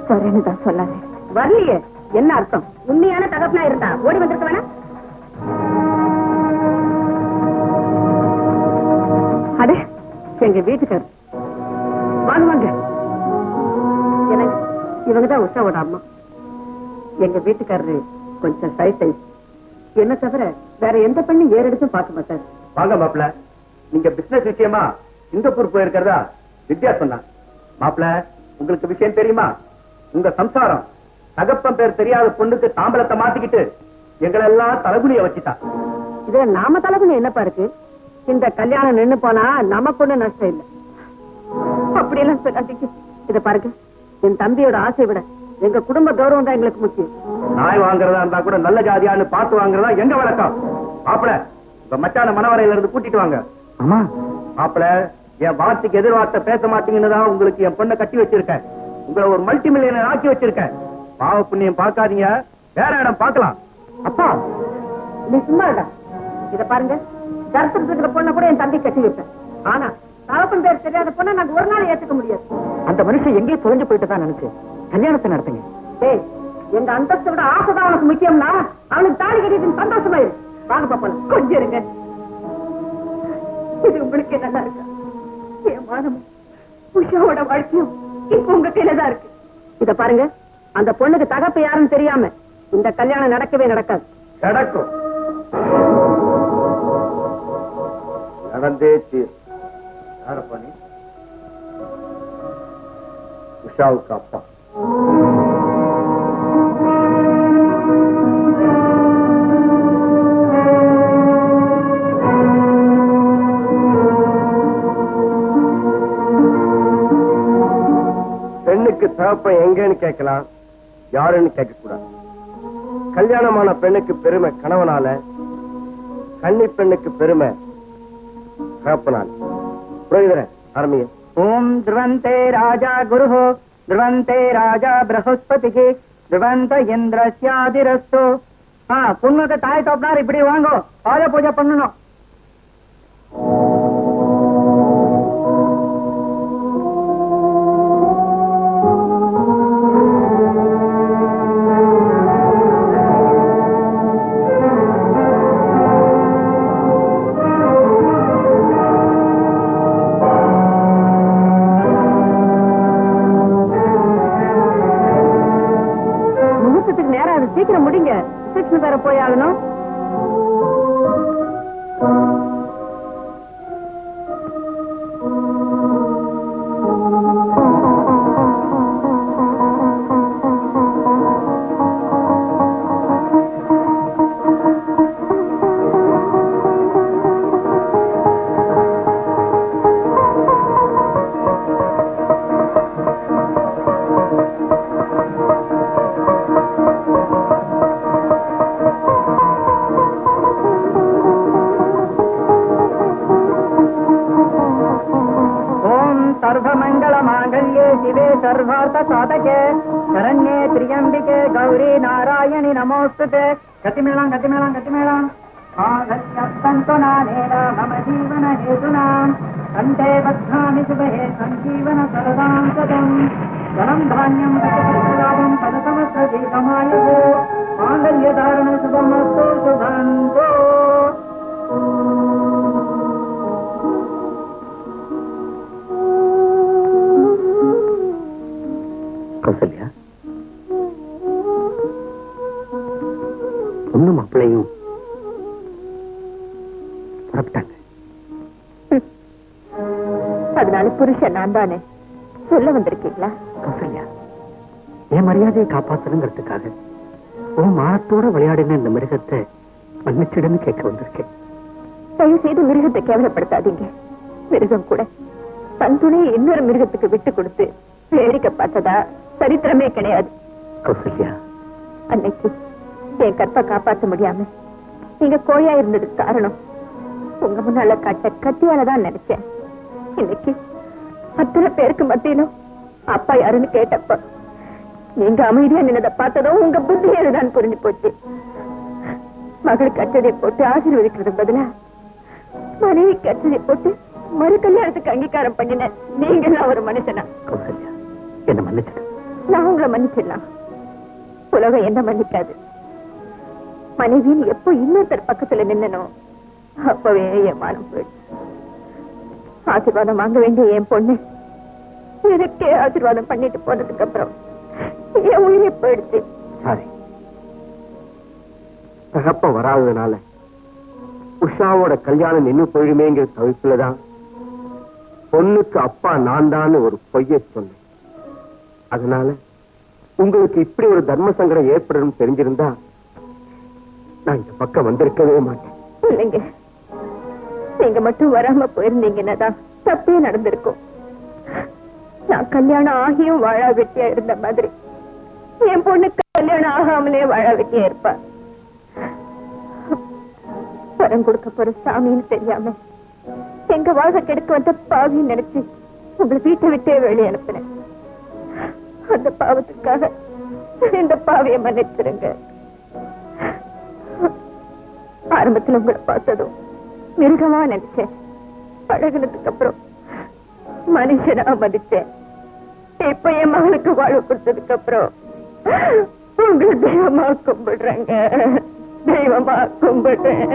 வரேன்னு தான் சொன்னாங்க. வரலையே, என்ன அர்த்தம்? உண்மையான தகப்பனா இருந்தா ஓடி வந்திருக்க வேணா? அடே, எங்க வீட்டுக்காரர் வாங்க வாங்க. எனக்கு இவங்கதான் உஷாவோட அம்மா. எங்க வீட்டுக்காரரு கொஞ்சம் சைஸ் என்ன தவிர வேற எந்த பெண்ணும் ஏறெடுத்தும் பார்க்க மாட்டாரு. வாங்க மாப்பிள்ள, நீங்க பிசினஸ் விஷயமா சிங்கப்பூர் போயிருக்கிறதா வித்யா சொன்னா. மாப்பிள்ள, உங்களுக்கு விஷயம் தெரியுமா? உங்க சம்சாரம் தகப்பன் பேர் தெரியாத பொண்ணுக்கு தாம்பலத்தை மாத்திக்கிட்டு எங்களை எல்லாம் தலகுனிய வச்சுட்டா. இதுல நாம தலகுனி என்னப்பா இருக்கு? இந்த கல்யாணம் நின்னு போனா நமக்கு ஒண்ணு நஷ்டம் இல்லை. அப்படியெல்லாம் சொல்லாதீங்க. இத பாருங்க, என் தம்பியோட ஆசை விட எங்க குடும்ப கௌரவம் தான் எங்களுக்கு முக்கியம். நாய் வாங்குறதா இருந்தா கூட நல்ல ஜாதியான்னு பார்த்து வாங்குறதா எங்க வழக்கம். மாப்பிள்ள, உங்க மச்சான மனவரையில இருந்து கூட்டிட்டு வாங்க. ஆமா மாப்பிள்ள, என் வார்த்தைக்கு எதிர்வார்த்தை பேச மாட்டீங்கன்னு தான் உங்களுக்கு என் பொண்ணை கட்டி வச்சிருக்கேன். உங்களை ஒரு மல்டி மில்லியனர் ஆக்கி வச்சிருக்கேன். பாவ புண்ணியம் பார்க்காதீங்க, வேற இடம் பார்க்கலாம். அப்பா, நீ சும்மா இல்ல. இத பாருங்க, தரத்துல இருக்கிற பொண்ணை கூட என் தம்பி கட்டி வைப்பேன். ஆனா தகப்பன் பேர் தெரியாத பொண்ணை நாங்க ஒரு நாள் ஏத்துக்க முடியாது. அந்த மனுஷன் எங்கேயும் தொலைஞ்சு போயிட்டு தான் நினைச்சு கல்யாணத்தை நடத்துங்க. ஏய், எங்க அந்தஸ்தை விட ஆசைதான் அவனுக்கு முக்கியம்னா அவனுக்கு தாலி கட்டிட்டு சந்தோஷமா இரு. வாங்க பாப்போம், கொஞ்சம் இருங்க. இது உங்களுக்கு நல்லா இருக்கா? என் மானமும் உஷாவோட வாழ்க்கையும் இப்ப உங்க கையில தான் இருக்கு. இத பாருங்க, அந்த பொண்ணுக்கு தகப்பு யாருன்னு தெரியாம இந்த கல்யாணம் நடக்கவே நடக்காது. நடக்கும், நடந்தே தீர். யாரப்பா நீ? உஷாவுக்கு அப்பா. பெண்ணுக்கு தகப்பன் எங்கன்னு கேட்கலாம், யாருன்னு கேட்க கூடாது. கல்யாணமான பெண்ணுக்கு பெருமை கணவனால, கன்னி பெண்ணுக்கு பெருமை தகப்பனால. புரியுதுற? ஆரம்பிங்க. ஓம் த்ருவந்தே ராஜா குரு த்ருவந்தே ராஜா பிரகஸ்பதி த்ருவந்த இந்திரஸ்யாதிரஸ்து. பொண்ணுக்கு தாய் தோப்பினார், இப்படி வாங்கோ, பாத பூஜை பண்ணணும். சீக்கிரம் முடிங்க, ரிசப்ஷன் வேற போய் ஆகணும். शिवे सर्वार्थ साधके शरण्ये त्र्यंबिके गौरी नारायणि नमोस्तुते. गतिमेलां गतिमेलां गतिमेलां आगत्यस्तु नानेन मम जीवन हेतुना कंठे बध्नामि शुभे संजीवन सरदां सदं धनं धान्यं प्रतिलाभं पदसमस्तदीर्घमायुः माङ्गल्यधारण शुभमस्तु शुभन्तु. கௌசல்யா, பொண்ணு மாப்பிள்ளையும் புறப்பட்டாங்க. அதனால புருஷன் நான் தானே சொல்ல வந்திருக்கீங்களா? கௌசல்யா, என் மரியாதையை காப்பாத்தணுங்கிறதுக்காக உன் மானத்தோட விளையாடின இந்த மிருகத்தை மன்னிச்சிடன்னு கேட்க வந்திருக்கேன். தயவு செய்து மிருகத்தை கேவலப்படுத்தாதீங்க. மிருகம் கூட தன் துணையை இன்னொரு மிருகத்துக்கு விட்டு கொடுத்து வேடிக்கை பார்த்ததா சரித்திரமே கிடையாது. கௌசல்யா, அன்னைக்கு என் கற்பை காப்பாற்ற முடியாம நீங்க கோயா இருந்ததுக்கு காரணம் உங்க முன்னால காட்ட கத்தியாலதான் நினைச்சேன். இன்னைக்கு அத்தனை பேருக்கு மத்தியிலும் அப்பா யாருன்னு கேட்டப்ப நீங்க அமைதியா நின்னதை பார்த்ததும் உங்க புத்தி ஏதுதான் புரிஞ்சு போச்சு. மகளுக்கு அச்சதை போட்டு ஆசீர்வதிக்கிறது பதிலா மனைவி கச்சதை போட்டு மறு கல்யாணத்துக்கு அங்கீகாரம் பண்ணின நீங்க ஒரு மனுஷனா? கௌசல்யா, என்ன மன்னிச்சிடு. நான் உங்களை மன்னிச்சிடலாம், உலகம் என்ன மன்னிக்காது. மனைவின்னு எப்போ இன்னொருத்தர் பக்கத்துல நின்னனோ அப்பவே என் மானம் போயிடுச்சு. ஆசீர்வாதம் வாங்க வேண்டிய என் பொண்ணு எனக்கே ஆசீர்வாதம் பண்ணிட்டு போனதுக்கு அப்புறம் என் உயிரை போயிடுச்சு. சாரி, தகப்ப வராததுனால உஷாவோட கல்யாணம் நின்னு போயிடுமேங்கிற தவிப்புலதான் பொண்ணுக்கு அப்பா நான் தான் ஒரு பொய்ய சொன்னேன். அதனால உங்களுக்கு இப்படி ஒரு தர்ம சங்கடம் ஏற்படும் தெரிஞ்சிருந்தா நான் இந்த பக்கம் வந்திருக்கவே மாட்டேன். இல்லைங்க, நீங்க மட்டும் வராம போயிருந்தீங்கன்னா தப்பே நடந்திருக்கும். நான் கல்யாணம் ஆகியும் வாழா வெட்டியா இருந்த மாதிரி என் பொண்ணுக்கு கல்யாணம் ஆகாமலே வாழா வெட்டியா இருப்பா. பரம் கொடுக்க போற சாமின்னு தெரியாம எங்க வாழ்க்கை கெடுக்க வந்த பாவின்னு நினைச்சு உங்களை வீட்டை விட்டே வெளியே அனுப்பினேன். அந்த பாவத்துக்காக இந்த பாவியை மன்னிச்சிருங்க. ஆரம்பத்துல உங்களை பார்த்ததும் மிருகமா நினைச்சேன். பழகினதுக்கு அப்புறம் மனுஷனா மதிச்சேன். இப்ப என் மகளுக்கு வாழ்வு கொடுத்ததுக்கு அப்புறம் உங்களை தெய்வமா கும்பிடுறேங்க, தெய்வமா கும்பிடுறேன்.